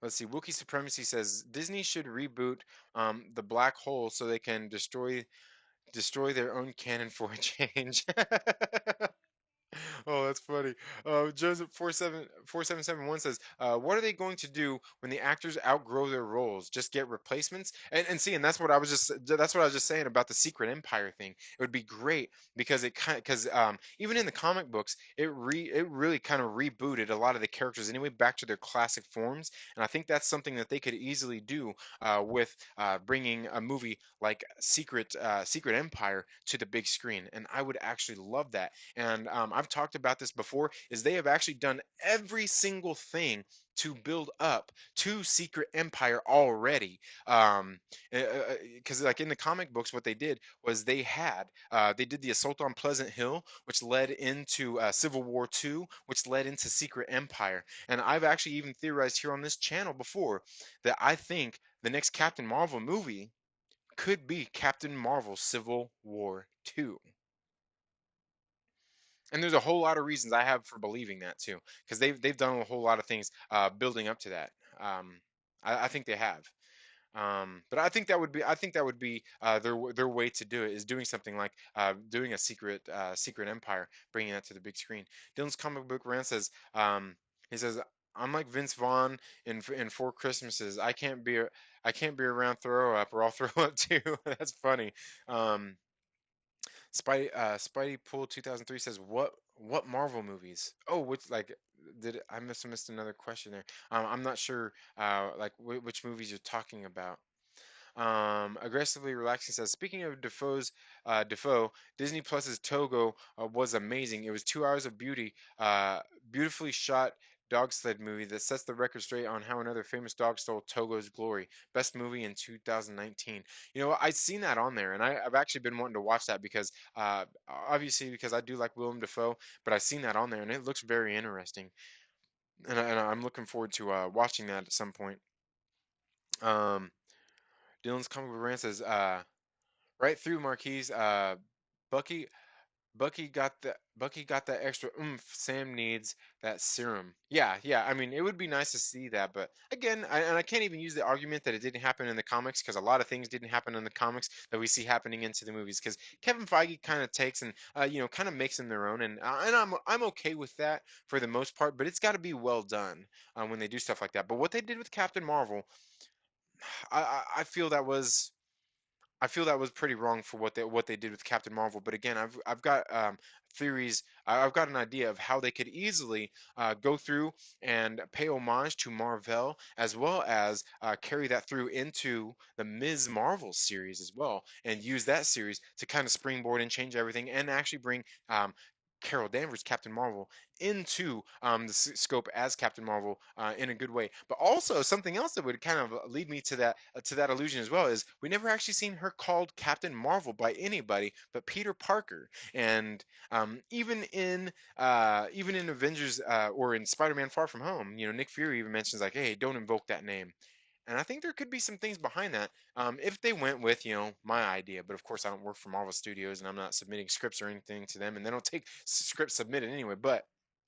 Let's see. Wookiee Supremacy says Disney should reboot the black hole so they can destroy their own canon for a change. Oh, that's funny. Joseph 4771 says, "What are they going to do when the actors outgrow their roles? Just get replacements?" And see, and that's what I was just saying about the Secret Empire thing. It would be great because it kind because even in the comic books, it really kind of rebooted a lot of the characters anyway back to their classic forms, and I think that's something that they could easily do with bringing a movie like Secret Empire to the big screen, and I would actually love that. And I've talked about this before, is they have actually done every single thing to build up to Secret Empire already. Because like in the comic books, what they did was they did the assault on Pleasant Hill, which led into Civil War II, which led into Secret Empire. And I've actually even theorized here on this channel before that I think the next Captain Marvel movie could be Captain Marvel Civil War II. And there's a whole lot of reasons I have for believing that too, because they've done a whole lot of things building up to that. Um, I think they have. But I think that would be their way to do it is doing something like doing a Secret Empire, bringing that to the big screen. Dylan's comic book rant says he says I'm like Vince Vaughn in Four Christmases. I can't be around throw up or I'll throw up too. That's funny. Um, Spidey Pool 2003 says what Marvel movies? Oh, which like did I must have missed another question there. I'm not sure like which movies you're talking about. Aggressively relaxing says, speaking of Defoe, Disney Plus's Togo was amazing. It was 2 hours of beautifully shot dog sled movie that sets the record straight on how another famous dog stole Togo's glory. Best movie in 2019. You know, I've seen that on there, and I've actually been wanting to watch that because, obviously, because I do like Willem Dafoe, but I've seen that on there, and it looks very interesting, and I'm looking forward to watching that at some point. Um, Dylan's comic book rant says, right through Marquise. Bucky Bucky got that extra oomph. Sam needs that serum. Yeah, yeah. I mean, it would be nice to see that, but again, and I can't even use the argument that it didn't happen in the comics because a lot of things didn't happen in the comics that we see happening into the movies. Because Kevin Feige kind of takes and kind of makes them their own, and I'm okay with that for the most part. But it's got to be well done when they do stuff like that. But what they did with Captain Marvel, I feel that was pretty wrong for what they did with Captain Marvel. But again, I've got theories. I've got an idea of how they could easily go through and pay homage to Marvel, as well as carry that through into the Ms. Marvel series as well, and use that series to kind of springboard and change everything, and actually bring Carol Danvers, Captain Marvel, into the scope as Captain Marvel in a good way. But also something else that would kind of lead me to that illusion as well is we never actually seen her called Captain Marvel by anybody but Peter Parker. And even in Avengers or in Spider-Man Far From Home, Nick Fury even mentions like, hey, don't invoke that name. And I think there could be some things behind that if they went with, my idea. But of course, I don't work for Marvel Studios and I'm not submitting scripts or anything to them. And they don't take scripts submitted anyway. But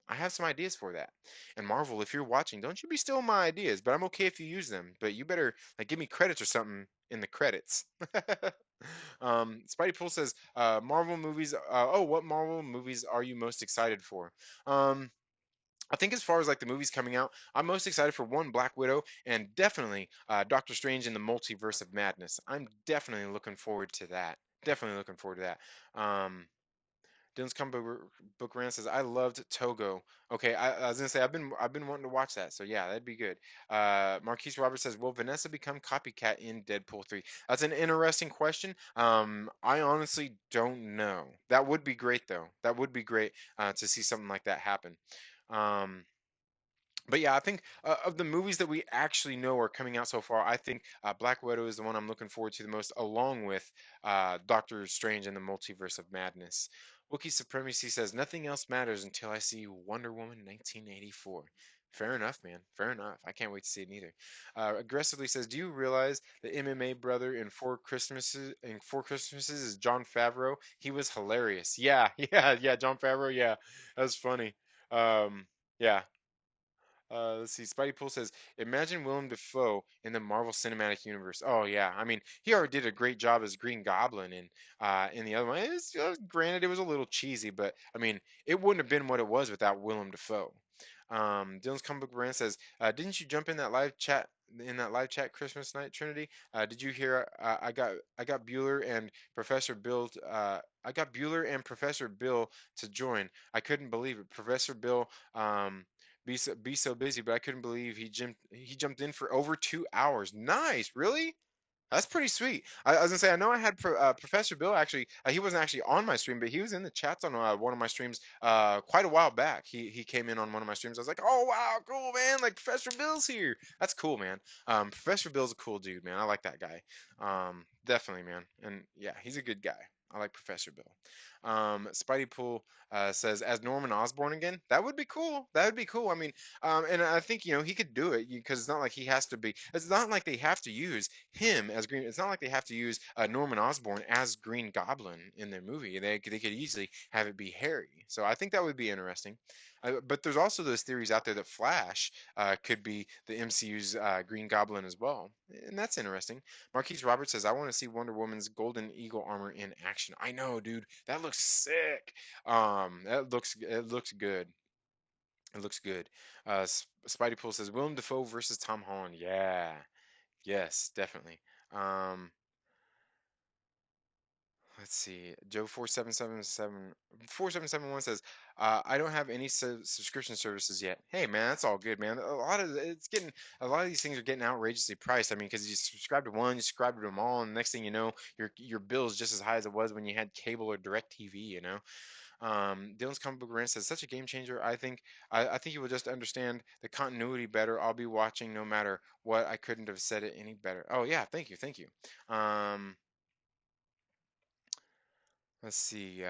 I have some ideas for that. And Marvel, if you're watching, don't you be stealing my ideas. But I'm okay if you use them. But you better like give me credits or something in the credits. Spidey Pool says, Marvel movies. What Marvel movies are you most excited for? Um, I think as far as like the movies coming out, I'm most excited for one Black Widow and definitely Doctor Strange in the Multiverse of Madness. I'm definitely looking forward to that. Definitely looking forward to that. Dylan's comic book rant says I loved Togo. Okay, I was gonna say I've been wanting to watch that, so yeah, that'd be good. Marquise Roberts says, will Vanessa become copycat in Deadpool 3? That's an interesting question. I honestly don't know. That would be great though. That would be great to see something like that happen. Um, but yeah, I think of the movies that we actually know are coming out so far, I think Black Widow is the one I'm looking forward to the most, along with Doctor Strange and the Multiverse of Madness. Wookiee Supremacy says, nothing else matters until I see Wonder Woman 1984. Fair enough, man. Fair enough. I can't wait to see it neither. Aggressively says, do you realize the MMA brother in Four Christmases is John Favreau? He was hilarious. Yeah, yeah, yeah. John Favreau. Yeah, that was funny. Yeah. Let's see. Spidey Pool says, "Imagine Willem Dafoe in the Marvel Cinematic Universe." Oh yeah, I mean, he already did a great job as Green Goblin in the other one. Granted, it was a little cheesy, but I mean, it wouldn't have been what it was without Willem Dafoe. Dylan's comic book brand says, "Didn't you jump in that live chat?" In that live chat Christmas night, Trinity, did you hear? I got Bueller and Professor Bill. I got Bueller and Professor Bill to join. I couldn't believe it. Professor Bill be so busy, but I couldn't believe he jumped in for over 2 hours. Nice, really? That's pretty sweet. I was gonna say I know I had Professor Bill actually. He wasn't actually on my stream, but he was in the chats on one of my streams quite a while back. He came in on one of my streams. I was like, oh wow, cool man! Like Professor Bill's here. That's cool, man. Professor Bill's a cool dude, man. I like that guy. Definitely, man. And yeah, he's a good guy. I like Professor Bill. Spidey Pool says as Norman Osborn again. That would be cool. That would be cool. I mean, and I think he could do it because it's not like he has to be. It's not like they have to use him as Green. It's not like they have to use Norman Osborn as Green Goblin in their movie. They could easily have it be Harry. So I think that would be interesting. But there's also those theories out there that Flash could be the MCU's Green Goblin as well, and that's interesting. Marquise Roberts says, "I want to see Wonder Woman's Golden Eagle armor in action." I know, dude. That looks sick. It looks good. It looks good. Spidey Pool says Willem Dafoe versus Tom Holland. Yeah. Yes, definitely. Um, let's see. Joe 4777 says, I don't have any subscription services yet. Hey man, that's all good, man. A lot of these things are getting outrageously priced. I mean, because you subscribe to one, you subscribe to them all, and the next thing you know, your bill is just as high as it was when you had cable or direct TV, you know? Dylan's comic book rant says, such a game changer. I think you will just understand the continuity better. I'll be watching no matter what. I couldn't have said it any better. Oh yeah, thank you. Um, let's see.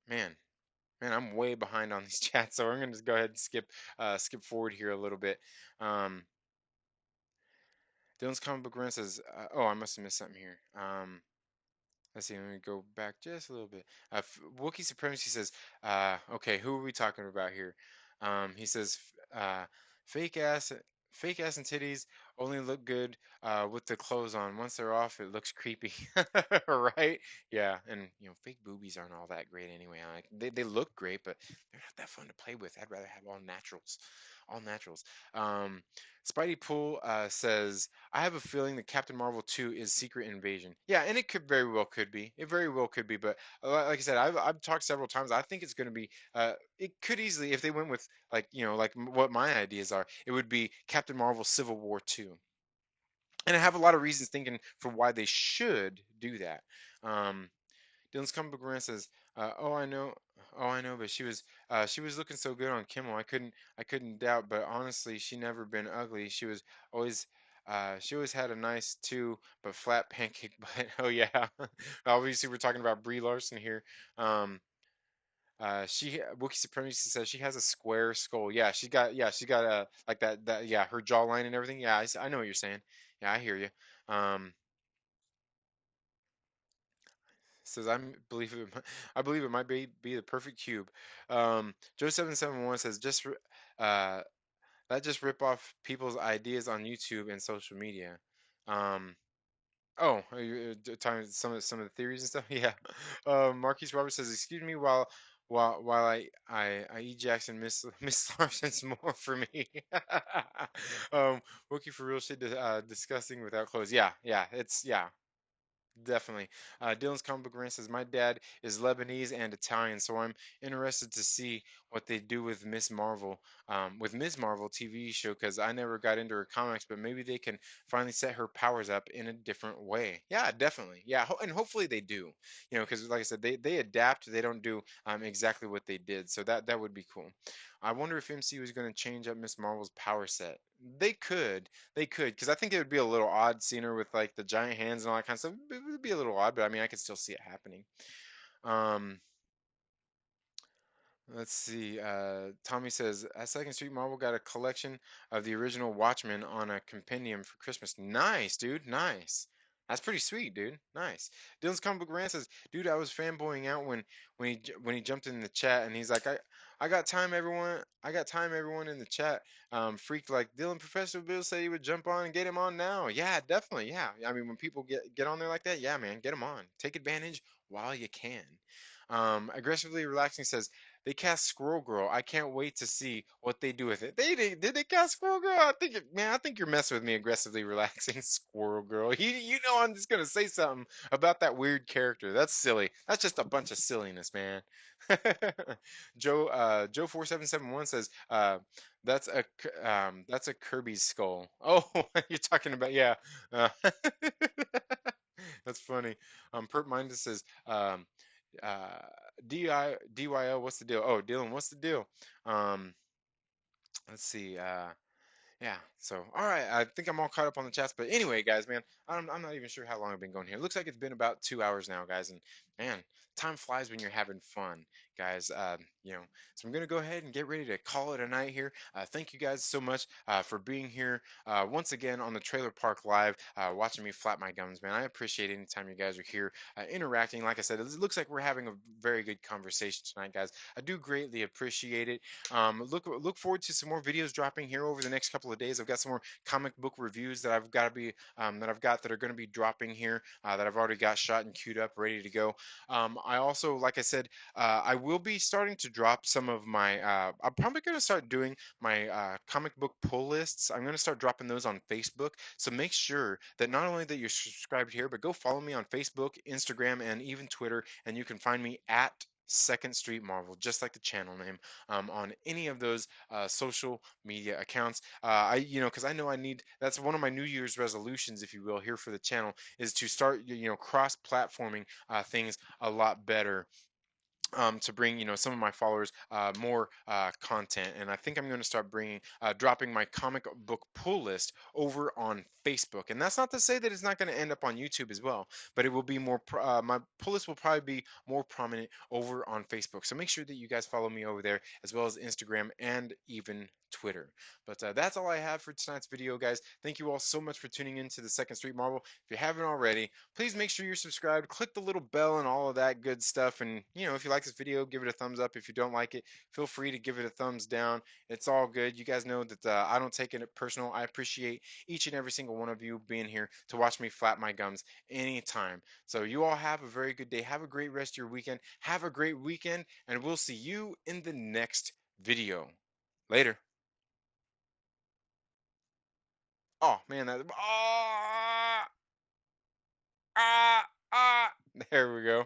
Man, man, I'm way behind on these chats, so I'm gonna just go ahead and skip forward here a little bit. Um, Dylan's comic book rant says, oh, I must have missed something here. Let's see. Let me go back just a little bit. Wookiee Supremacy says, "Okay, who are we talking about here?" He says, "Fake ass, fake ass and titties only look good with the clothes on. Once they're off, it looks creepy, right? Yeah, and fake boobies aren't all that great anyway. Like they look great, but they're not that fun to play with. I'd rather have all naturals, all naturals." Um, Spidey Pool says, I have a feeling that Captain Marvel 2 is Secret Invasion. Yeah, and it could very well could be. It very well could be, but like I said, I've talked several times. I think it's going to be it could easily if they went with what my ideas are, it would be Captain Marvel Civil War 2. And I have a lot of reasons thinking for why they should do that. Um, Dylan's comic book rant says, oh I know, but she was looking so good on Kimmel. I couldn't doubt, but honestly, she never been ugly. Always she always had a nice too, but flat pancake butt. Oh yeah, obviously we're talking about Brie Larson here. Um, Wookiee Supremacy says she has a square skull. Yeah, she got a like that yeah, her jawline and everything. Yeah, I know what you're saying. Yeah, I hear you. Um, says I believe it might be the perfect cube. Joe 771 says uh that just rip off people's ideas on YouTube and social media. Um, oh, are you talking some of the theories and stuff? Yeah. Marquise Roberts says, excuse me while I E Jackson Miss Larson's more for me. Wookie for real shit disgusting without clothes. Yeah, it's yeah. Definitely. Dylan's comic book rant says, my dad is Lebanese and Italian, so I'm interested to see what they do with Ms. Marvel TV show, because I never got into her comics, but maybe they can finally set her powers up in a different way. Yeah, definitely. Yeah, and hopefully they do. Because like I said, they adapt. They don't do exactly what they did, so that would be cool. I wonder if MCU is going to change up Miss Marvel's power set. They could. They could, because I think it would be a little odd seeing her with like the giant hands and all that kind of stuff. It would be a little odd, but I mean, I could still see it happening. Um, let's see. Tommy says, at Second Street Marvel got a collection of the original Watchmen on a compendium for Christmas. Nice, dude. Nice. That's pretty sweet, dude. Nice. Dylan's comic book rant says, dude, I was fanboying out when he jumped in the chat and he's like, I got time, everyone. I got time, everyone in the chat. Freak like Dylan. Professor Bill said he would jump on and get him on now. Yeah, definitely. Yeah. I mean, when people get on there like that, yeah, man, get them on. Take advantage while you can. Aggressively relaxing says they cast Squirrel Girl. I can't wait to see what they do with it. Did they cast Squirrel Girl? Man, I think you're messing with me. Aggressively relaxing Squirrel Girl. You know I'm just gonna say something about that weird character. That's silly. That's just a bunch of silliness, man. Joe 4771 says that's a Kirby's skull. Oh, you're talking about, yeah. Uh, that's funny. Perp Minded says uh DYO, what's the deal? Oh, Dylan, what's the deal? Um, let's see. Yeah. So, all right. I think I'm all caught up on the chats. But anyway, guys, man, I'm not even sure how long I've been going here. It looks like it's been about 2 hours now, guys. And man, time flies when you're having fun, guys. So I'm gonna go ahead and get ready to call it a night here. Thank you guys so much for being here once again on the Trailer Park Live, watching me flap my gums, man. I appreciate any time you guys are here interacting. Like I said, it looks like we're having a very good conversation tonight, guys. I do greatly appreciate it. Look forward to some more videos dropping here over the next couple of days. I've got some more comic book reviews that I've got to be that are going to be dropping here that I've already got shot and queued up, ready to go. I also, like I said, I will be starting to drop some of my. I'm probably going to start doing my comic book pull lists. I'm going to start dropping those on Facebook. So make sure that not only that you're subscribed here, but go follow me on Facebook, Instagram, and even Twitter, and you can find me at Second Street Marvel, just like the channel name, on any of those social media accounts. Because I know I need. That's one of my New Year's resolutions, if you will, here for the channel, is to start, cross-platforming things a lot better, to bring some of my followers more content. And I think I'm going to start bringing dropping my comic book pull list over on Facebook. And that's not to say that it's not going to end up on YouTube as well, but it will be more my pull list will probably be more prominent over on Facebook. So make sure that you guys follow me over there, as well as Instagram and even Twitter. But that's all I have for tonight's video, guys. Thank you all so much for tuning in to the Second Street Marvel. If you haven't already, please make sure you're subscribed, click the little bell and all of that good stuff. And, if you like this video, give it a thumbs up. If you don't like it, feel free to give it a thumbs down. It's all good. You guys know that I don't take it personal. I appreciate each and every single one of you being here to watch me flap my gums anytime. So you all have a very good day. Have a great rest of your weekend. Have a great weekend, and we'll see you in the next video. Later. Oh, man. Ah, ah, ah. There we go.